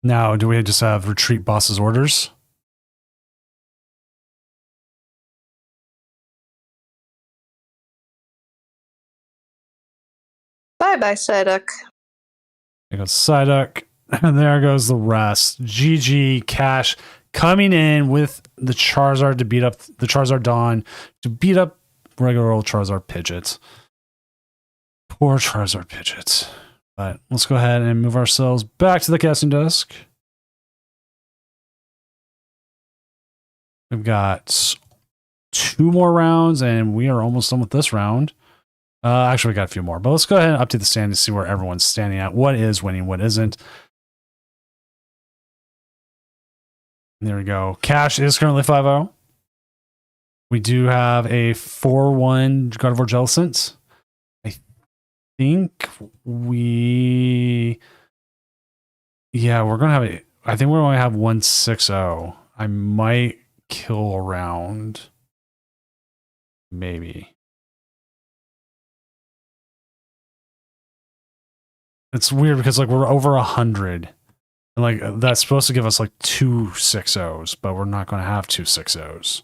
Now, do we just have retreat boss's orders? Bye-bye, Psyduck. There goes Psyduck. And there goes the rest. GG, Cash coming in with the Charizard to beat up the Charizard Dawn, to beat up regular old Charizard Pidgeot. Poor Charizard Pidgeot. But let's go ahead and move ourselves back to the casting desk. We've got 2 more rounds, and we are almost done with this round. Actually, we got a few more, but let's go ahead and update the stand to see where everyone's standing at. What is winning, what isn't. There we go. Cash is currently 5-0. We do have a 4-1 Gardevoir Jellicent. I think we're going to have I think we only have 160. I might kill around. Maybe. It's weird because like we're over 100. And like that's supposed to give us like 2 6-0s, but we're not going to have 2 6-0s.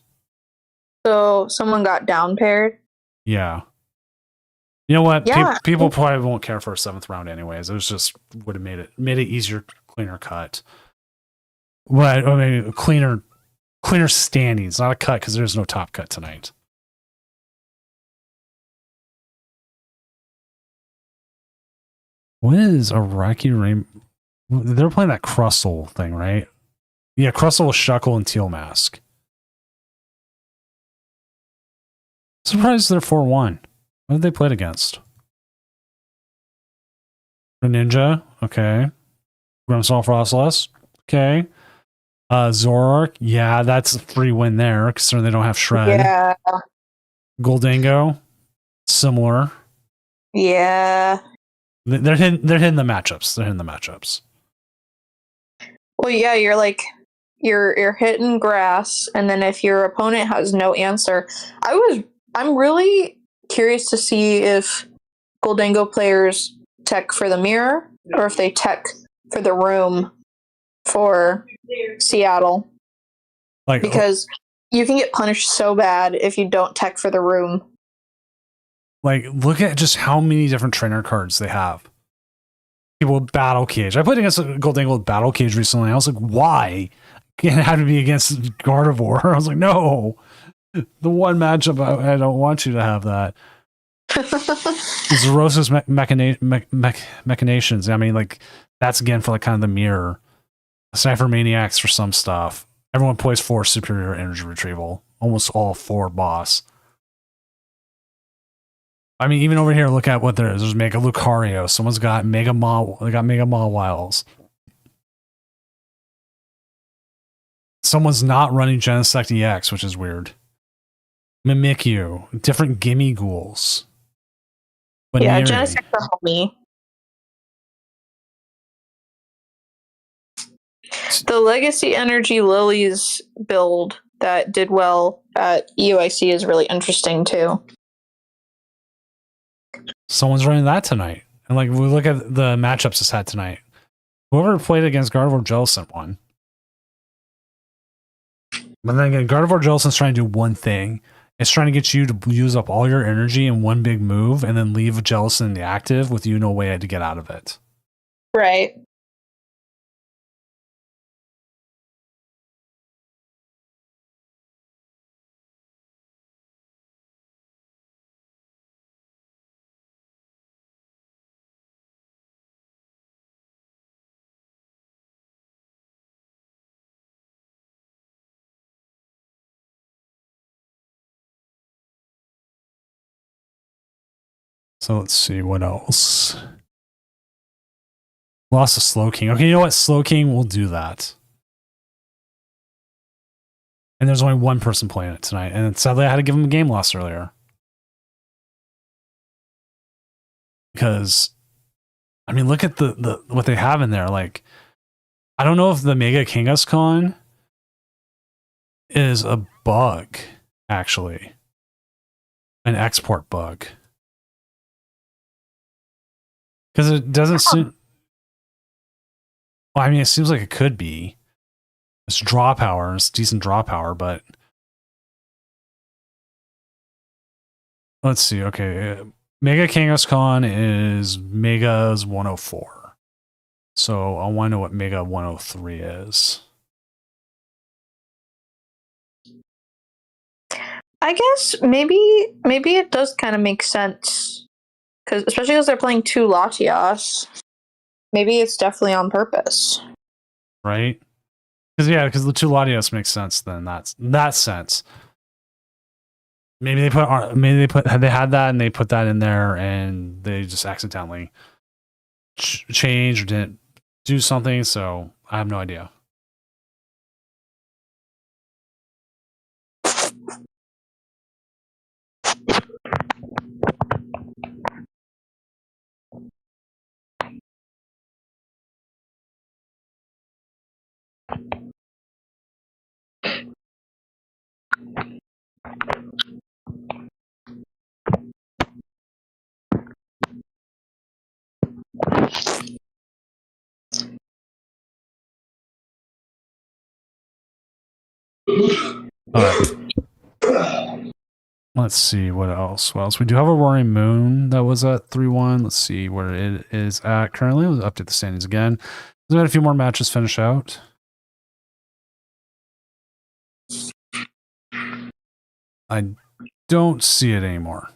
So someone got down paired. Yeah. You know what? Yeah. People probably won't care for a 7th round anyways. It was just would have made it easier, cleaner cut. Well, I mean, cleaner standings, not a cut because there's no top cut tonight. What is Iraqi Rain? They're playing that Crustle thing, right? Yeah, Crustle with Shuckle and Teal Mask. Surprised they're 4-1. What did they play against? Ninja, okay. Grimmsnarl Frostless, okay. Zoroark, yeah, that's a free win there, considering they don't have Shred. Yeah. Goldango, similar. Yeah. They're hitting the matchups. They're hitting the matchups. Well, yeah, you're hitting grass, and then if your opponent has no answer, I'm really curious to see if Goldango players tech for the mirror or if they tech for the room for Seattle. Like Because you can get punished so bad if you don't tech for the room. Like, look at just how many different trainer cards they have. People with Battle Cage. I played against Goldango with Battle Cage recently. I was like, why? Can't have to be against Gardevoir. I was like, no. The one matchup I don't want you to have that. Zerosis Machinations. I mean, like, that's again for like kind of the mirror. Cypher Maniacs for some stuff. Everyone plays 4 Superior Energy Retrieval. Almost all 4 boss. I mean, even over here, look at what there is. There's Mega Lucario. Someone's got Mega Maw. They got Mega Mawwiles. Someone's not running Genesect EX, which is weird. Mimikyu. Different Gimme Ghouls. Yeah, Baneri. Genesect are homie. The Legacy Energy Lilies build that did well at EUIC is really interesting too. Someone's running that tonight. And like, we look at the matchups it's had tonight. Whoever played against Gardevoir Jellicent won. But then again, Gardevoir Jellicent's trying to do one thing. It's trying to get you to use up all your energy in one big move and then leave Jellicent in the active with you no way to get out of it. Right. So let's see what else. Lost to Slowking. Okay, you know what? Slowking will do that. And there's only one person playing it tonight. And sadly, I had to give him a game loss earlier. Because, I mean, look at the what they have in there. Like, I don't know if the Mega Kangaskhan is a bug, actually. An export bug. Because it doesn't seem... Well, I mean, it seems like it could be. It's draw power. It's decent draw power, but... Let's see. Okay. Mega Kangaskhan is Mega's 104. So I want to know what Mega 103 is. I guess maybe it does kind of make sense. Especially because they're playing 2 Latias. Maybe it's definitely on purpose. Right? Because the 2 Latios makes sense then. That's that sense. Maybe they had that and they put that in there and they just accidentally changed or didn't do something. So I have no idea. Let's see what else. What else? We do have a Roaring Moon that was at 3-1. Let's see where it is at currently. Let's update the standings again. We've got a few more matches finish out. I don't see it anymore.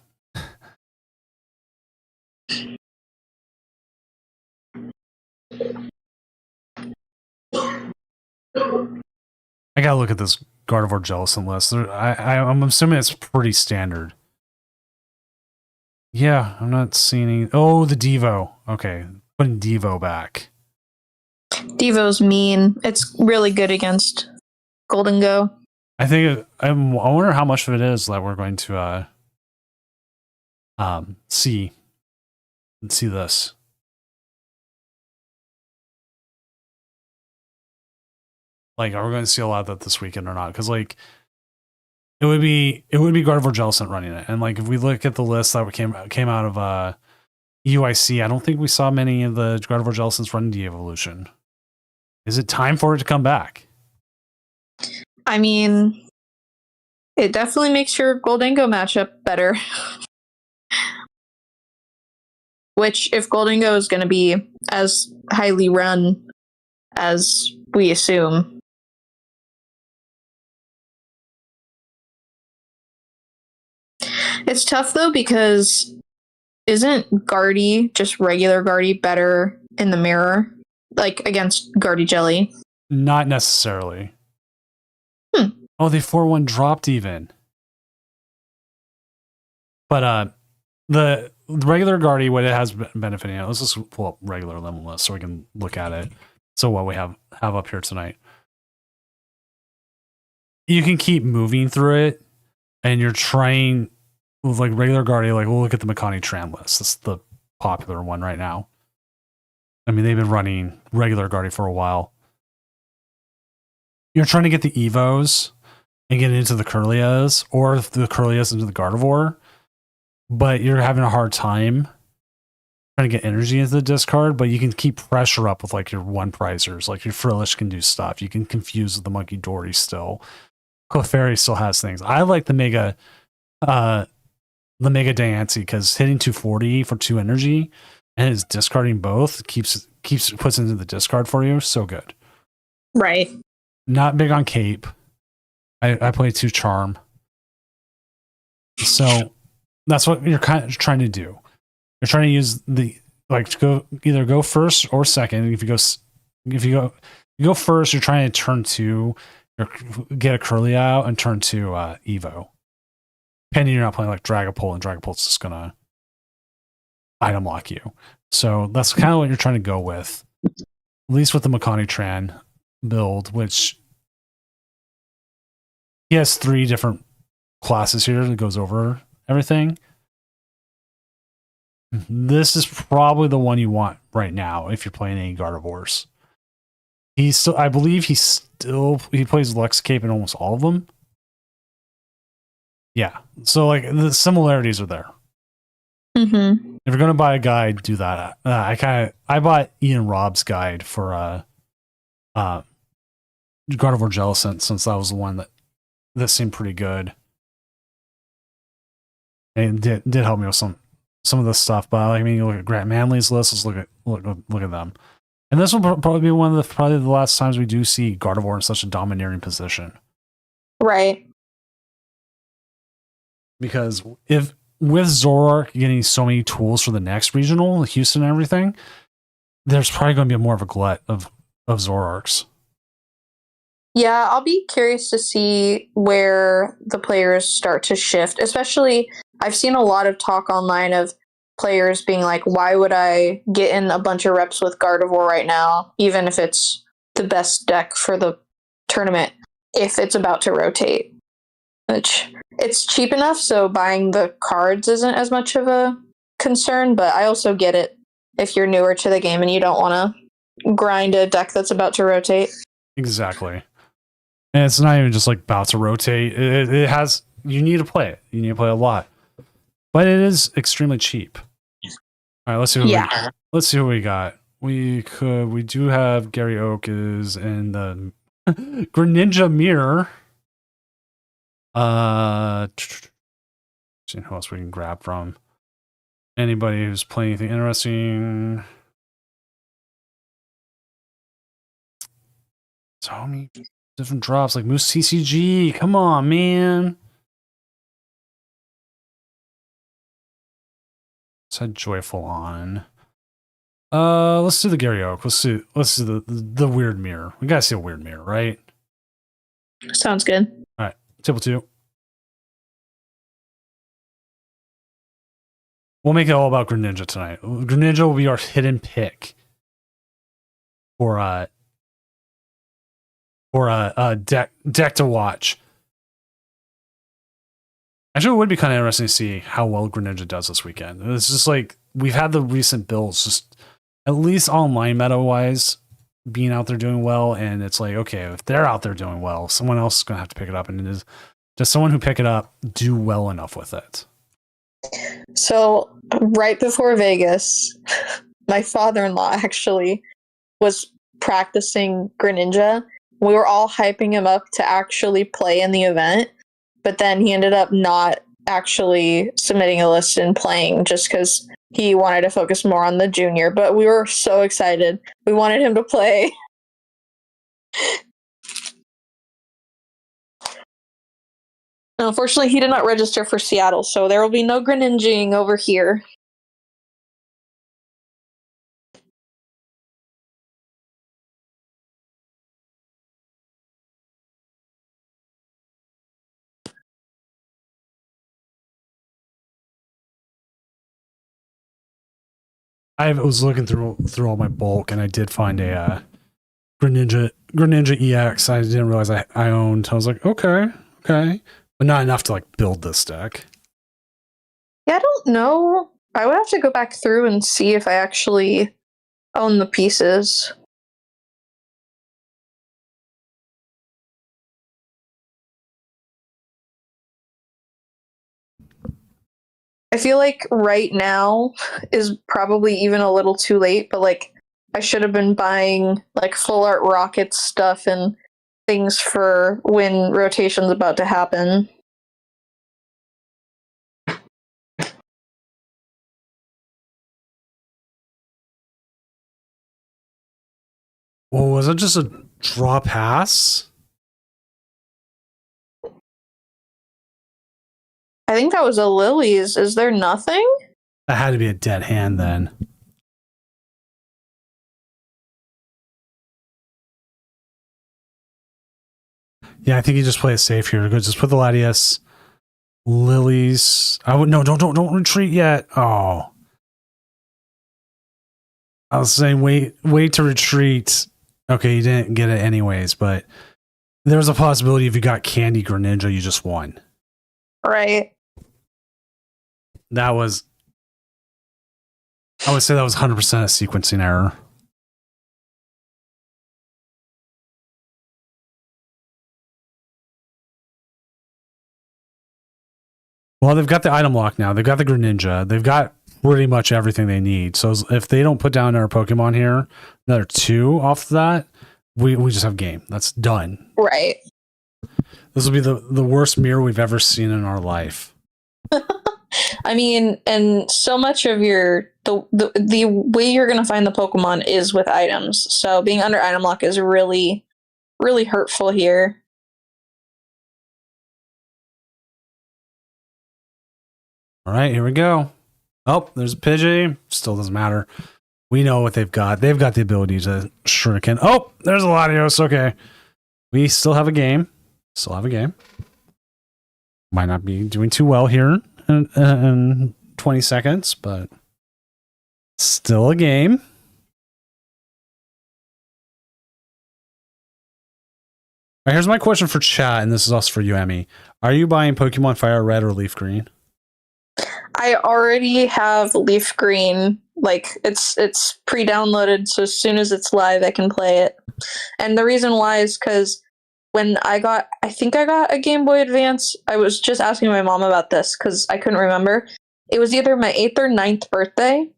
I gotta look at this Gardevoir Jellicent list. I'm assuming it's pretty standard. Yeah, I'm not seeing any. Oh, the Devo. Okay, putting Devo back. Devo's mean. It's really good against Golden Go. I think I wonder how much of it is that we're going to see this. Like, are we going to see a lot of that this weekend or not? Because like, it would be Gardevoir Jellicent running it, and like if we look at the list that came out of UIC, I don't think we saw many of the Gardevoir Jellicents running de-evolution. Is it time for it to come back? I mean, it definitely makes your Goldengo matchup better. Which, if Goldengo is going to be as highly run as we assume. It's tough though, because isn't Guardy, just regular Guardy, better in the mirror? Like against Guardy Jelly? Not necessarily. Oh, they 4-1 dropped even. But the regular Guardy, what it has benefiting, let's just pull up regular limit list so we can look at it. So what we have up here tonight. You can keep moving through it, and you're trying with like regular Guardy, like we'll look at the Makani Tran list. That's the popular one right now. I mean, they've been running regular Guardy for a while. You're trying to get the Evos and get into the Kirlias, or the Kirlias into the Gardevoir, but you're having a hard time trying to get energy into the discard, but you can keep pressure up with like your one prizers. Like your Frillish can do stuff. You can confuse with the Monkey Dory still. Clefairy still has things. I like the Mega Diancie because hitting 240 for 2 energy and is discarding both puts into the discard for you. So good. Right. Not big on Cape. I play 2 Charm. So that's what you're kind of trying to do. You're trying to use the to go first or second. If you go first, you're trying to turn 2, or get a Curly out and turn 2 Evo. Pending you're not playing like Dragapult, and Dragapult's just gonna item lock you. So that's kind of what you're trying to go with. At least with the Makani Tran build, which he has 3 different classes here that goes over everything. This is probably the one you want right now if you're playing any Gardevoirs. I believe he plays Lux Cape in almost all of them. Yeah, so like the similarities are there. Mm-hmm. If you're gonna buy a guide, do that. I bought Ian Robb's guide for Gardevoir Jellicent, since that was the one that seemed pretty good, and did help me with some of this stuff. But I mean, you look at Grant Manley's list. Let's look at them, and this will probably be one of the last times we do see Gardevoir in such a domineering position. Right. Because if with Zoroark getting so many tools for the next regional, Houston and everything, there's probably going to be more of a glut of Zoroarks. Yeah, I'll be curious to see where the players start to shift. Especially, I've seen a lot of talk online of players being like, why would I get in a bunch of reps with Gardevoir right now, even if it's the best deck for the tournament, if it's about to rotate? Which, it's cheap enough, so buying the cards isn't as much of a concern, but I also get it if you're newer to the game and you don't want to grind a deck that's about to rotate. Exactly. And it's not even just like about to rotate. It has, you need to play it. You need to play a lot. But it is extremely cheap. All right, let's see what we got. We do have Gary Oak is in the Greninja Mirror. Seeing who else we can grab from. Anybody who's playing anything interesting. So many different drops, like Moose TCG. Come on, man. Let's had Joyful on. Let's do the Gary Oak. Let's do the weird mirror. We gotta see a weird mirror, right? Sounds good. Table 2. We'll make it all about Greninja tonight. Greninja will be our hidden pick for a deck to watch. Actually, it would be kind of interesting to see how well Greninja does this weekend. It's just like we've had the recent builds, just at least online meta wise, being out there doing well, and it's like, okay, if they're out there doing well, someone else is going to have to pick it up, and it is does someone who pick it up do well enough with it? So right before Vegas, my father-in-law actually was practicing Greninja. We were all hyping him up to actually play in the event, but then he ended up not actually submitting a list and playing just because he wanted to focus more on the junior. But we were so excited. We wanted him to play. Unfortunately, he did not register for Seattle, so there will be no Greninjing over here. I was looking through all my bulk, and I did find a Greninja EX. I didn't realize I owned. I was like, okay, but not enough to like build this deck. Yeah, I don't know. I would have to go back through and see if I actually own the pieces. I feel like right now is probably even a little too late, but like I should have been buying like full art rocket stuff and things for when rotation's about to happen. Well, was it just a draw pass? I think that was a Lily's. Is there nothing? That had to be a dead hand then. Yeah, I think you just play it safe here. Go just put the Latias, Lilies. I would no, don't retreat yet. Oh, I was saying wait to retreat. Okay, you didn't get it anyways, but there's a possibility if you got Candy Greninja, you just won. Right. I would say that was 100% a sequencing error. Well, they've got the item lock now. They've got the Greninja. They've got pretty much everything they need. So if they don't put down our Pokemon here, another 2 off that, we just have game. That's done. Right. This will be the worst mirror we've ever seen in our life. I mean, and so much of the way you're going to find the Pokemon is with items. So being under item lock is really, really hurtful here. All right, here we go. Oh, there's a Pidgey. Still doesn't matter. We know what they've got. They've got the ability to shuriken. Oh, there's a Latios. Okay. We still have a game. Might not be doing too well here in 20 seconds, but still a game. All right, here's my question for chat, and this is also for you, Emmy. Are you buying Pokemon Fire Red or Leaf Green? I already have Leaf Green. Like it's pre-downloaded, so as soon as it's live, I can play it. And the reason why is because when I think I got a Game Boy Advance. I was just asking my mom about this because I couldn't remember. It was either my 8th or 9th birthday,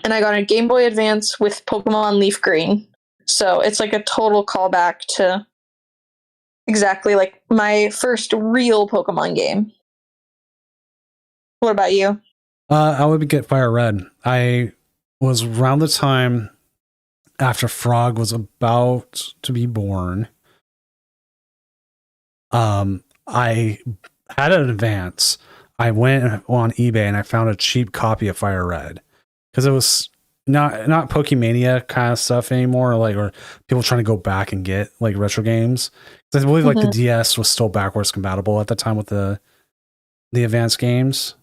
and I got a Game Boy Advance with Pokemon Leaf Green. So it's like a total callback to exactly like my first real Pokemon game. What about you? I would get Fire Red. I was around the time after Frog was about to be born. I had an advance. I went on eBay and I found a cheap copy of Fire Red because it was not Pokemania kind of stuff anymore, like, or people trying to go back and get like retro games. 'Cause I believe like the DS was still backwards compatible at the time with the advanced games.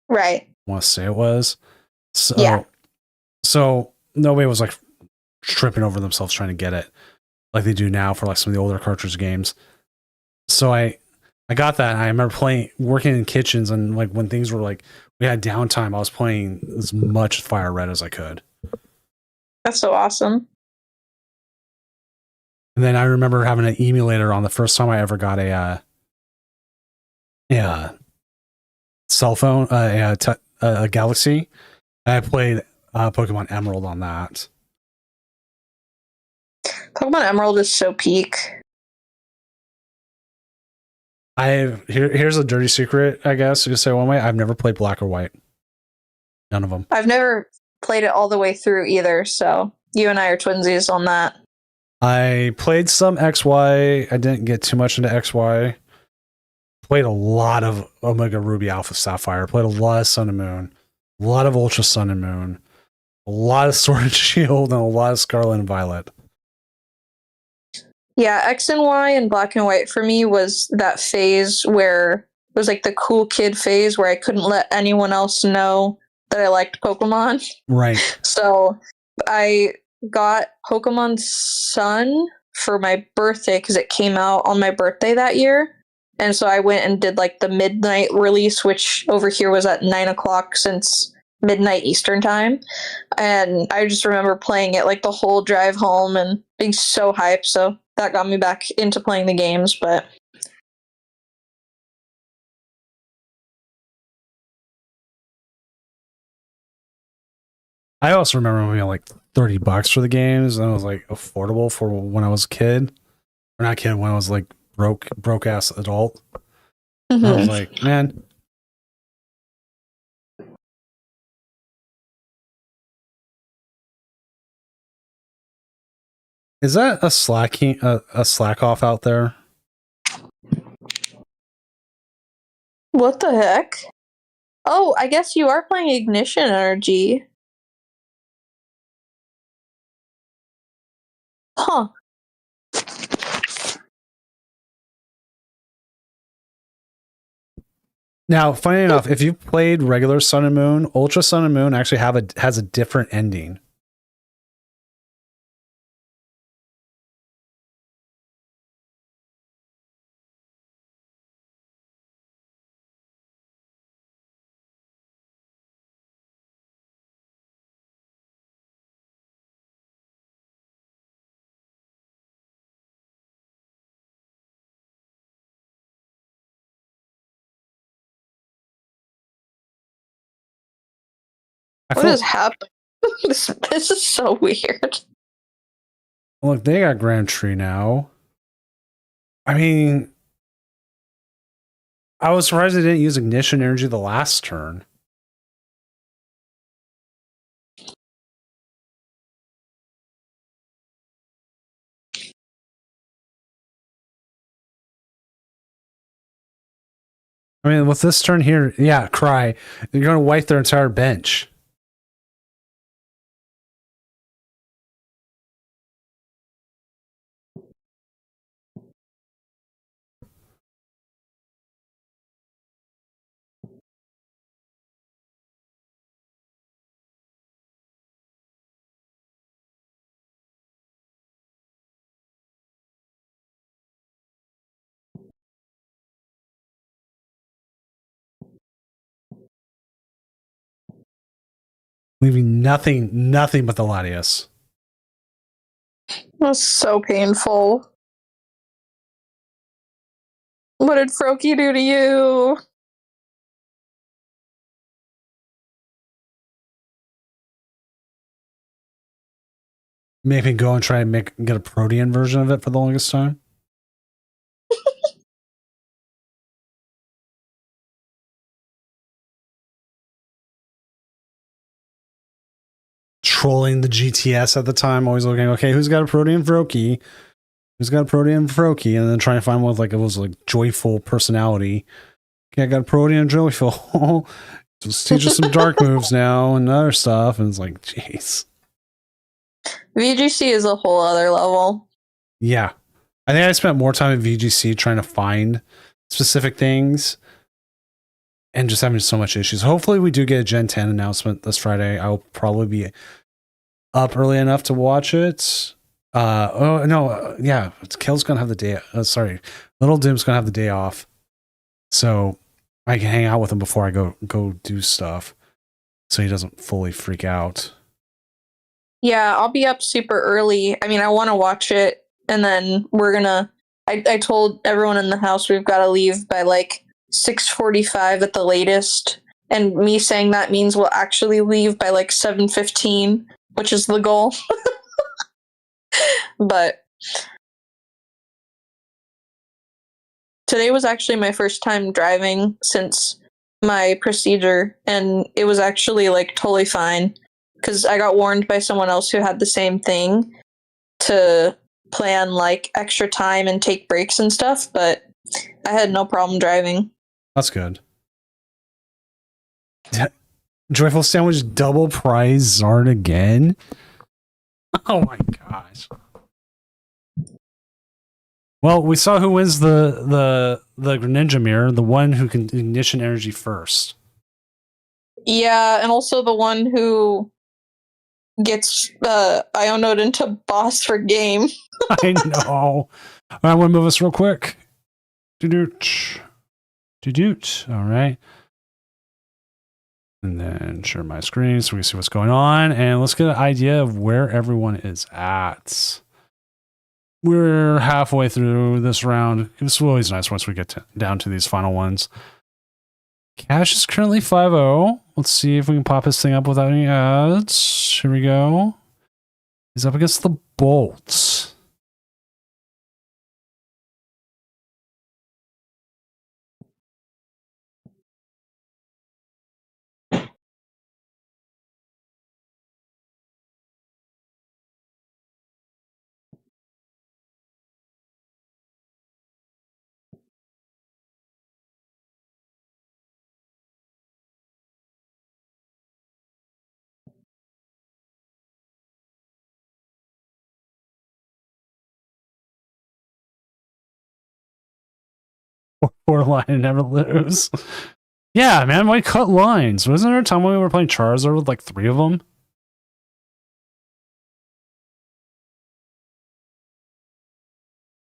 Right. I want to say it was. So, Yeah. So nobody was like tripping over themselves trying to get it like they do now for like some of the older cartridge games. So I got that. And I remember working in kitchens, and like when things were like we had downtime, I was playing as much Fire Red as I could. That's so awesome. And then I remember having an emulator on the first time I ever got a cell phone, a Galaxy. And I played Pokemon Emerald on that. Pokemon Emerald is so peak. Here's a dirty secret, I guess you could say one way. I've never played Black or White. None of them. I've never played it all the way through either, so you and I are twinsies on that. I played some XY. I didn't get too much into XY. Played a lot of Omega Ruby Alpha Sapphire. Played a lot of Sun and Moon. A lot of Ultra Sun and Moon. A lot of Sword and Shield, and a lot of Scarlet and Violet. Yeah, X and Y and Black and White for me was that phase where it was like the cool kid phase where I couldn't let anyone else know that I liked Pokemon. Right. So I got Pokemon Sun for my birthday because it came out on my birthday that year. And so I went and did like the midnight release, which over here was at 9 o'clock since midnight Eastern time. And I just remember playing it like the whole drive home and being so hyped. So that got me back into playing the games. But I also remember being like $30 for the games, and it was like affordable for when I was a kid. Or not kid, when I was like broke ass adult. I was like, man. Is that a slack off out there? what the heck? Oh, I guess you are playing Ignition Energy. Huh. Now, funny enough, if you've played regular Sun and Moon, Ultra Sun and Moon actually has a different ending. What is happening? This is so weird. Look, they got Grand Tree now. I mean, I was surprised they didn't use Ignition Energy the last turn. I mean, with this turn here, yeah, Cry. You're going to wipe their entire bench. Leaving nothing but the Latias. That's so painful. What did Froakie do to you? Maybe go and try and get a Protean version of it for the longest time. trolling the GTS at the time, always looking, okay, who's got a Protean Froakie? Who's got a Protean Froakie? And then trying to find one with like, it was like joyful personality. Okay, I got a Protean joyful. Just teach us some dark moves now and other stuff. And it's like, jeez. VGC is a whole other level. Yeah. I think I spent more time at VGC trying to find specific things and just having so much issues. Hopefully we do get a Gen 10 announcement this Friday. I'll probably be up early enough to watch it. Yeah, Kill's gonna have the day. Little Doom's gonna have the day off, so I can hang out with him before I go do stuff, so he doesn't fully freak out. Yeah, I'll be up super early. I mean, I want to watch it, and then we're gonna. I told everyone in the house we've got to leave by like 6:45 at the latest, and me saying that means we'll actually leave by like 7:15, which is the goal. But today was actually my first time driving since my procedure, and it was actually like totally fine because I got warned by someone else who had the same thing to plan like extra time and take breaks and stuff, but I had no problem driving. That's good. Joyful Sandwich double prize Zard again? Oh my gosh. Well, we saw who wins the Greninja Mirror, the one who can ignition energy first. Yeah, and also the one who gets Ionoed into boss for game. I know. I want to move us real quick. Doot. All right. And then share my screen so we can see what's going on. And let's get an idea of where everyone is at. We're halfway through this round. It's always nice once we get down to these final ones. Cash is currently 5-0. Let's see if we can pop this thing up without any ads. Here we go. He's up against the Bolts. Four line and never lose. Yeah, man, why cut lines? Wasn't there a time when we were playing Charizard with like 3 of them?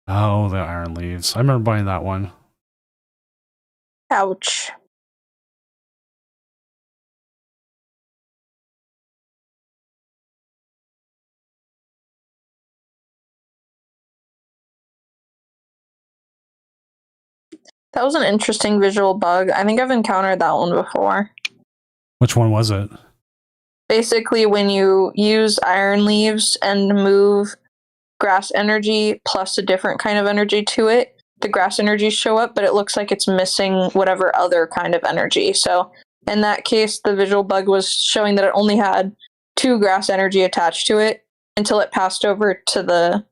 Oh, the Iron Leaves. I remember buying that one. Ouch. That was an interesting visual bug. I think I've encountered that one before. Which one was it? Basically, when you use Iron Leaves and move grass energy plus a different kind of energy to it, the grass energies show up, but it looks like it's missing whatever other kind of energy. So in that case, the visual bug was showing that it only had 2 grass energy attached to it until it passed over to the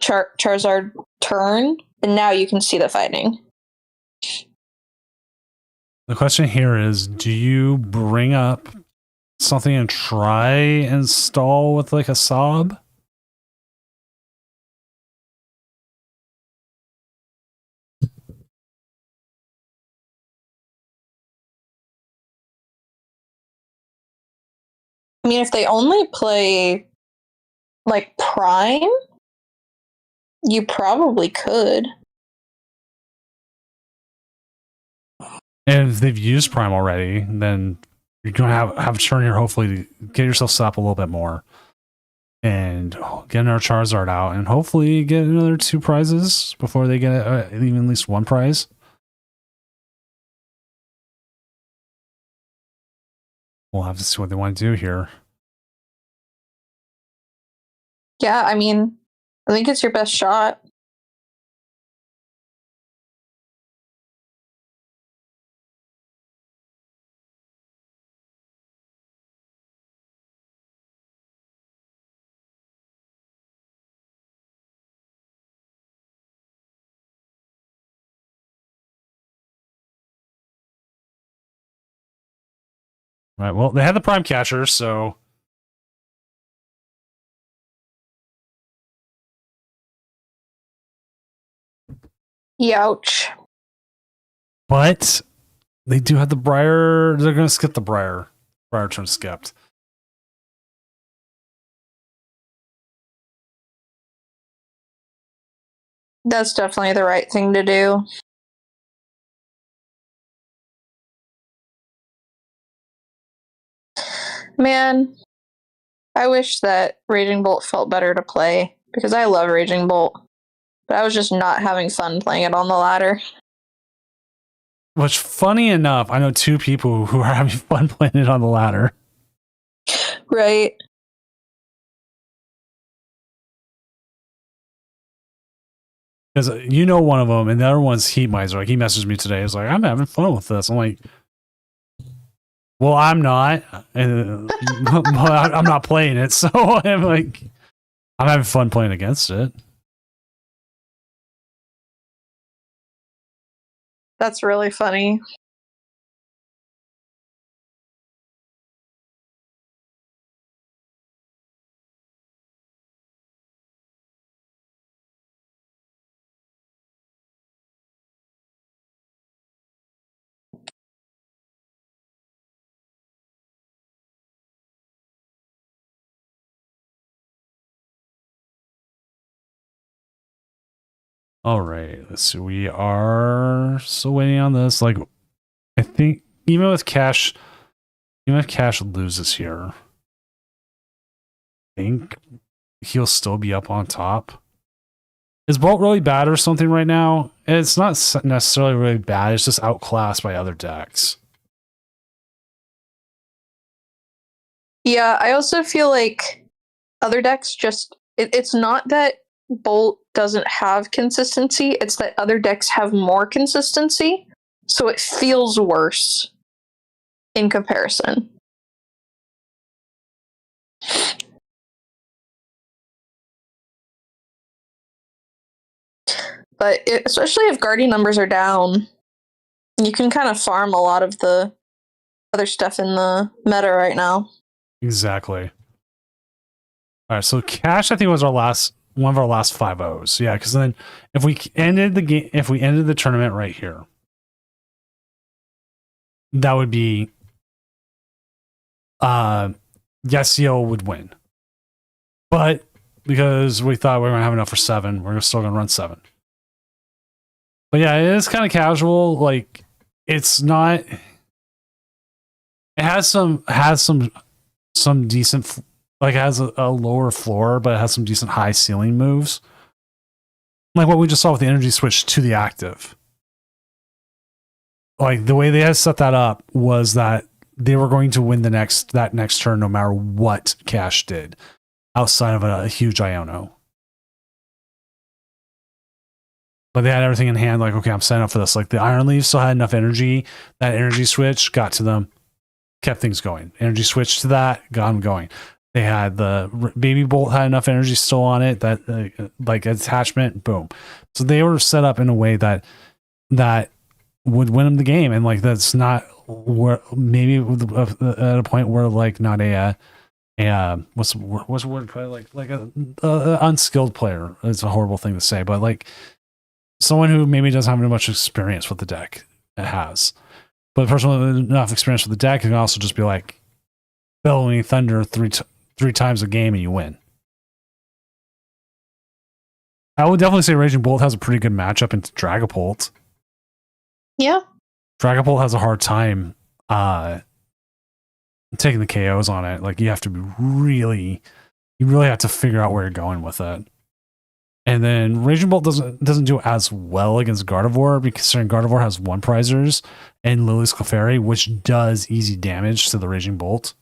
Charizard turn, and now you can see the fighting. The question here is, do you bring up something and try and stall with like a sob? I mean, if they only play like Prime, you probably could. And if they've used Prime already, then you're going to have a turn here, hopefully, to get yourself set up a little bit more. And get our Charizard out, and hopefully get another 2 prizes before they get even at least 1 prize. We'll have to see what they want to do here. Yeah, I mean, I think it's your best shot. Right. Well, they had the prime catcher, so Youch. but they do have the Briar. They're going to skip the Briar. Briar turn skipped. That's definitely the right thing to do. Man, I wish that Raging Bolt felt better to play because I love Raging Bolt, but I was just not having fun playing it on the ladder. Which, funny enough, I know two people who are having fun playing it on the ladder. Right. Because you know one of them, and the other one's Heat Miser. Like, he messaged me today. He's like, I'm having fun with this. I'm like, well, I'm not. And I'm not playing it. So I'm like, I'm having fun playing against it. That's really funny. All right. Let's see. We are still waiting on this. Like, I think even if Cash loses here, I think he'll still be up on top. Is Bolt really bad or something right now? It's not necessarily really bad. It's just outclassed by other decks. Yeah, I also feel like other decks just. It's not that Bolt doesn't have consistency, it's that other decks have more consistency, so it feels worse in comparison. But especially if Guardian numbers are down, you can kind of farm a lot of the other stuff in the meta right now. Exactly. All right, so Cash, I think, was one of our last 5-0s. Yeah, because then if we ended the tournament right here, that would be Yasiel would win. But because we thought we were gonna have enough for 7, we're still gonna run 7. But yeah, it is kind of casual. Like, it's not. It has some decent. Like, it has a lower floor, but it has some decent high ceiling moves. Like what we just saw with the energy switch to the active. Like, the way they had set that up was that they were going to win that next turn no matter what Cash did, outside of a huge Iono. But they had everything in hand, like, okay, I'm setting up for this. Like, the Iron Leaf still had enough energy. That energy switch got to them, kept things going. Energy switch to that, got them going. They had the Baby Bolt had enough energy still on it, that like attachment, boom. So they were set up in a way that would win them the game. And like, that's not where maybe at a point where like not what's the word play, like a unskilled player. It's a horrible thing to say, but like someone who maybe doesn't have much experience with the deck has, but the person with enough experience with the deck can also just be like bellowing thunder three times a game and you win. I would definitely say Raging Bolt has a pretty good matchup into Dragapult. Yeah. Dragapult has a hard time taking the KOs on it. Like, you have to be you really have to figure out where you're going with it. And then Raging Bolt doesn't do as well against Gardevoir, because Gardevoir has 1 prizers and Lily's Clefairy, which does easy damage to the Raging Bolt.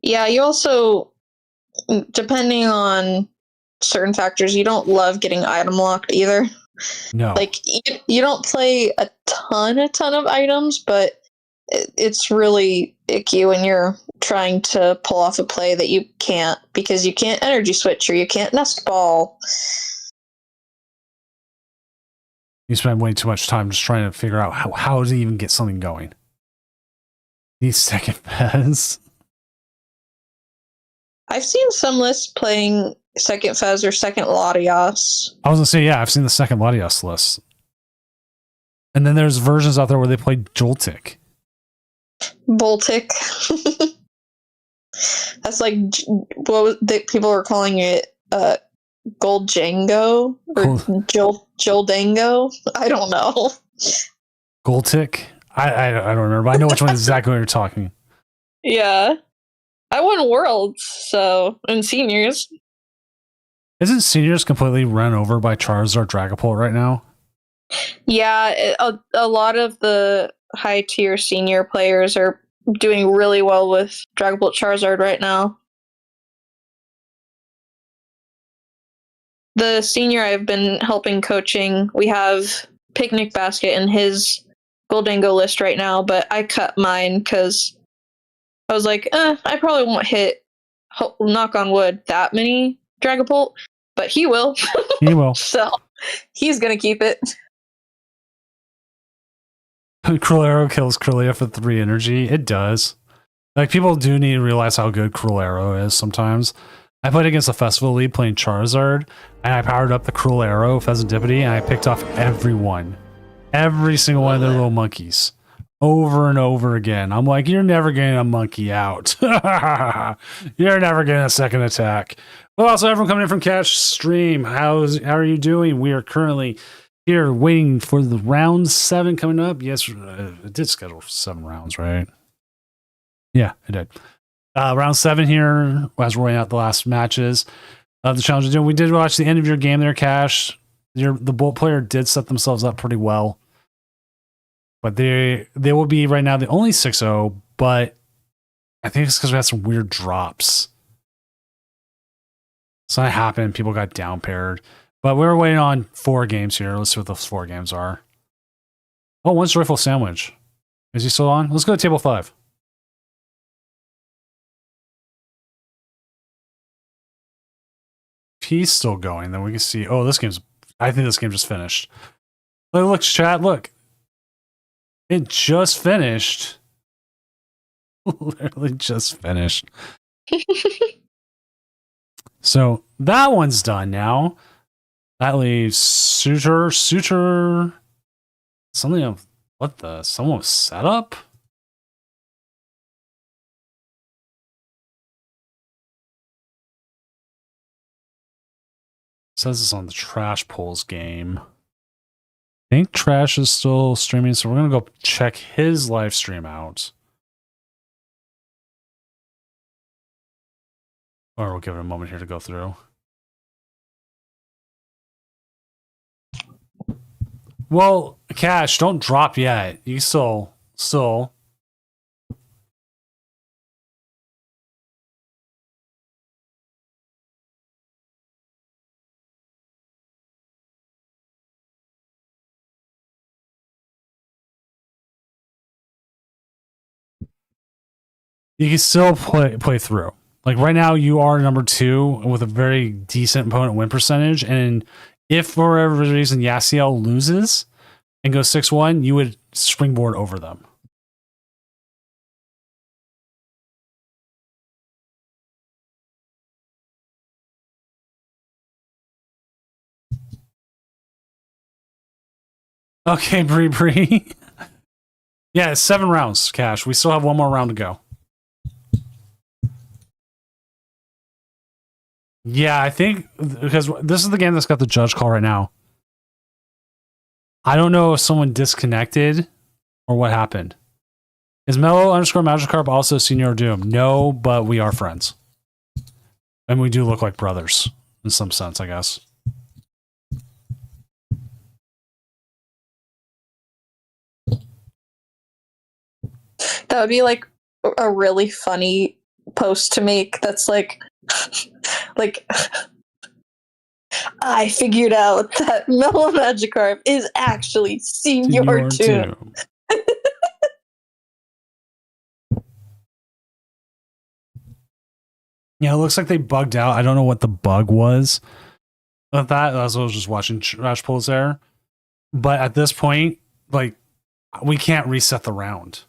Yeah, you also, depending on certain factors, you don't love getting item locked either. No. Like, you don't play a ton of items, but it's really icky when you're trying to pull off a play that you can't, because you can't energy switch or you can't nest ball. You spend way too much time just trying to figure out how to even get something going. These second Fez. I've seen some lists playing second Fez or second Latias. I was gonna say, yeah, I've seen the second Latias list. And then there's versions out there where they play Joltik. Voltic. That's like people are calling it Gold Django or Joldango. I don't know. Goltik? I don't remember. But I know which one exactly you're talking. Yeah. I won Worlds, so in seniors. Isn't seniors completely run over by Charizard Dragapult right now? Yeah, a lot of the high tier senior players are doing really well with Dragapult Charizard right now. The senior I've been helping coaching, we have Picnic Basket in his Goldango list right now, but I cut mine because I was like, I probably won't hit, knock on wood, that many Dragapult, but he will. He will. So he's going to keep it. Cruel Arrow kills Cruelia for 3 energy. It does. Like, people do need to realize how good Cruel Arrow is sometimes. I played against a festival league playing Charizard, and I powered up the Cruel Arrow, Pheasantipity, and I picked off everyone. Every single one of their little monkeys. Over and over again. I'm like, you're never getting a monkey out. You're never getting a second attack. Well, also, everyone coming in from Cash Stream. How are you doing? We are currently here waiting for the round 7 coming up. Yes, it did schedule 7 rounds, right? Yeah, it did. Round 7 here, as we're waiting out the last matches of the challenge. We did watch the end of your game there, Cash. The Bolt player did set themselves up pretty well. But they will be right now the only 6-0, but I think it's because we had some weird drops. So that happened. People got down paired. But we're waiting on 4 games here. Let's see what those 4 games are. Oh, one's Joyful Sandwich. Is he still on? Let's go to table 5. If he's still going, then we can see. Oh, I think this game just finished. Look, chat, look. It just finished. Literally just finished. So that one's done now. That leaves Suture. Something of someone was set up? It says it's on the Trash Pulls game. I think Trash is still streaming, so we're going to go check his live stream out. Or we'll give it a moment here to go through. Well, Cash, don't drop yet. You still. You can still play through. Like right now, you are number 2 with a very decent opponent win percentage. And if for whatever reason Yasiel loses and goes 6-1, you would springboard over them. Okay, Bree. Yeah, it's 7 rounds, Cash. We still have 1 more round to go. Yeah, I think because this is the game that's got the judge call right now. I don't know if someone disconnected or what happened. Is Mellow_Magikarp also Senior Doom? No, but we are friends. And we do look like brothers in some sense, I guess. That would be like a really funny post to make. That's like I figured out that Mellow Magikarp is actually Senior Doom. Yeah, it looks like they bugged out. I don't know what the bug was with that. As I was just watching Trash Pulls there. But at this point, like, we can't reset the round.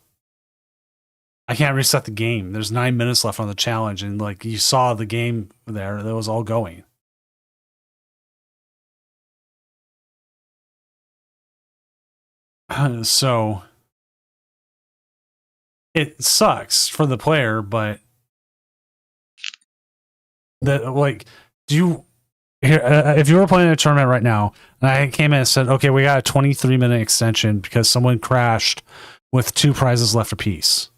I can't reset the game. There's 9 minutes left on the challenge, and like you saw the game there, that was all going. So it sucks for the player, but that like, do you here if you were playing a tournament right now and I came in and said, okay, we got a 23-minute extension because someone crashed with 2 prizes left apiece?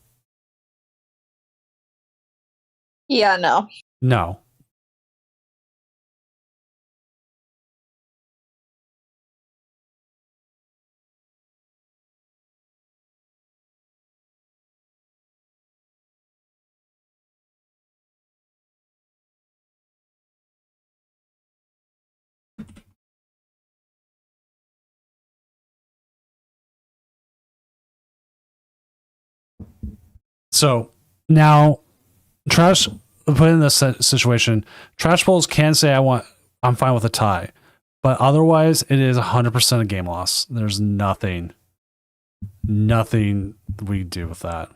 Yeah, no. No. So now, trash put in this situation, trash bowls can say I'm fine with a tie, but otherwise it is 100% a game loss. There's nothing we do with that.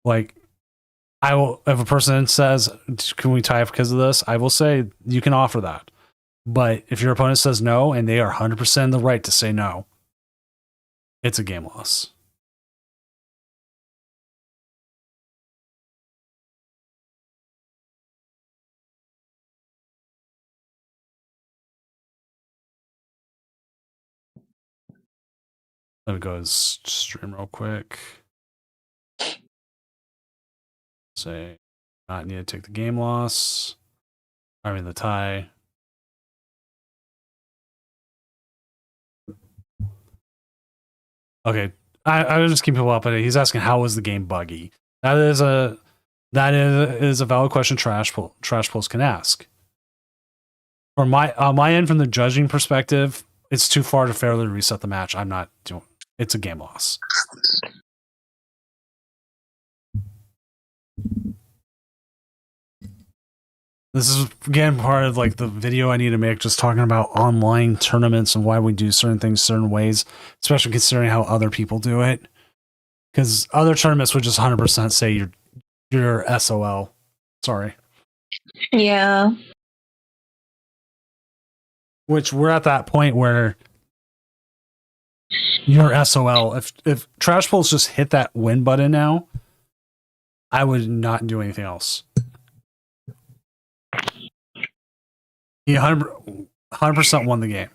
Like, I will, if a person says, can we tie up because of this? I will say you can offer that. But if your opponent says no and they are 100% in the right to say no, it's a game loss. Let me go and stream real quick. Say, not need to take the game loss. I mean, the tie. Okay, I was just keep people up at it. He's asking how was the game buggy. That is a valid question. Trash pulls can ask. From my end, from the judging perspective, it's too far to fairly reset the match. I'm not doing. It's a game loss. This is again part of like the video I need to make, just talking about online tournaments and why we do certain things certain ways, especially considering how other people do it. Because other tournaments would just 100% say you're SOL. Sorry. Yeah. Which we're at that point where you're SOL. If Trash Pulls just hit that win button now, I would not do anything else. He 100% won the game.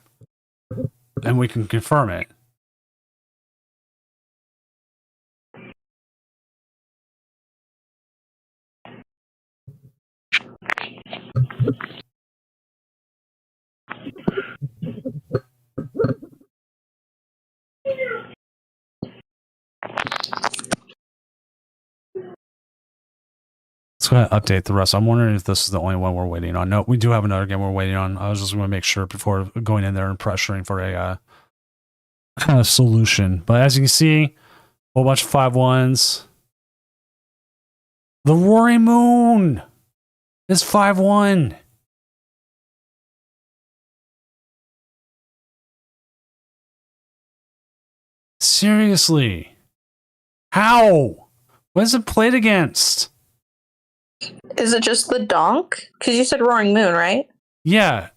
And we can confirm it. Let's go ahead and update the rest. I'm wondering if this is the only one we're waiting on. No, we do have another game we're waiting on. I was just going to make sure before going in there and pressuring for a solution. But as you can see, a whole bunch of 5-1s. The Roaring Moon is 5-1. Seriously. How? What is it played against? Is it just the donk? Because you said Roaring Moon, right? Yeah.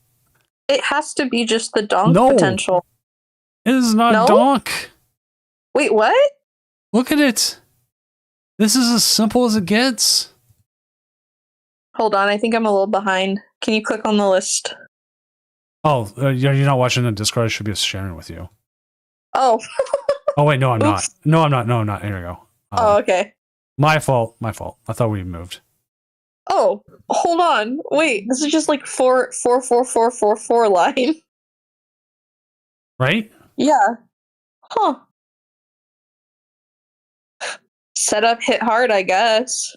It has to be just the donk No. potential. It is not No? donk. Wait, what? Look at it. This is as simple as it gets. Hold on, I think I'm a little behind. Can you click on the list? Oh, you're not watching the Discord. I should be sharing with you. Oh. Oh, wait, no, I'm not. Oops. No, I'm not. No, I'm not. Here we go. Oh, okay. My fault. My fault. I thought we moved. Oh, hold on. Wait, this is just like 4 line. Right? Yeah. Huh. Setup hit hard, I guess.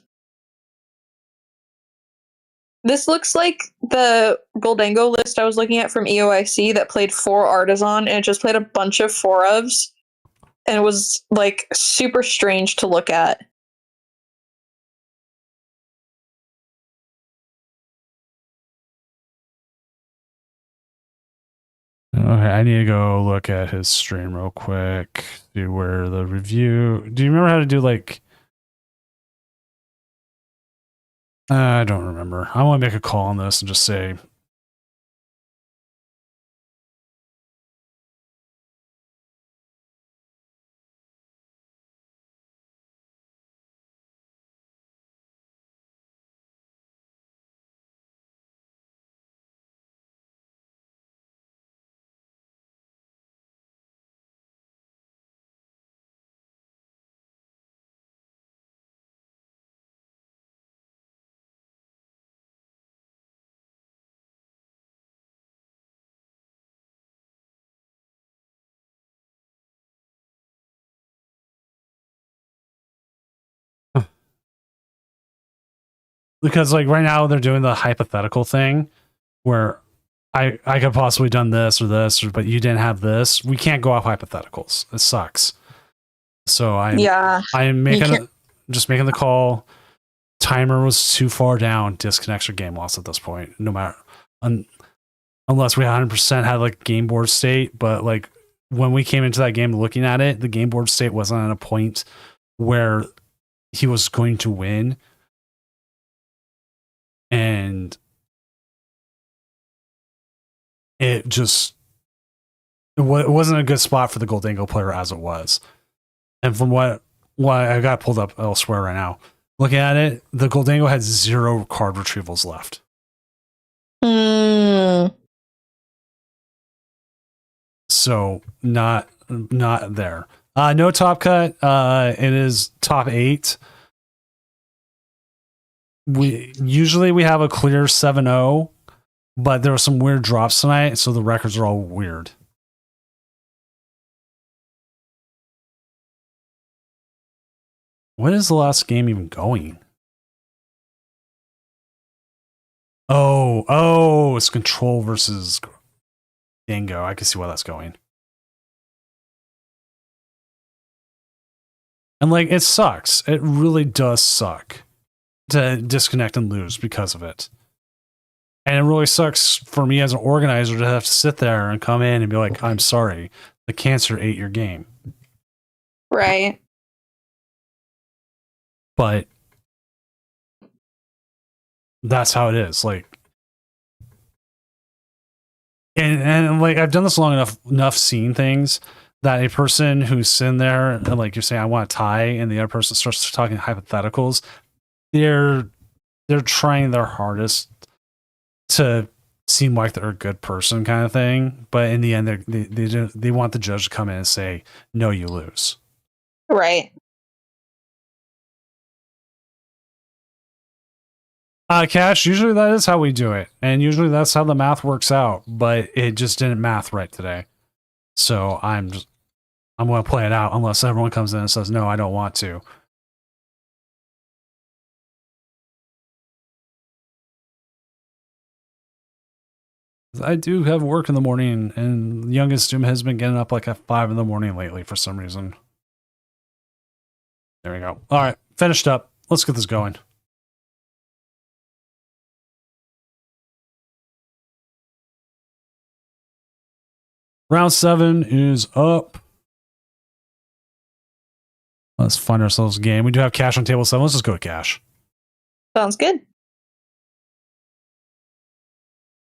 This looks like the Goldango list I was looking at from EOIC that played 4 Artisan, and it just played a bunch of 4-ofs. And it was like super strange to look at. Okay, I need to go look at his stream real quick. See where the review. Do you remember how to do like? I don't remember. I want to make a call on this and just say. Because like right now they're doing the hypothetical thing where I could possibly done this or this, but you didn't have this. We can't go off hypotheticals. It sucks. So I'm just making the call. Timer was too far down. Disconnects or game loss at this point. No matter unless we 100% had like game board state, but like when we came into that game looking at it, the game board state wasn't at a point where he was going to win. And it wasn't a good spot for the Goldango player as it was. And from what I got pulled up elsewhere right now, looking at it, the Goldango had 0 card retrievals left. So not there. No top cut. It is top 8. We have a clear 7-0, but there were some weird drops tonight, so the records are all weird. When is the last game even going? Oh, it's Control versus Dingo. I can see why that's going. And like, it sucks. It really does suck to disconnect and lose because of it. And it really sucks for me as an organizer to have to sit there and come in and be like, I'm sorry, the cancer ate your game. Right. But that's how it is. Like, and like, I've done this long enough seeing things that a person who's sitting there and like you're saying, I want to tie, and the other person starts talking hypotheticals, they're trying their hardest to seem like they're a good person kind of thing, but in the end they want the judge to come in and say, no, you lose. Right. Cash, usually that is how we do it, and usually that's how the math works out, but it just didn't math right today. So I'm going to play it out unless everyone comes in and says, no, I don't want to. I do have work in the morning, and the youngest Doom has been getting up like at 5 in the morning lately for some reason. There we go. All right, finished up. Let's get this going. Round 7 is up. Let's find ourselves a game. We do have Cash on table 7. Let's just go to Cash. Sounds good.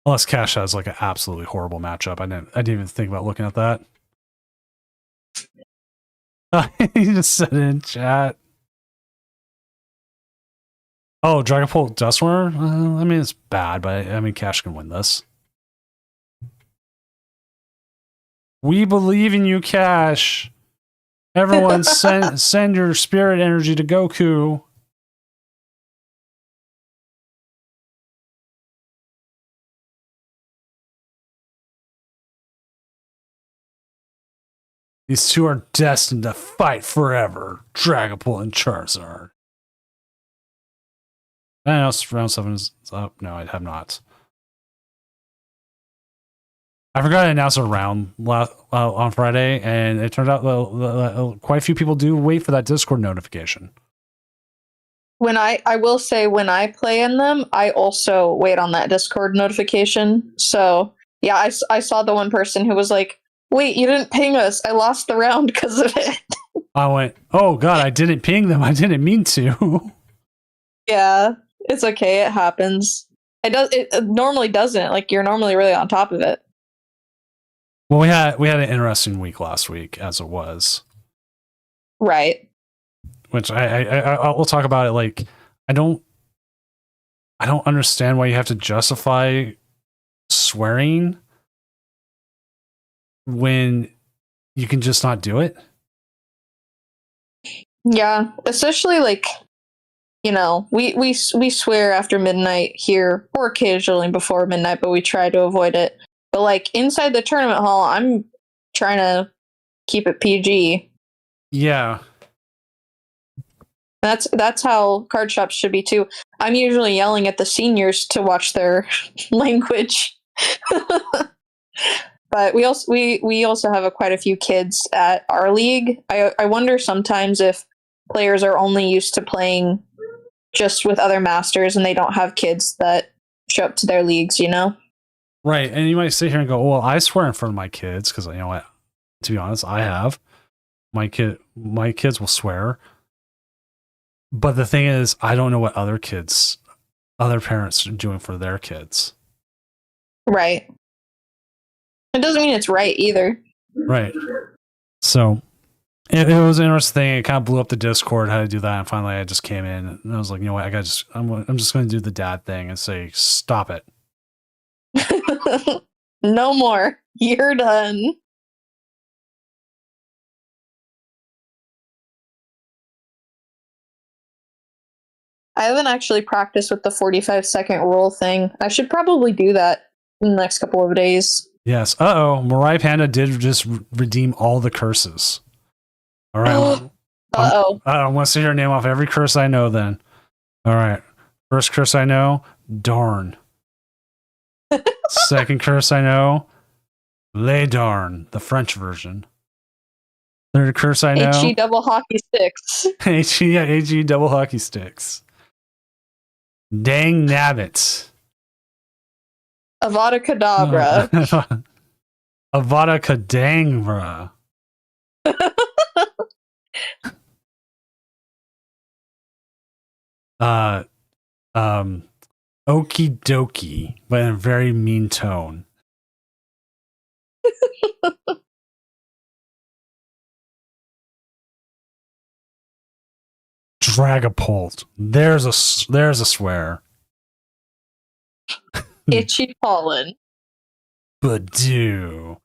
Unless Cash has like an absolutely horrible matchup. I didn't even think about looking at that. He just said it in chat. Oh, Dragapult Dustworm? I mean, it's bad, but I mean, Cash can win this. We believe in you, Cash. Everyone send your spirit energy to Goku. These two are destined to fight forever. Dragapult and Charizard. Anything else? Round 7 is up. No, I have not. I forgot to announce a round on Friday, and it turned out quite a few people do wait for that Discord notification. When I will say when I play in them, I also wait on that Discord notification. So Yeah, I saw the one person who was like, "Wait, you didn't ping us. I lost the round because of it." I went, oh god, I didn't ping them. I didn't mean to. Yeah, it's okay. It happens. It normally doesn't. Like, you're normally really on top of it. Well, we had an interesting week last week, as it was. Right. Which I will talk about it. Like, I don't understand why you have to justify swearing when you can just not do it. Yeah, especially like, you know, we swear after midnight here, or occasionally before midnight, but we try to avoid it. But like inside the tournament hall, I'm trying to keep it PG. Yeah. That's how card shops should be too. I'm usually yelling at the seniors to watch their language. But we also have quite a few kids at our league. I wonder sometimes if players are only used to playing just with other masters and they don't have kids that show up to their leagues, you know? Right. And you might sit here and go, well, I swear in front of my kids, because, you know what, to be honest, I have. My kids will swear. But the thing is, I don't know what other parents are doing for their kids. Right. It doesn't mean it's right either. Right. So it was an interesting thing. It kind of blew up the Discord how to do that. And finally, I just came in and I was like, you know what? I'm just going to do the dad thing and say, stop it. No more. You're done. I haven't actually practiced with the 45-second rule thing. I should probably do that in the next couple of days. Yes. Mariah Panda did just redeem all the curses. All right. I'm going to sit here and name off every curse I know then. All right. First curse I know, darn. Second curse I know, les darn, the French version. Third curse I know, HE double hockey sticks. HE double hockey sticks. Dang nabbit. Avada Kedavra. Avada Kedavra. Okie dokie, but in a very mean tone. Dragapult. There's a swear. Itchy pollen. Badoo.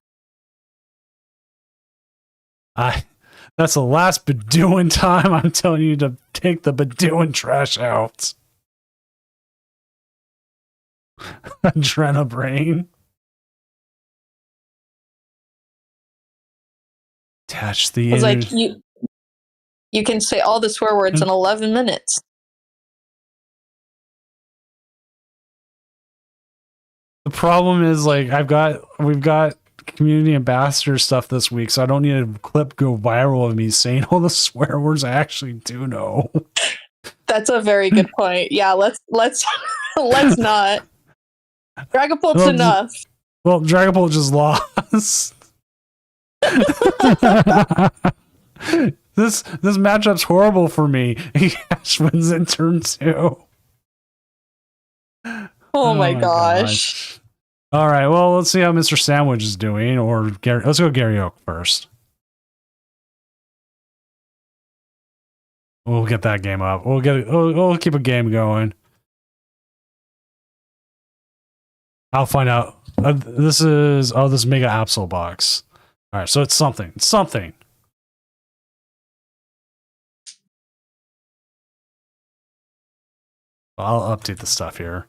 That's the last Badooing time I'm telling you to take the Badooing trash out. Adrenabrain. Attach the. It's like you can say all the swear words in 11 minutes. The problem is, like, we've got community ambassador stuff this week, so I don't need a clip go viral of me saying all the swear words I actually do know. That's a very good point. Yeah, let's not. Dragapult's Well, enough. Well, Dragapult just lost. This matchup's horrible for me. Ash wins in turn 2. Oh my gosh. All right, well, let's see how Mr. Sandwich is doing, or Gary. Let's go Gary Oak first. We'll get that game up. We'll keep a game going. I'll find out. This is Mega Absol box. All right, so it's something. It's something. I'll update the stuff here.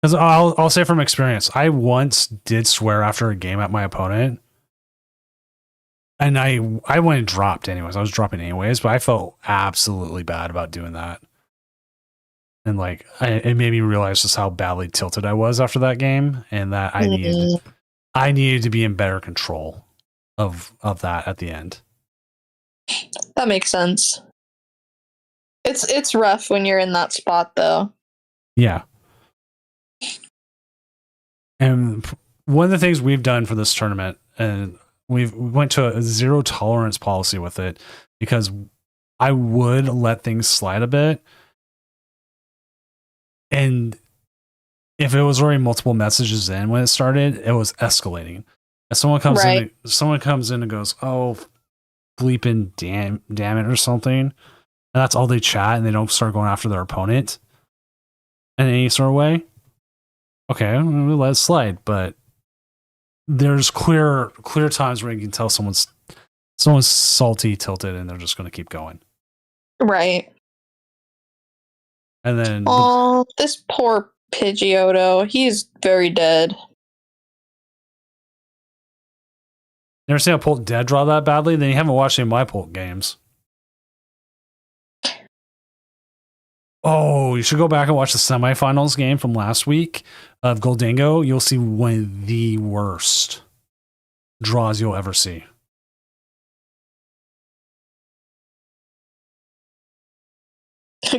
Because I'll say from experience, I once did swear after a game at my opponent, and I went and dropped anyways. I was dropping anyways, but I felt absolutely bad about doing that, and like it made me realize just how badly tilted I was after that game, and that I needed to be in better control of that at the end. That makes sense. It's rough when you're in that spot though. Yeah. And one of the things we've done for this tournament, and we went to a zero tolerance policy with it, because I would let things slide a bit. And if it was already multiple messages in when it started, it was escalating. If someone comes in and goes, "Oh, bleeping damn it," or something, and that's all they chat, and they don't start going after their opponent in any sort of way, okay, we'll let it slide. But there's clear times where you can tell someone's salty, tilted, and they're just going to keep going. Right. And then, oh, this poor Pidgeotto, he's very dead. never seen a Polt dead draw that badly? Then you haven't watched any of my Polt games. Oh, you should go back and watch the semifinals game from last week of Goldango. You'll see one of the worst draws you'll ever see.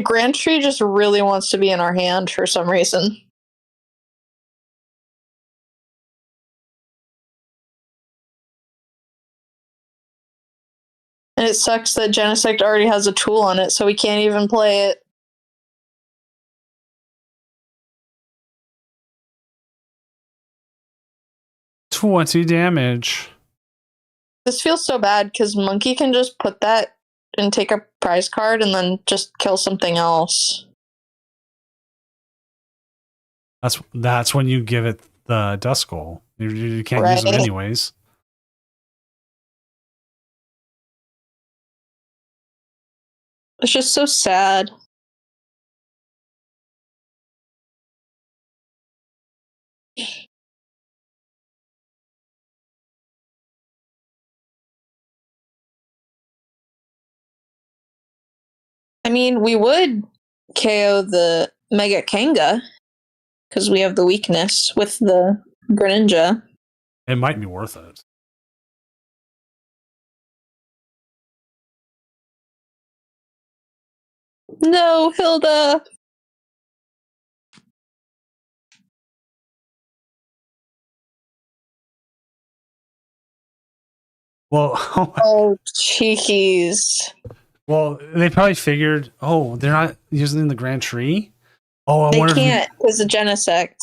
Grand Tree just really wants to be in our hand for some reason. And it sucks that Genesect already has a tool on it, so we can't even play it. $20 damage. This feels so bad because Monkey can just put that and take a prize card and then just kill something else. That's when you give it the Duskull. You can't use it anyways. It's just so sad. I mean, we would KO the Mega Kanga because we have the weakness with the Greninja. It might be worth it. No, Hilda. Well, oh, cheekies. Well, they probably figured, oh, they're not using the Grand Tree? Oh, I they wonder can't because of Genesect.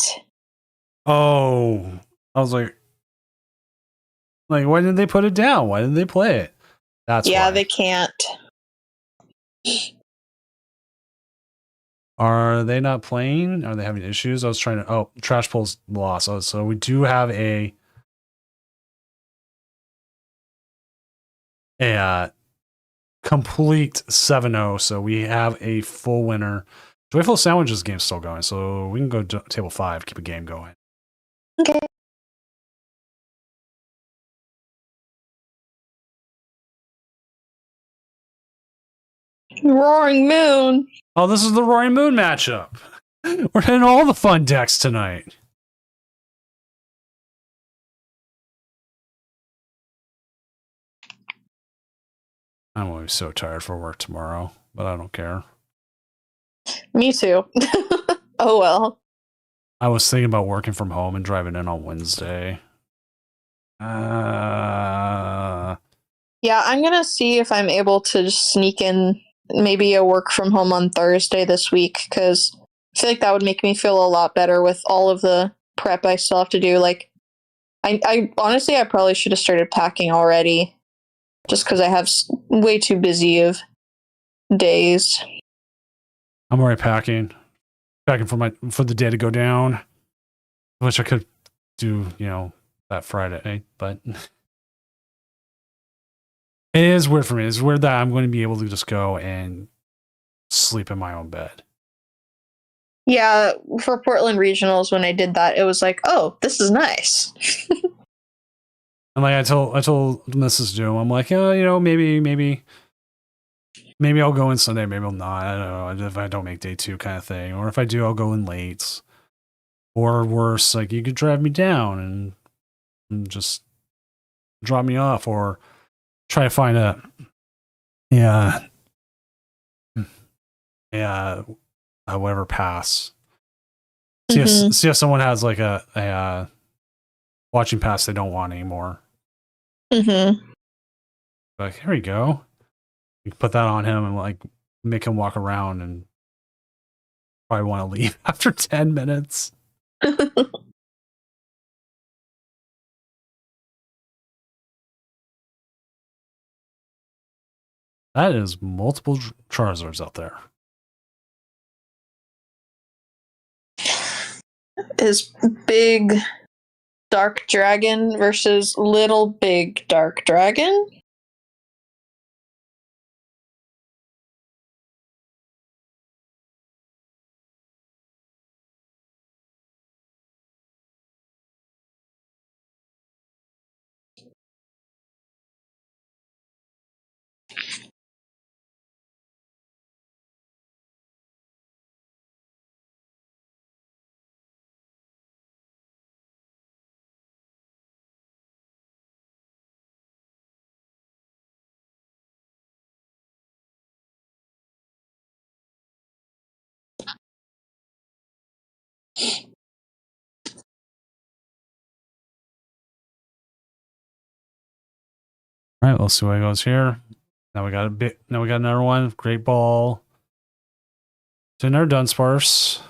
Oh, I was like, why didn't they put it down? Why didn't they play it? That's why. They can't. Are they not playing? Are they having issues? I was trying to. Oh, Trash Pull's lost. Oh, so we do have a complete 7-0. So we have a full winner. Joyful Sandwiches game still going, so we can go to table 5, keep a game going. Okay. Roaring Moon. Oh, this is the Roaring Moon matchup. We're hitting all the fun decks tonight. I'm always so tired for work tomorrow, but I don't care. Me too. Oh well. I was thinking about working from home and driving in on Wednesday. Yeah, I'm gonna see if I'm able to just sneak in maybe a work from home on Thursday this week, because I feel like that would make me feel a lot better with all of the prep I still have to do. Like, I honestly, I probably should have started packing already, just because I have way too busy of days. I'm already packing for the day to go down, which I could do, that Friday, but it is weird for me. It's weird that I'm going to be able to just go and sleep in my own bed. Yeah, for Portland Regionals, when I did that, it was like, oh, this is nice. And I told Mrs. Doom, I'm like, maybe I'll go in Sunday, maybe I'll not. I don't know if I don't make day 2 kind of thing. Or if I do, I'll go in late. Or worse, like you could drive me down and just drop me off, or try to find whatever pass. Mhm. See if someone has like a watching pass they don't want anymore. Mhm. Like, here we go. You can put that on him and like make him walk around and probably want to leave after 10 minutes. That is multiple Charizards out there. Is big dark dragon versus little big dark dragon? All right, let's see what goes here. Now we got another one. Great ball. So another Dunsparce.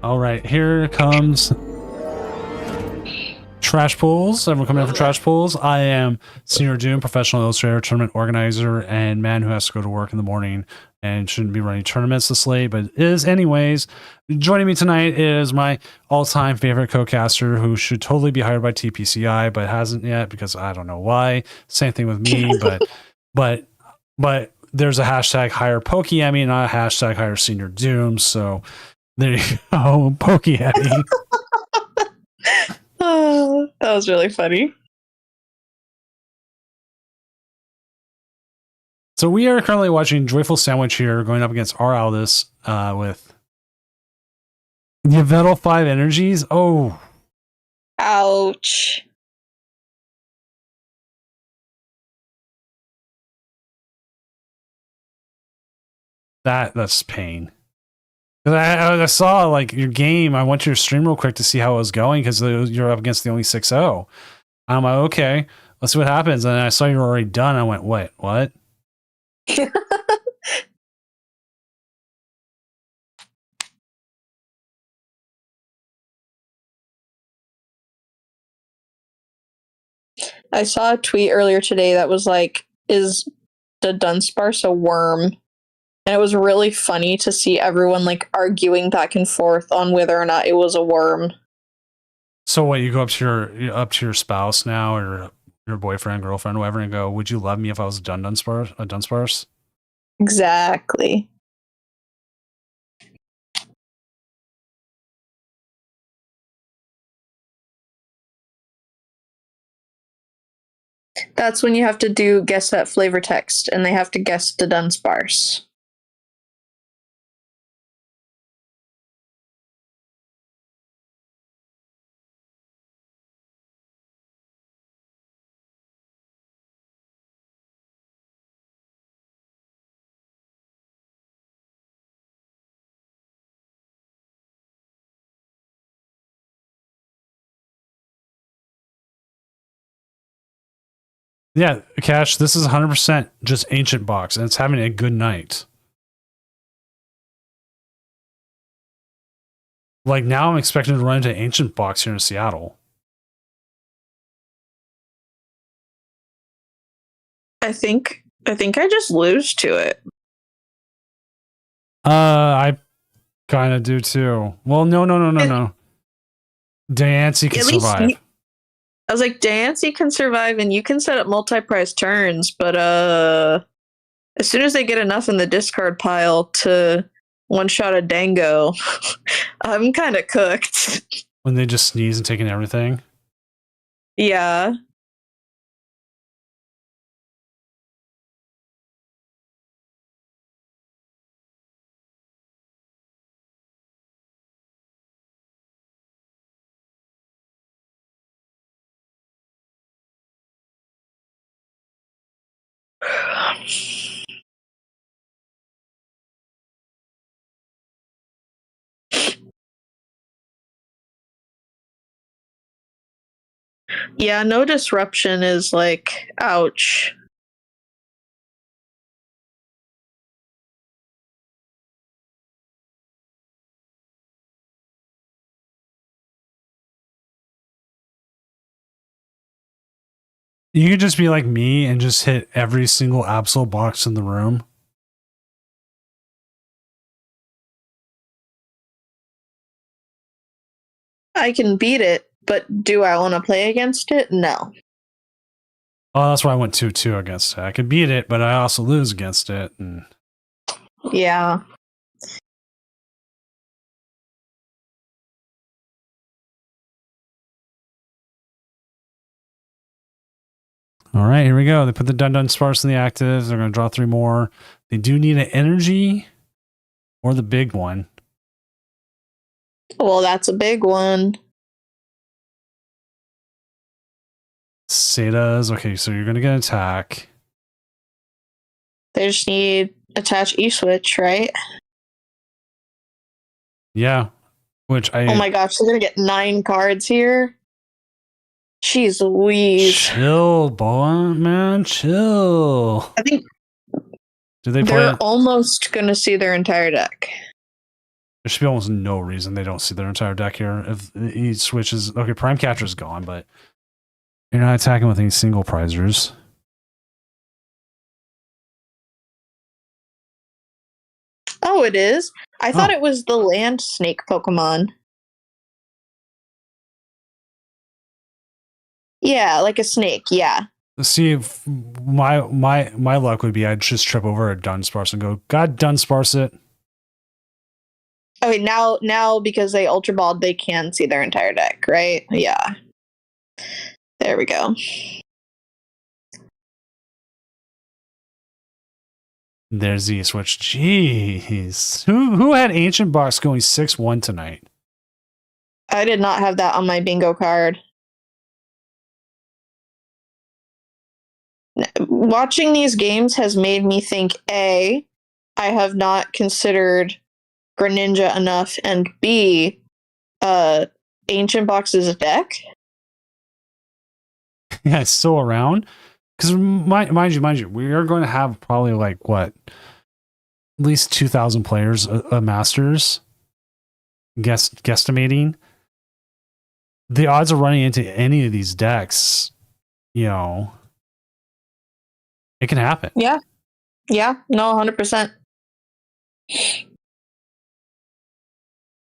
All right, here comes Trash Pulls. Everyone coming in for Trash Pulls. I am Senior Doom, professional illustrator, tournament organizer, and man who has to go to work in the morning and shouldn't be running tournaments this late, but is anyways. Joining me tonight is my all-time favorite co-caster who should totally be hired by TPCI, but hasn't yet because I don't know why. Same thing with me, but there's a hashtag hire Pokeyemi, not a hashtag hire Senior Doom, so there you go, Pokeyemi. Oh, that was really funny. So we are currently watching Joyful Sandwich here going up against R. Aldis with Yveltal 5 energies. Oh, Ouch. that's pain. 'Cause I saw like your game. I went to your stream real quick to see how it was going because you're up against the only 6-0. I'm like, okay, let's see what happens. And I saw you were already done. I went, wait, what? I saw a tweet earlier today that was like, is the Dunsparce a worm? And it was really funny to see everyone like arguing back and forth on whether or not it was a worm. So what? You go up to your spouse now, or your boyfriend, girlfriend, whoever, and go, would you love me if I was a Dunsparce? Exactly. That's when you have to do guess that flavor text, and they have to guess the Dunsparce. Yeah, Cash, this is 100% just Ancient Box, and it's having a good night. Like, now I'm expecting to run into Ancient Box here in Seattle. I think I just lose to it. I Kind of do too. Well, no. Diancie can At least survive. I was like, Diancie can survive and you can set up multi-prize turns, but as soon as they get enough in the discard pile to one-shot a Dango, I'm kind of cooked. When they just sneeze and taking everything. Yeah. Yeah, no disruption is like, ouch. You could just be like me and just hit every single Absol box in the room. I can beat it, but do I want to play against it? No. Oh, that's why I went 2-2 against it. I could beat it, but I also lose against it. And Yeah. all right, here we go. They put the Dun Sparse in the actives. They're going to draw 3 more. They do need an energy or the big one. Well, that's a big one. Setas. Okay, so you're going to get an attack. They just need attach E-switch, right? Yeah. Which I... Oh my gosh, they're going to get 9 cards here? Jeez Louise. Chill, boy, man. Chill. I think Do they play they're it? almost going to see their entire deck. There should be almost no reason they don't see their entire deck here. If he switches... Okay, Prime Catcher's gone, but you're not attacking with any single prizers. Oh, it is? I thought it was the land snake Pokemon. Yeah, like a snake, yeah. See, if my luck would be I'd just trip over a Dunsparce and go, God, Dunsparce it. Okay, now because they Ultra Balled, they can see their entire deck, right? Yeah. There we go. There's the switch. Jeez. Who had Ancient Box going 6-1 tonight? I did not have that on my bingo card. Watching these games has made me think, A, I have not considered Greninja enough, and B, Ancient Box is a deck. Yeah, it's still around. Because mind you, we are going to have probably like what, at least 2,000 players a Masters. Guesstimating. The odds of running into any of these decks, you know, it can happen. Yeah. Yeah, no, 100%.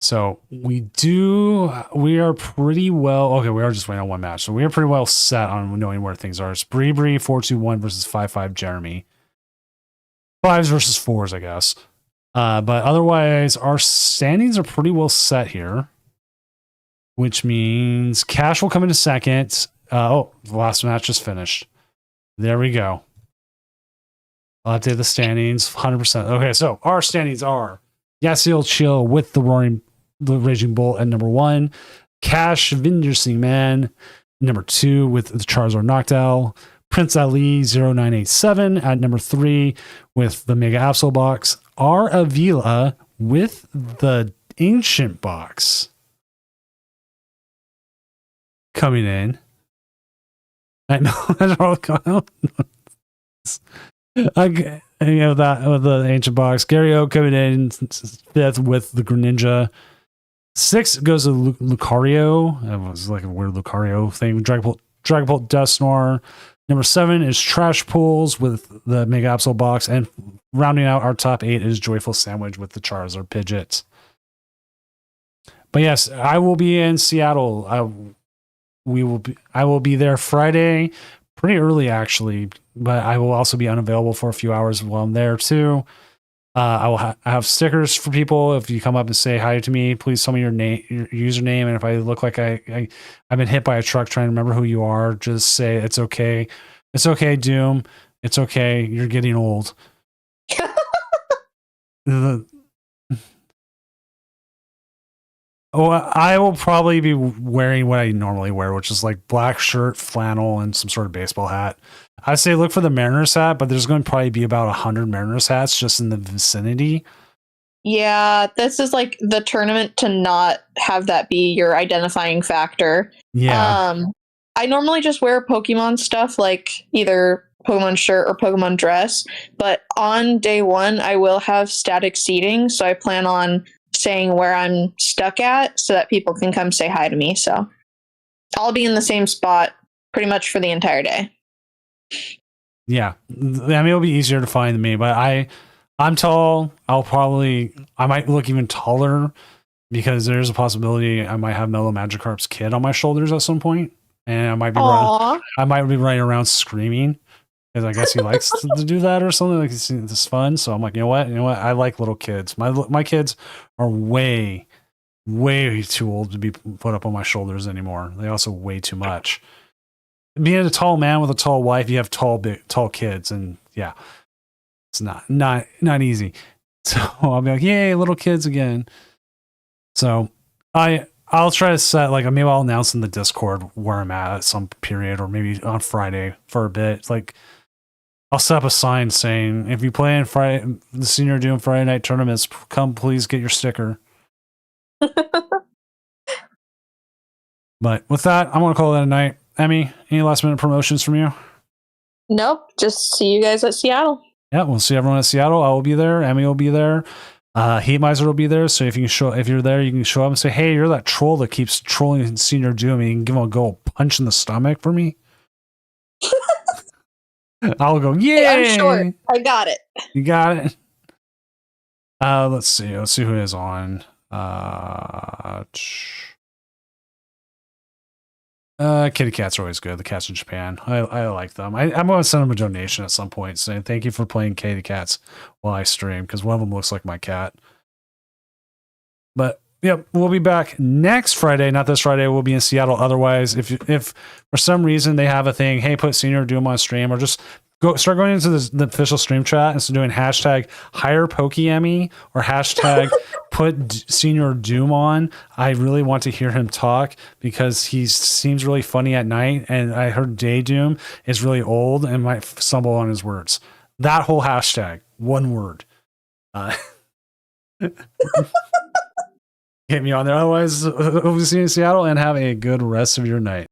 So we are pretty well, okay, we are just waiting on one match. So we are pretty well set on knowing where things are. It's Bree 4-2-1 versus 5-5 Jeremy. 5s versus 4s, I guess. But otherwise, our standings are pretty well set here, which means Cash will come into second. The last match just finished. There we go. I'll update the standings, 100%. Okay, so our standings are Yasiel Chill with the Raging Bolt at number 1. Cash Vinder Singh Man, number 2 with the Charizard Noctowl. Prince Ali 0987 at number 3 with the Mega Absol box. R. Avila with the Ancient box coming in. I know. Okay, you have that with the Ancient box. Gary O coming in 5th with the Greninja. 6 goes to Lucario. It was like a weird Lucario thing. Dragapult Dusknoir. Number 7 is Trash Pools with the Mega Absol box. And rounding out our top 8 is Joyful Sandwich with the Charizard Pidgeot. But yes, I will be in Seattle. I will be there Friday, pretty early actually, but I will also be unavailable for a few hours while I'm there too. I will I have stickers for people. If you come up and say hi to me, please tell me your name, your username, and if I look like I've been hit by a truck trying to remember who you are, just say it's okay. It's okay, Doom. It's okay. You're getting old. Oh, I will probably be wearing what I normally wear, which is like black shirt, flannel, and some sort of baseball hat. I say look for the Mariners hat, but there's going to probably be about 100 Mariners hats just in the vicinity. Yeah, this is like the tournament to not have that be your identifying factor. Yeah. I normally just wear Pokemon stuff, like either Pokemon shirt or Pokemon dress, but on day one, I will have static seating, so I plan on saying where I'm stuck at so that people can come say hi to me. So I'll be in the same spot pretty much for the entire day. Yeah. I mean, it'll be easier to find than me, but I'm tall. I might look even taller because there's a possibility I might have Mellow Magikarp's kid on my shoulders at some point, and I might be running around screaming because I guess he likes to do that or something. Like it's fun. So I'm like, you know what? I like little kids. My kids are way too old to be put up on my shoulders anymore. They also weigh too much. Being a tall man with a tall wife, you have tall kids, and yeah, it's not easy. So I'll be like, yay, little kids again. So I'll try to set like maybe I'll announce in the Discord where I'm at some period, or maybe on Friday for a bit. It's like I'll set up a sign saying if you play in the Senior Doom Friday night tournaments, come please get your sticker. But with that, I'm gonna call that a night. Emmy, any last minute promotions from you? Nope, just see you guys at Seattle. Yeah, we'll see everyone at Seattle. I will be there. Emmy will be there. Heat Miser will be there. So if you're there, you can show up and say, "Hey, you're that troll that keeps trolling Senior Doom." And you can give him a go punch in the stomach for me. I'll go, yeah. Hey, I'm short. I got it. You got it. Let's see. Let's see who is on. Kitty cats are always good. The cats in Japan. I like them. I'm going to send them a donation at some point saying thank you for playing Kitty cats while I stream, because one of them looks like my cat. But yep, we'll be back next Friday. Not this Friday. We'll be in Seattle. Otherwise, if for some reason they have a thing, hey, put Senior Doom on stream, or just start going into the official stream chat and doing hashtag hire Pokemon or hashtag put Senior Doom on. I really want to hear him talk because he seems really funny at night, and I heard Day Doom is really old and might stumble on his words. That whole hashtag, one word. Get me on there. Otherwise, we'll see you in Seattle, and have a good rest of your night.